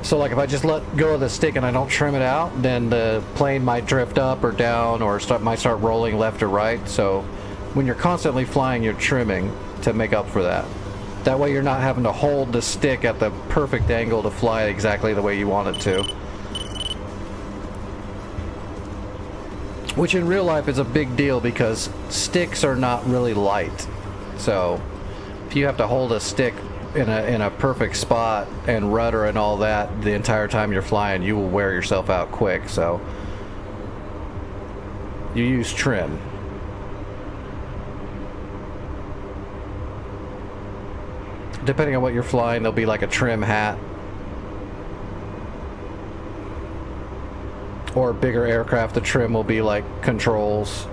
So like if I just let go of the stick and I don't trim it out, then the plane might drift up or down or might start rolling left or right. So when you're constantly flying, you're trimming to make up for that. That way you're not having to hold the stick at the perfect angle to fly exactly the way you want it to. Which in real life is a big deal because sticks are not really light. So if you have to hold a stick in a perfect spot and rudder and all that the entire time you're flying, you will wear yourself out quick. So you use trim. Depending on what you're flying, there'll be like a trim hat. Or bigger aircraft, the trim will be like controls.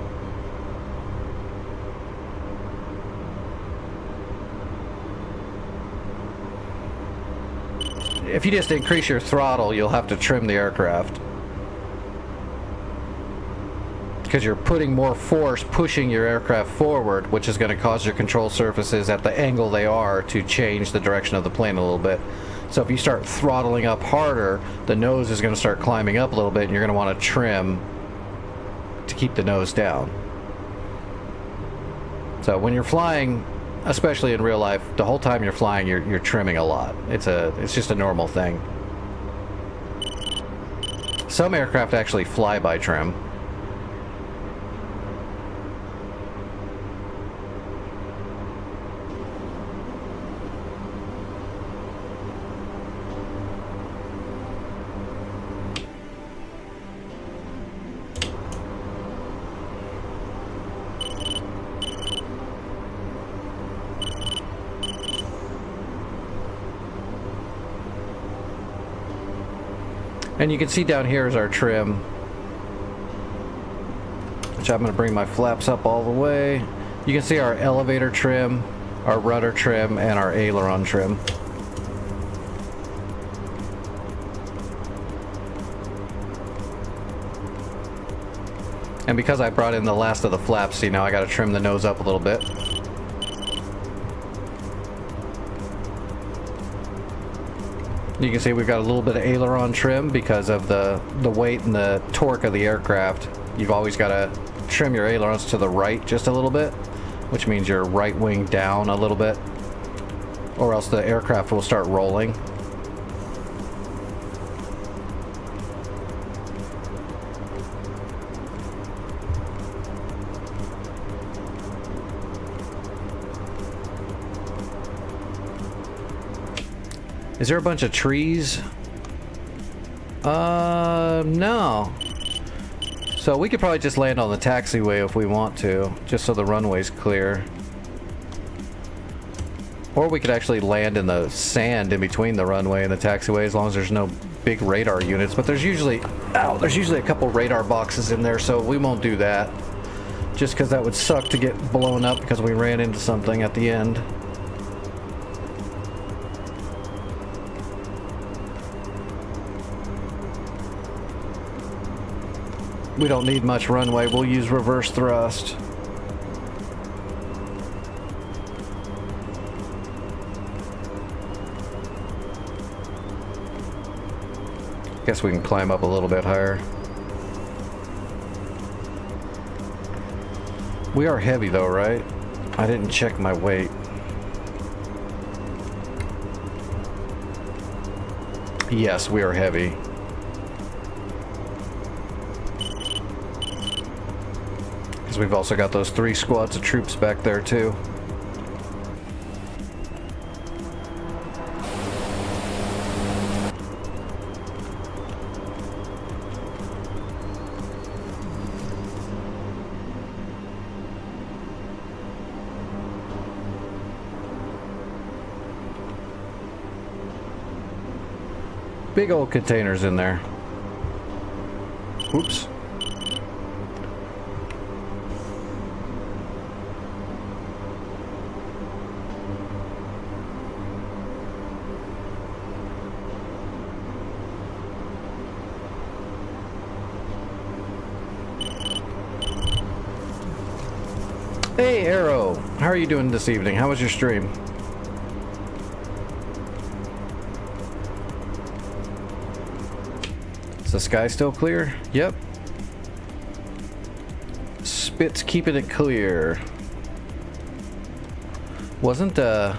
If you just increase your throttle, you'll have to trim the aircraft. Because you're putting more force pushing your aircraft forward, which is going to cause your control surfaces at the angle they are to change the direction of the plane a little bit. So if you start throttling up harder, the nose is going to start climbing up a little bit, and you're going to want to trim to keep the nose down. So when you're flying, especially in real life, the whole time you're flying, you're trimming a lot. It's just a normal thing. Some aircraft actually fly by trim. And you can see down here is our trim, which I'm going to bring my flaps up all the way. You can see our elevator trim, our rudder trim, and our aileron trim. And because I brought in the last of the flaps, see, now I got to trim the nose up a little bit. You can see we've got a little bit of aileron trim because of the weight and the torque of the aircraft. You've always got to trim your ailerons to the right just a little bit, which means your right wing down a little bit, or else the aircraft will start rolling. Is there a bunch of trees? No. So we could probably just land on the taxiway if we want to, just so the runway's clear. Or we could actually land in the sand in between the runway and the taxiway, as long as there's no big radar units. But there's usually a couple radar boxes in there, so we won't do that. Just because that would suck to get blown up because we ran into something at the end. We don't need much runway, we'll use reverse thrust. Guess we can climb up a little bit higher. We are heavy though, right? I didn't check my weight. Yes, we are heavy. Because we've also got those 3 squads of troops back there too. Big old containers in there. Oops. Hey Arrow, how are you doing this evening? How was your stream? Is the sky still clear? Yep. Spit's keeping it clear. Wasn't, I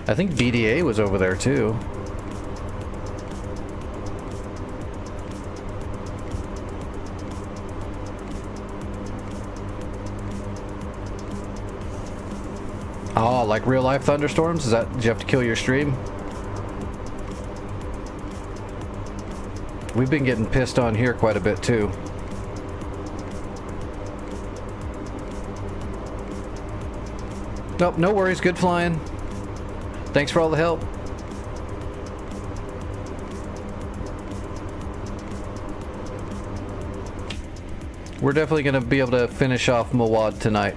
think BDA was over there too. Oh, like real life thunderstorms? Is that, did you have to kill your stream? We've been getting pissed on here quite a bit too. Nope, no worries, good flying. Thanks for all the help. We're definitely going to be able to finish off Mawad tonight.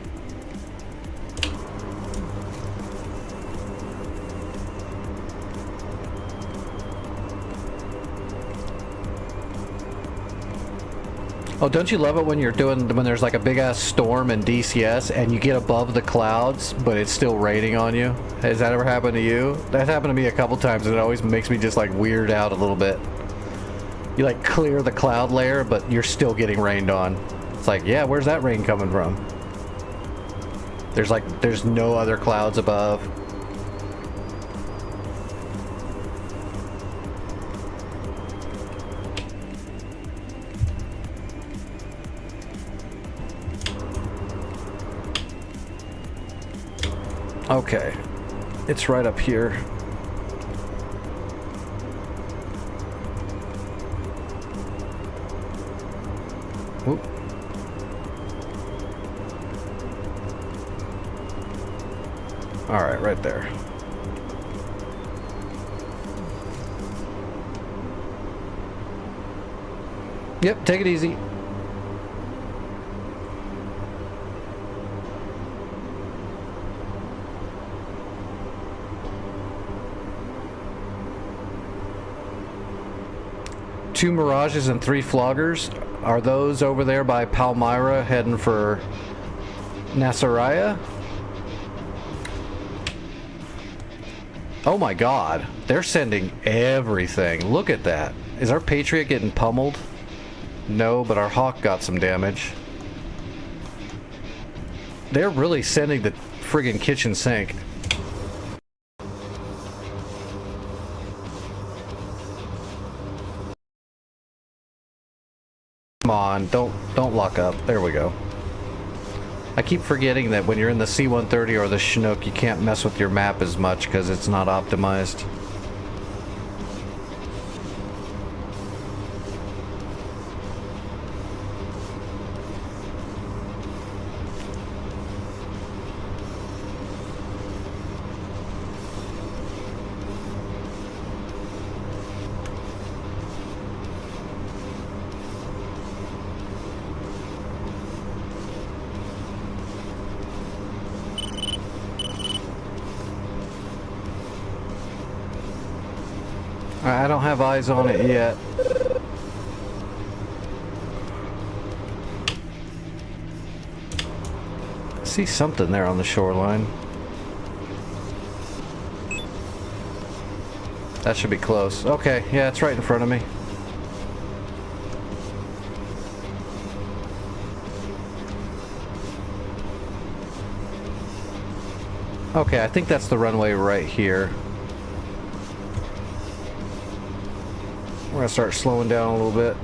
Oh, don't you love it when you're doing, when there's like a big ass storm in DCS and you get above the clouds, but it's still raining on you? Has that ever happened to you? That's happened to me a couple times and it always makes me just like weird out a little bit. You like clear the cloud layer, but you're still getting rained on. It's like, yeah, where's that rain coming from? There's no other clouds above. Okay, it's right up here. Whoop. All right, right there. Yep, take it easy. Two Mirages and 3 Floggers. Are those over there by Palmyra heading for Nasiriyah? Oh my god. They're sending everything. Look at that. Is our Patriot getting pummeled? No, but our Hawk got some damage. They're really sending the friggin' kitchen sink. Come on, don't lock up. There we go. I keep forgetting that when you're in the C-130 or the Chinook, you can't mess with your map as much because it's not optimized. I don't have eyes on it yet. I see something there on the shoreline. That should be close. Okay, yeah, it's right in front of me. Okay, I think that's the runway right here. We're gonna start slowing down a little bit.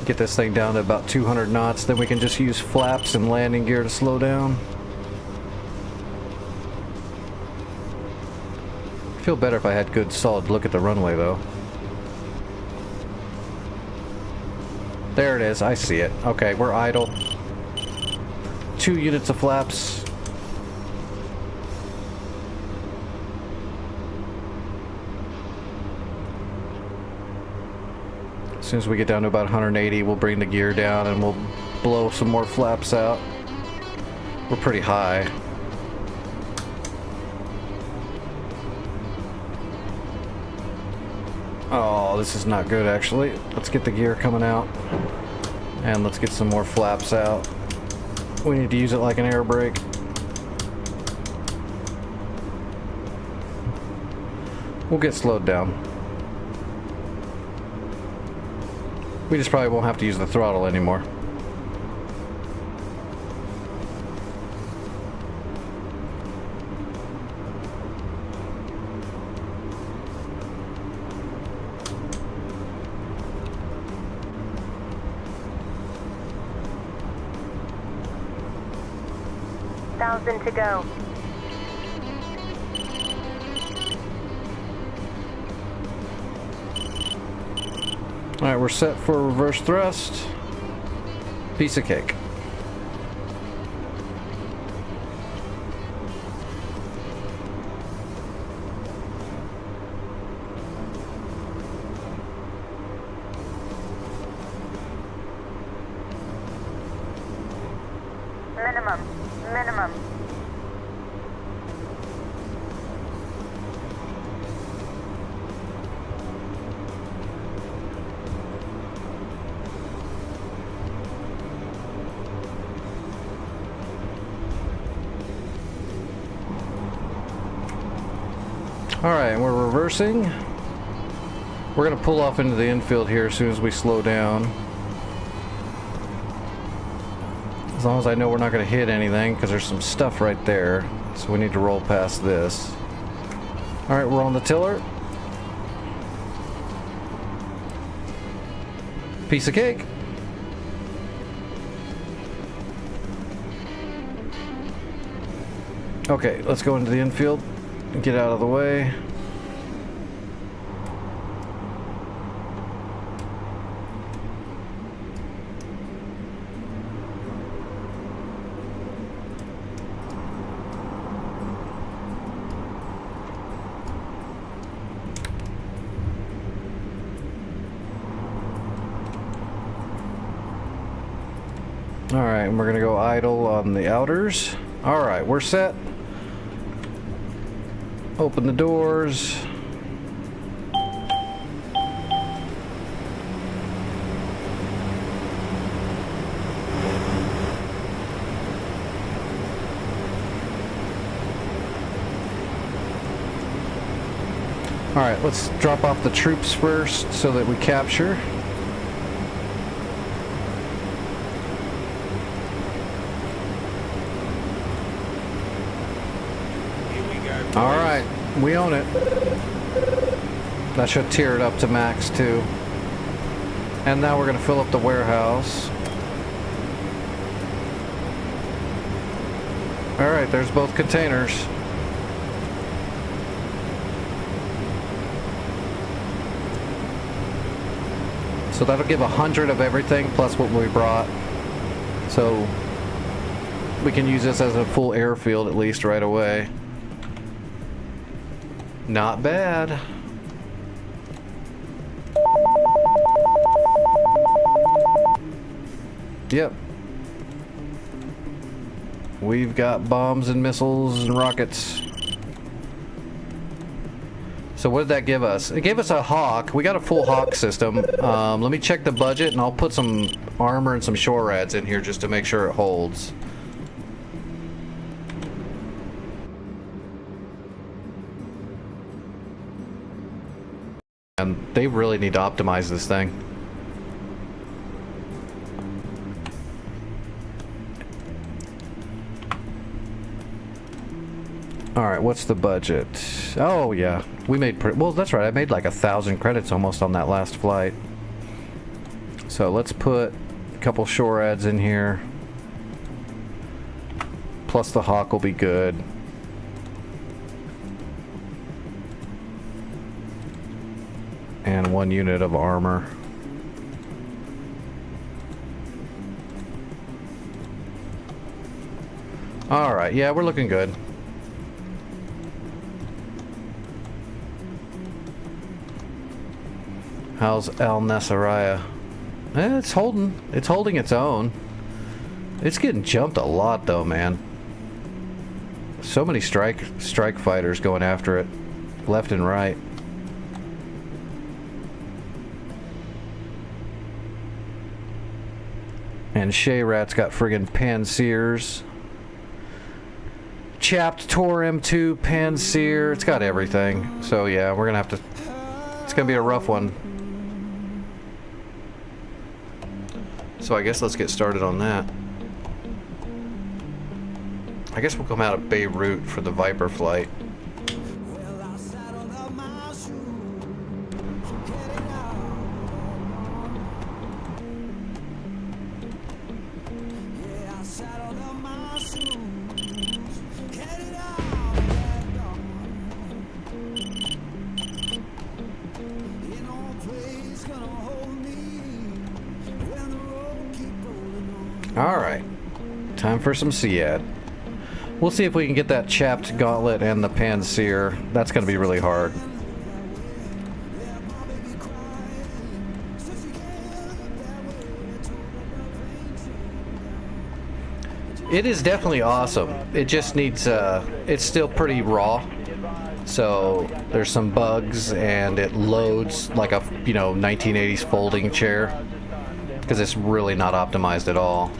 Get this thing down to about 200 knots, then we can just use flaps and landing gear to slow down. I feel better if I had good solid look at the runway though. There it is, I see it. Okay, we're idle. 2 units of flaps. As soon as we get down to about 180, we'll bring the gear down and we'll blow some more flaps out. We're pretty high. Oh, this is not good actually. Let's get the gear coming out. And let's get some more flaps out. We need to use it like an air brake. We'll get slowed down. We just probably won't have to use the throttle anymore. Thousand to go. Alright, we're set for reverse thrust. Piece of cake. Minimum. Alright, and we're reversing. We're going to pull off into the infield here as soon as we slow down. As long as I know we're not going to hit anything, because there's some stuff right there. So we need to roll past this. Alright, we're on the tiller. Piece of cake. Okay, let's go into the infield and get out of the way. Alright, and we're gonna go idle on the outers. Alright, we're set. Open the doors. Alright, let's drop off the troops first so that we capture. Alright, we own it. That should tear it up to max too. And now we're going to fill up the warehouse. Alright, there's both containers. So that'll give 100 of everything plus what we brought. So we can use this as a full airfield at least right away. Not bad. Yep. We've got bombs and missiles and rockets. So what did that give us? It gave us a Hawk. We got a full Hawk system. Let me check the budget, and I'll put some armor and some shore rads in here just to make sure it holds. And they really need to optimize this thing. Alright, what's the budget? Oh, yeah. We made well, that's right. I made like 1,000 credits almost on that last flight. So let's put a couple shore ads in here. Plus the Hawk will be good. And 1 unit of armor. Alright, yeah, we're looking good. How's Al Nasiriyah? It's holding its own. It's getting jumped a lot though, man. So many strike fighters going after it, left and right. And Shayrat's got friggin' Pansirs. Chapped Tor M2, Pansir. It's got everything. So yeah, we're gonna have to. It's gonna be a rough one. So I guess let's get started on that. I guess we'll come out of Beirut for the Viper flight. Alright, time for some SEAD. We'll see if we can get that Chapped Gauntlet and the Pansir. That's going to be really hard. It is definitely awesome. It just needs, it's still pretty raw. So there's some bugs and it loads like a, 1980s folding chair. Because it's really not optimized at all.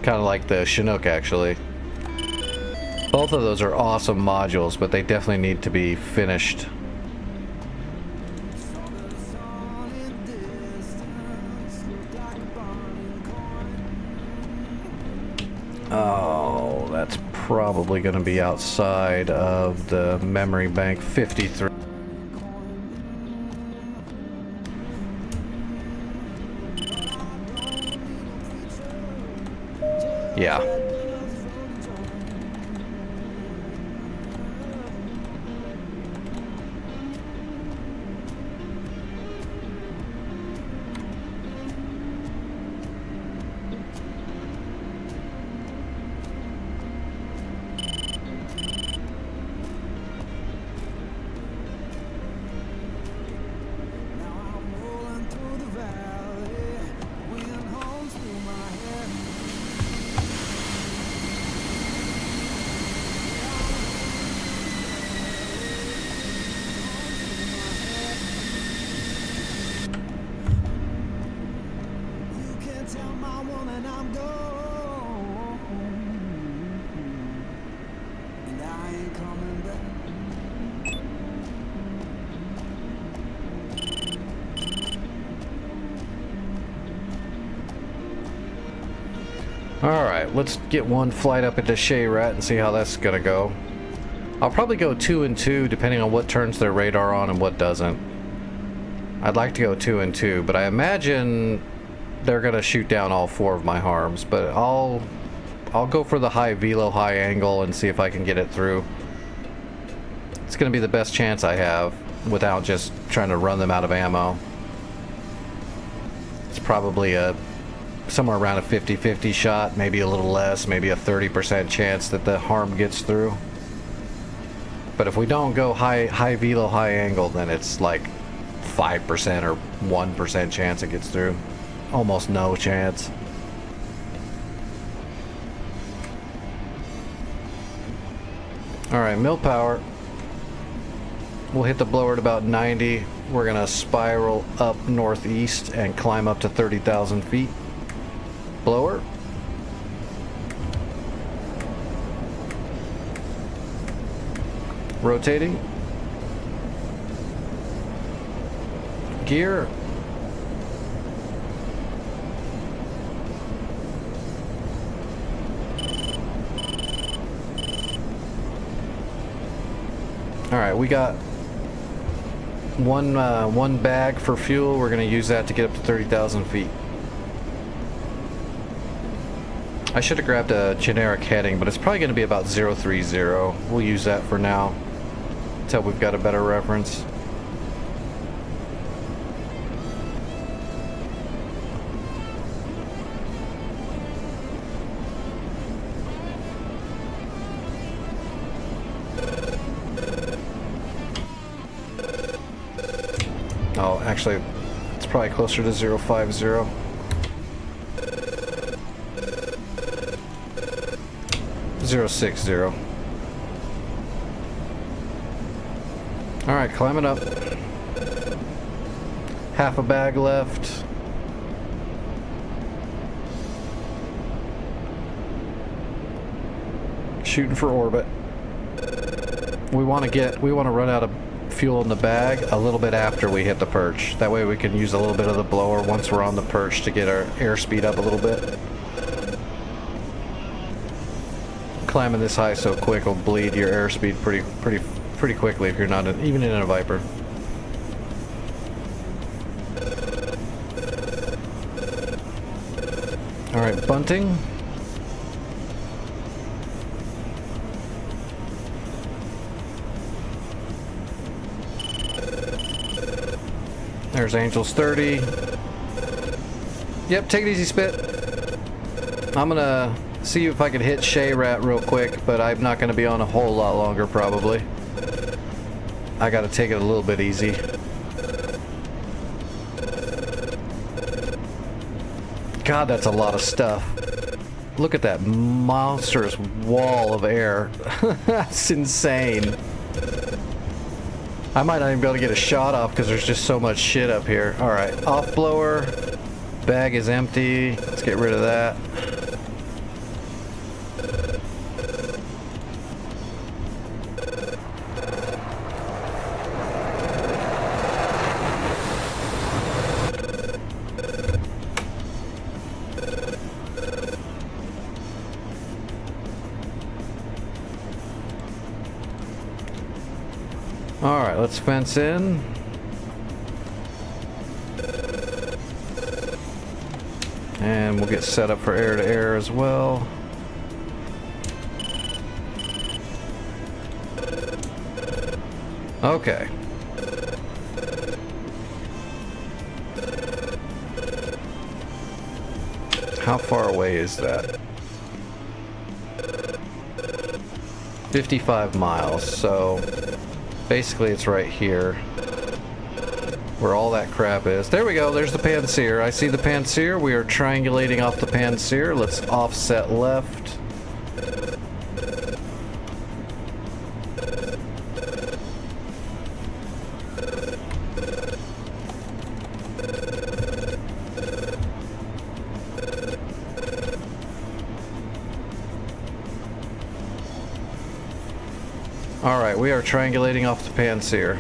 Kind of like the Chinook, actually. Both of those are awesome modules, but they definitely need to be finished. Oh, that's probably going to be outside of the memory bank 53. Yeah. Alright, let's get one flight up into Shayrat and see how that's gonna go. I'll probably go 2 and 2 depending on what turns their radar on and what doesn't. I'd like to go 2 and 2, but I imagine they're gonna shoot down all 4 of my harms, but I'll go for the high velo, high angle and see if I can get it through. It's gonna be the best chance I have without just trying to run them out of ammo. It's probably somewhere around a 50-50 shot, maybe a little less, maybe a 30% chance that the harm gets through. But if we don't go high velo, high angle, then it's like 5% or 1% chance it gets through. Almost no chance. Alright, mill power. We'll hit the blower at about 90. We're gonna spiral up northeast and climb up to 30,000 feet. Blower. Rotating. Gear. Alright, we got one bag for fuel. We're going to use that to get up to 30,000 feet. I should have grabbed a generic heading, but it's probably going to be about 030. We'll use that for now until we've got a better reference. Oh, actually, it's probably closer to 050. Zero 60. Alright, climbing up. Half a bag left. Shooting for orbit. We want to run out of fuel in the bag a little bit after we hit the perch. That way we can use a little bit of the blower once we're on the perch to get our airspeed up a little bit. Climbing this high so quick will bleed your airspeed pretty quickly if you're not even in a Viper. All right, bunting. There's Angels 30. Yep, take it easy, Spit. I'm gonna see if I can hit Shea Rat real quick, but I'm not gonna be on a whole lot longer probably. I gotta take it a little bit easy. God, that's a lot of stuff. Look at that monstrous wall of air. That's insane. I might not even be able to get a shot off because there's just so much shit up here. Alright, off blower. Bag is empty. Let's get rid of that. Alright, let's fence in. And we'll get set up for air-to-air as well. Okay. How far away is that? 55 miles, so basically it's right here where all that crap is. There we go, there's the Panseer. I see the Panseer. We are triangulating off the Panseer. Let's offset left. Alright, we are triangulating off the Panseer.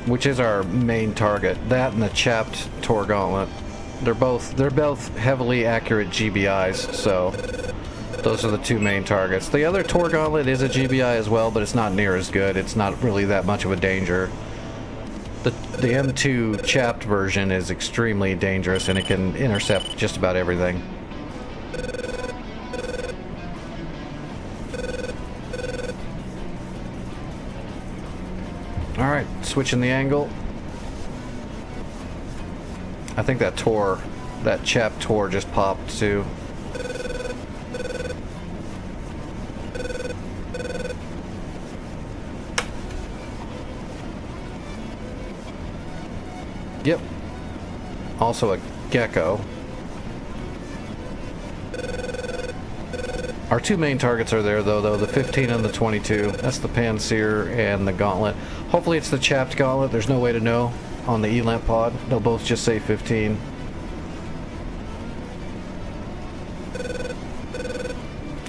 Which is our main target. That and the chapped Tor Gauntlet. They're both heavily accurate GBIs, so those are the two main targets. The other Tor Gauntlet is a GBI as well, but it's not near as good. It's not really that much of a danger. The M2 chapped version is extremely dangerous and it can intercept just about everything. Alright, switching the angle. I think that chapped Tor just popped too. Yep. Also a gecko. Our two main targets are there, though, the 15 and the 22. That's the Panseer and the Gauntlet. Hopefully it's the Chapped Gauntlet. There's no way to know on the ELAMP pod. They'll both just say 15.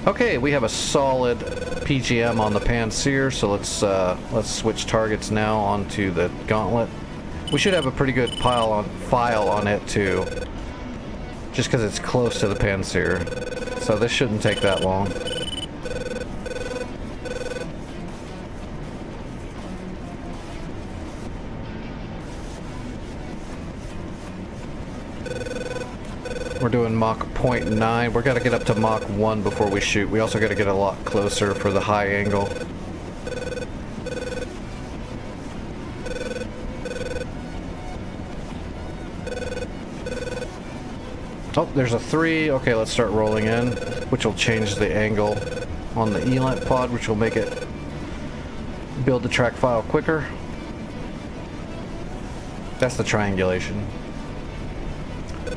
Okay, we have a solid PGM on the Panseer, so let's switch targets now onto the Gauntlet. We should have a pretty good file on it too, just because it's close to the Panseer. So this shouldn't take that long. We're doing Mach 0.9. We're gotta get up to Mach 1 before we shoot. We also gotta get a lot closer for the high angle. Oh, there's a 3. Okay, let's start rolling in, which will change the angle on the ELAMP pod, which will make it build the track file quicker. That's the triangulation.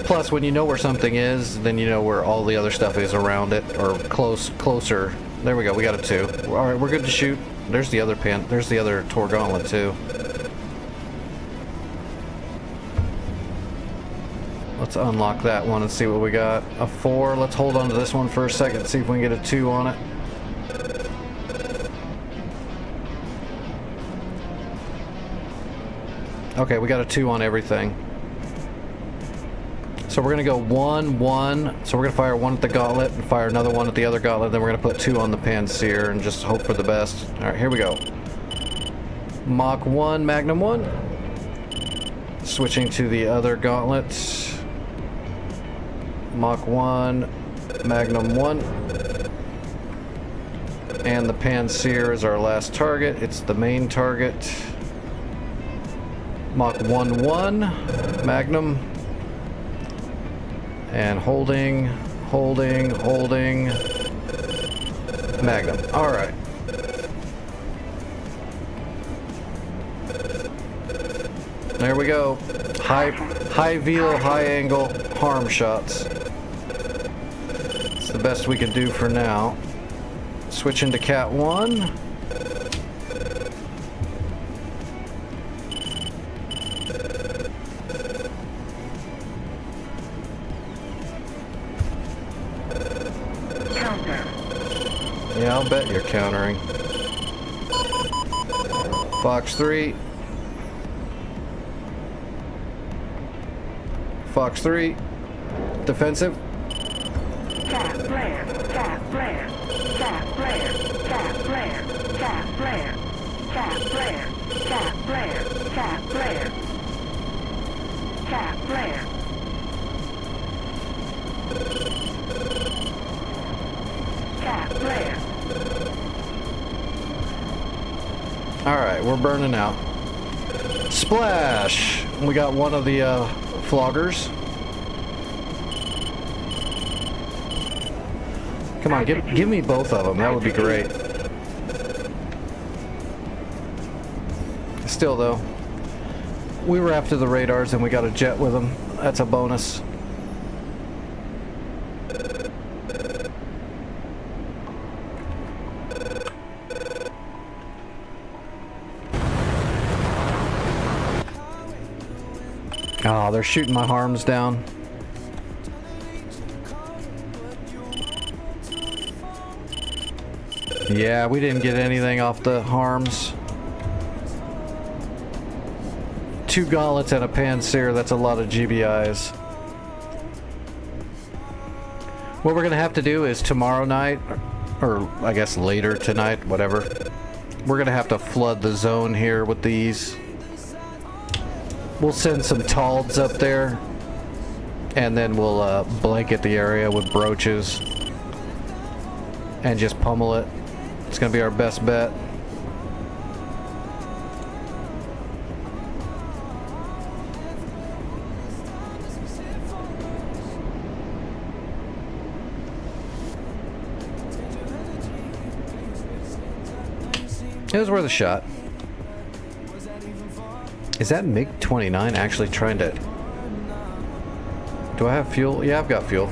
Plus, when you know where something is, then you know where all the other stuff is around it, or closer. There we go, we got a 2. Alright, we're good to shoot. There's the other Tor Gauntlet too. Let's unlock that one and see what we got. A 4. Let's hold on to this one for a second, see if we can get a 2 on it. Okay, we got a 2 on everything. So we're gonna go 1, 1. So we're gonna fire 1 at the Gauntlet and fire another 1 at the other Gauntlet. Then we're gonna put 2 on the Panseer and just hope for the best. All right, here we go. Mach 1, Magnum 1. Switching to the other Gauntlet. Mach 1, Magnum 1. And the Panseer is our last target. It's the main target. Mach 1, 1, Magnum. And holding, Magnum. All right. There we go. High velo, high angle, harm shots. It's the best we can do for now. Switch into Cat 1. Yeah, I'll bet you're countering. Fox 3. Fox 3. Defensive. Tap flare, tap flare, tap flare, tap flare, tap flare, tap flare, tap flare, tap flare, tap flare. Tap flare. Alright, we're burning out. Splash! We got one of the floggers. Come on, give me both of them. That would be great. Still, though, we were after the radars and we got a jet with them. That's a bonus. Oh, they're shooting my harms down. Yeah, we didn't get anything off the harms. 2 gauntlets and a Panseer, that's a lot of GBIs. What we're gonna have to do is tomorrow night, or I guess later tonight, whatever, we're gonna have to flood the zone here with these. We'll send some Talds up there, and then we'll blanket the area with brooches and just pummel it. It's gonna be our best bet. It was worth a shot. Is that MiG-29 actually trying to... Do I have fuel? Yeah, I've got fuel.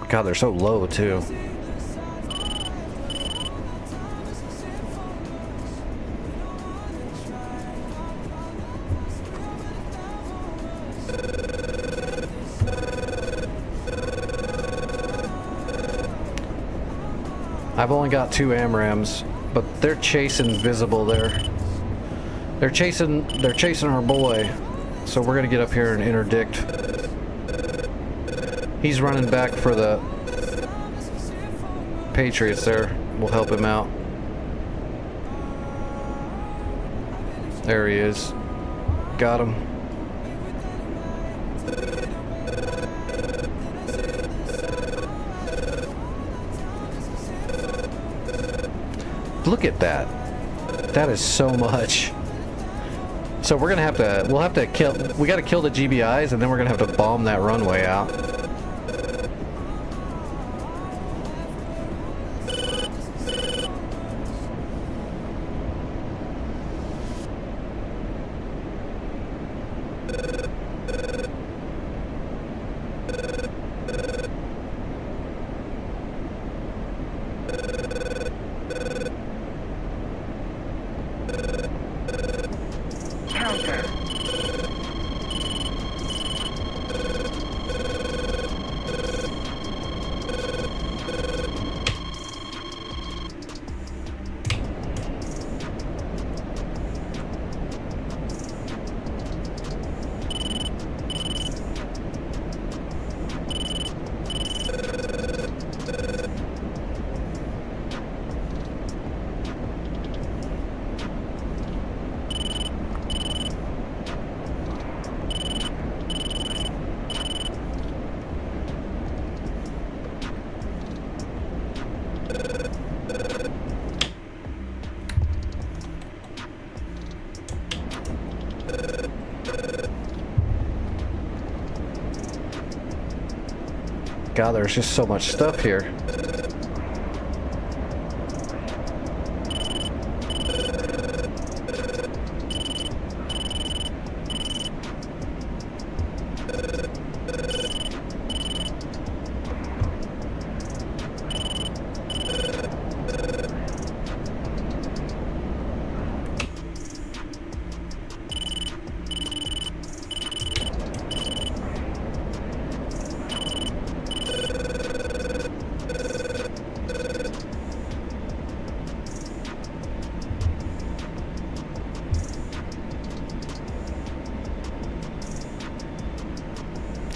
God, they're so low, too. I've only got 2 AMRAAMs, but they're chasing Visible there. They're chasing our boy. So we're gonna get up here and interdict. He's running back for the Patriots there. We'll help him out. There he is. Got him. Look at that. That is so much. So we're gonna have to, we'll have to kill, we gotta kill the GBIs and then we're gonna have to bomb that runway out. God, there's just so much stuff here.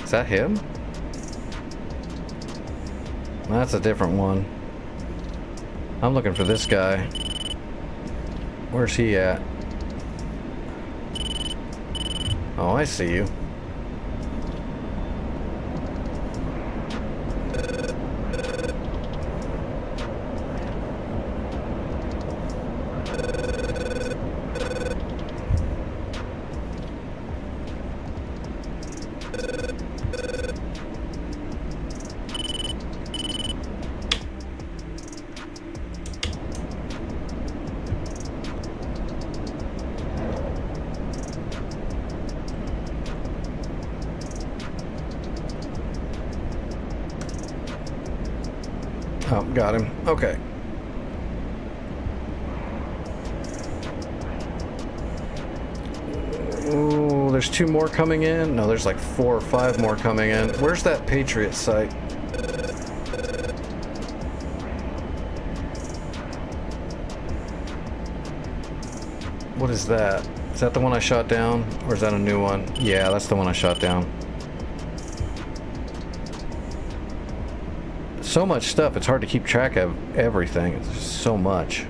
Is that him? That's a different one. I'm looking for this guy. Where's he at? Oh, I see you. Oh, got him. Okay. Ooh, there's 2 more coming in. No, there's like 4 or 5 more coming in. Where's that Patriot site? What is that? Is that the one I shot down? Or is that a new one? Yeah, that's the one I shot down. So much stuff, it's hard to keep track of everything. It's just so much.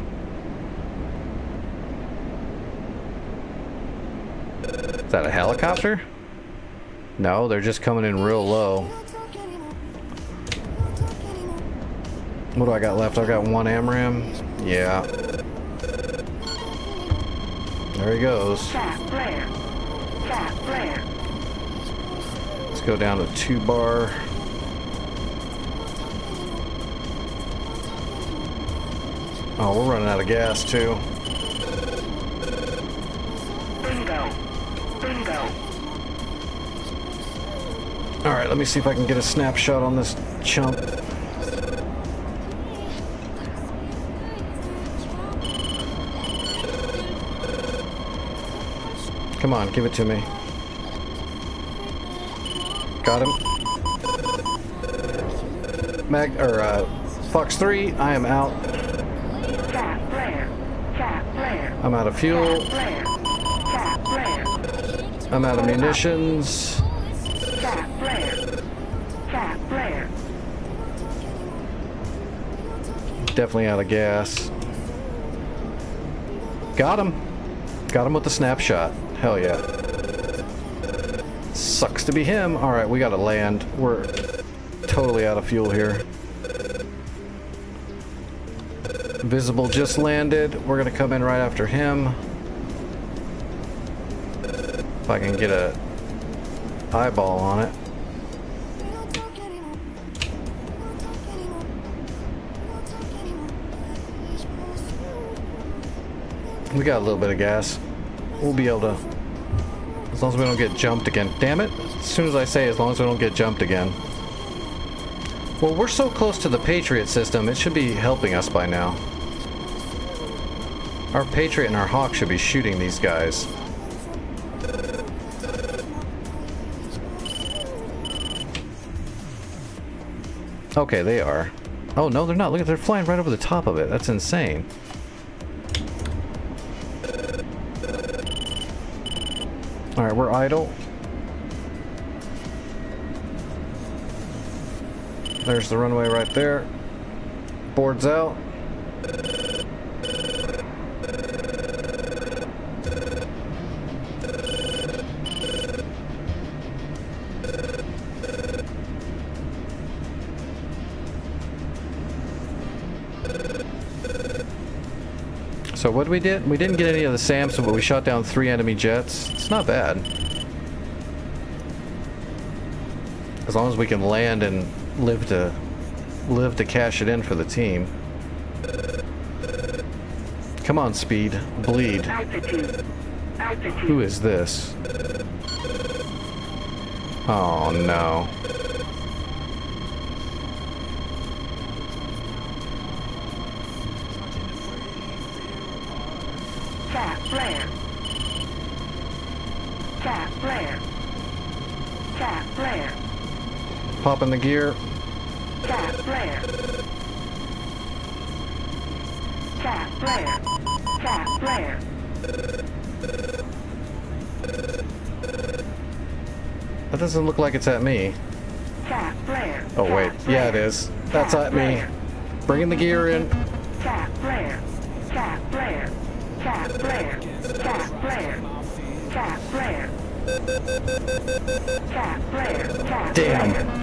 Is that a helicopter? No, they're just coming in real low. What do I got left? I got 1 AMRAAM. Yeah. There he goes. Let's go down to 2 bar. Oh, we're running out of gas too. Bingo. Bingo. Alright, let me see if I can get a snapshot on this chump. Come on, give it to me. Got him. Fox 3, I am out. Tap flare. Tap flare. I'm out of fuel. Flare. Tap flare. I'm out of munitions. Tap flare. Tap flare. Definitely out of gas. Got him. Got him with the snapshot. Hell yeah. Sucks to be him. Alright, we gotta land. We're totally out of fuel here. Visible just landed. We're gonna come in right after him. If I can get a eyeball on it. We got a little bit of gas. We'll be able to, as long as we don't get jumped again. Damn it. As soon as I say as long as we don't get jumped again. Well, we're so close to the Patriot system, it should be helping us by now. Our Patriot and our Hawk should be shooting these guys. Okay, they are. Oh, no, they're not. Look at, they're flying right over the top of it. That's insane. Alright, we're idle. There's the runway right there. Boards out. So what we did? We didn't get any of the SAMs, but we shot down 3 enemy jets. It's not bad. As long as we can land and live to cash it in for the team. Come on, Speed. Bleed. Altitude. Altitude. Who is this? Oh no. Tap flare. Tap flare. Tap flare. Popping the gear. Tap flare. Tap flare. Tap flare. That doesn't look like it's at me. Tap flare. Oh wait, Tap yeah it flare. is. That's Tap at me. flare. Bringing the gear in. Tap flare. Tap flare. Tap flare. Tap flare. Tap flare. Tap flare. Tap Damn. flare.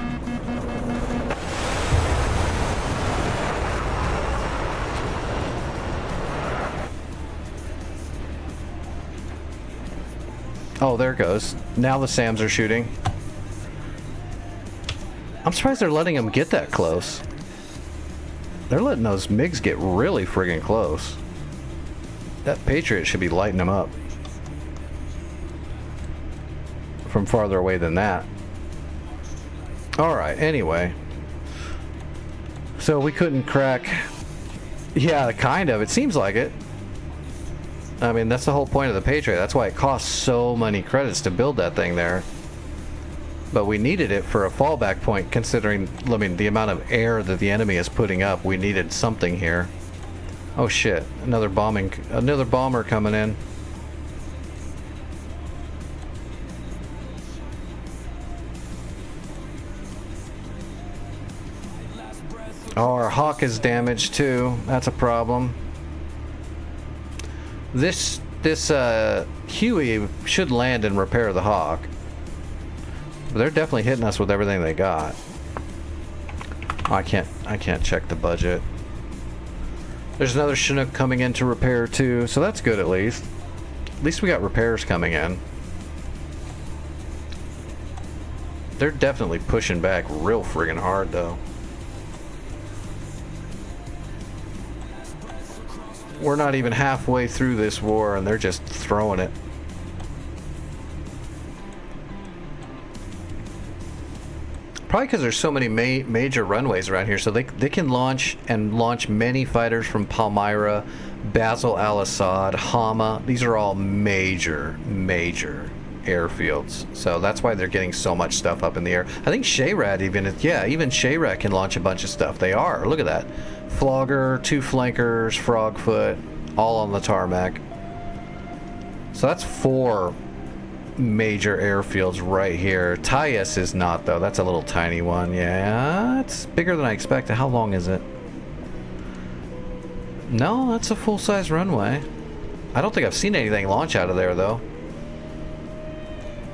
Oh, there it goes. Now the SAMs are shooting. I'm surprised they're letting them get that close. They're letting those MiGs get really friggin' close. That Patriot should be lighting them up. From farther away than that. Alright, anyway. So we couldn't crack... Yeah, kind of. It seems like it. I mean, that's the whole point of the Patriot. That's why it costs so many credits to build that thing there. But we needed it for a fallback point, considering, I mean, the amount of air that the enemy is putting up. We needed something here. Oh shit, another bomber coming in. Oh, our Hawk is damaged too. That's a problem. This Huey should land and repair the Hawk. But they're definitely hitting us with everything they got. Oh, I can't check the budget. There's another Chinook coming in to repair too, so that's good at least. At least we got repairs coming in. They're definitely pushing back real friggin' hard though. We're not even halfway through this war, and they're just throwing it. Probably because there's so many major runways around here, so they can launch many fighters from Palmyra, Basel al-Assad, Hama. These are all major airfields, so that's why they're getting so much stuff up in the air. I think Shayrat even Shayrat can launch a bunch of stuff. They are. Look at that. Flogger, 2 flankers, Frogfoot, all on the tarmac. So that's 4 major airfields right here. Tayus is not, though. That's a little tiny one. Yeah, it's bigger than I expected. How long is it? No, that's a full-size runway. I don't think I've seen anything launch out of there, though.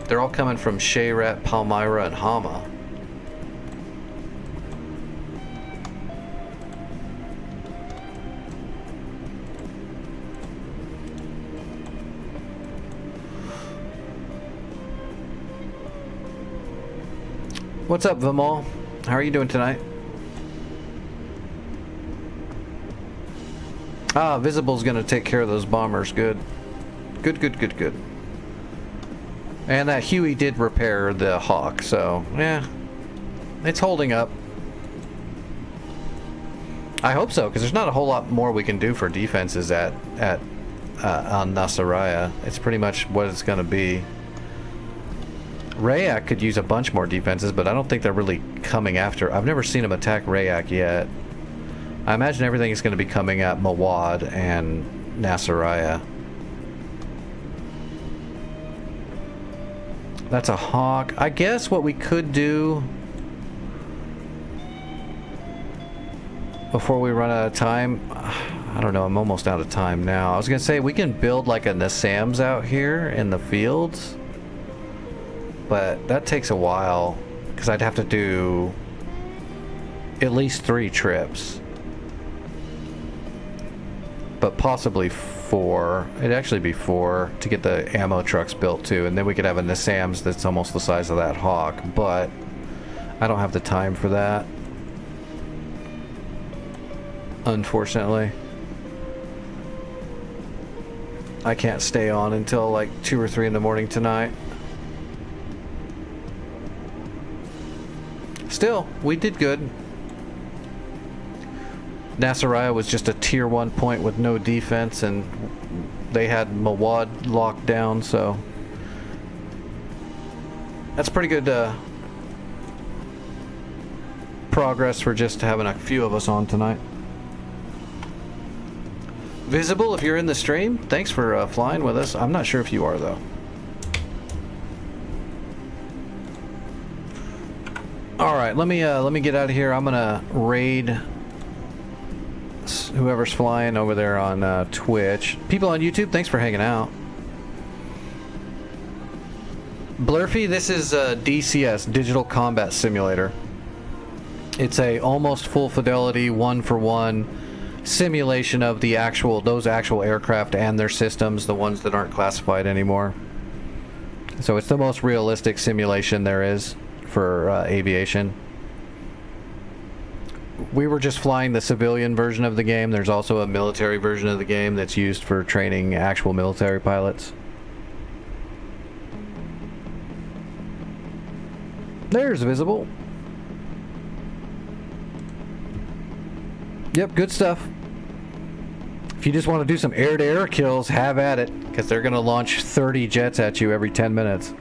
They're all coming from Shayrat, Palmyra, and Hama. What's up, Vimal? How are you doing tonight? Ah, Visible's gonna take care of those bombers. Good. Good. And that Huey did repair the Hawk, so yeah, it's holding up. I hope so, because there's not a whole lot more we can do for defenses on Nasiriyah. It's pretty much what it's gonna be. Rayak could use a bunch more defenses, but I don't think they're really coming after. I've never seen them attack Rayak yet. I imagine everything is going to be coming at Mawad and Nasiriyah. That's a Hawk. I guess what we could do before we run out of time, I don't know, I'm almost out of time now. I was going to say we can build like a Nassams out here in the fields. But that takes a while, because I'd have to do at least 3 trips. But possibly 4. It'd actually be 4 to get the ammo trucks built too. And then we could have a Nassams that's almost the size of that Hawk. But I don't have the time for that, unfortunately. I can't stay on until like 2 or 3 in the morning tonight. Still, we did good. Nasiriyah was just a tier 1 point with no defense, and they had Mawad locked down, so that's pretty good progress for just having a few of us on tonight. Visible, if you're in the stream, thanks for flying with us. I'm not sure if you are, though. Alright, let me get out of here. I'm gonna raid whoever's flying over there on Twitch. People on YouTube, thanks for hanging out. Blurfy, this is DCS, Digital Combat Simulator. It's a almost full fidelity, 1-for-1 simulation of those actual aircraft and their systems, the ones that aren't classified anymore. So it's the most realistic simulation there is for aviation. We were just flying the civilian version of the game. There's also a military version of the game that's used for training actual military pilots. There's Visible. Yep, good stuff. If you just want to do some air-to-air kills, have at it, because they're going to launch 30 jets at you every 10 minutes.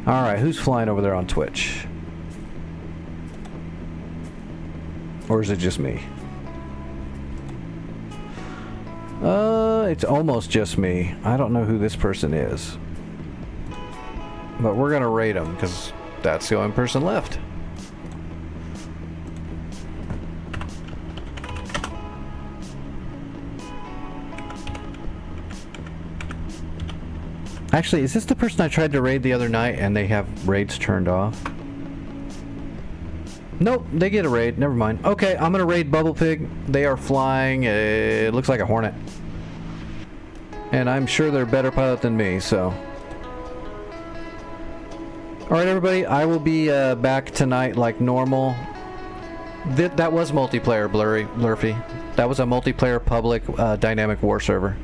Alright, who's flying over there on Twitch? Or is it just me? It's almost just me. I don't know who this person is. But we're gonna raid him, because that's the only person left. Actually, is this the person I tried to raid the other night and they have raids turned off? Nope, they get a raid. Never mind. Okay, I'm gonna raid Bubble Pig. They are flying. It looks like a Hornet. And I'm sure they're a better pilot than me, so. Alright, everybody. I will be back tonight like normal. That was multiplayer, Blurfy. That was a multiplayer public dynamic war server.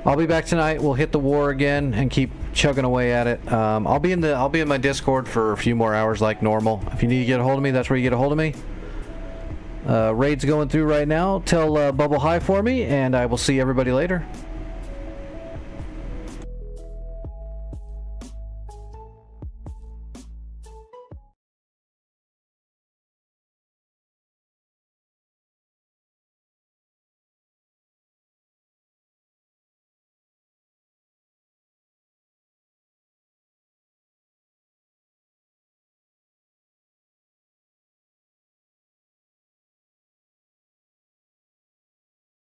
I'll be back tonight. We'll hit the war again and keep chugging away at it. I'll be in my Discord for a few more hours like normal. If you need to get a hold of me, that's where you get a hold of me. Raid's going through right now. Tell Bubble hi for me, and I will see everybody later.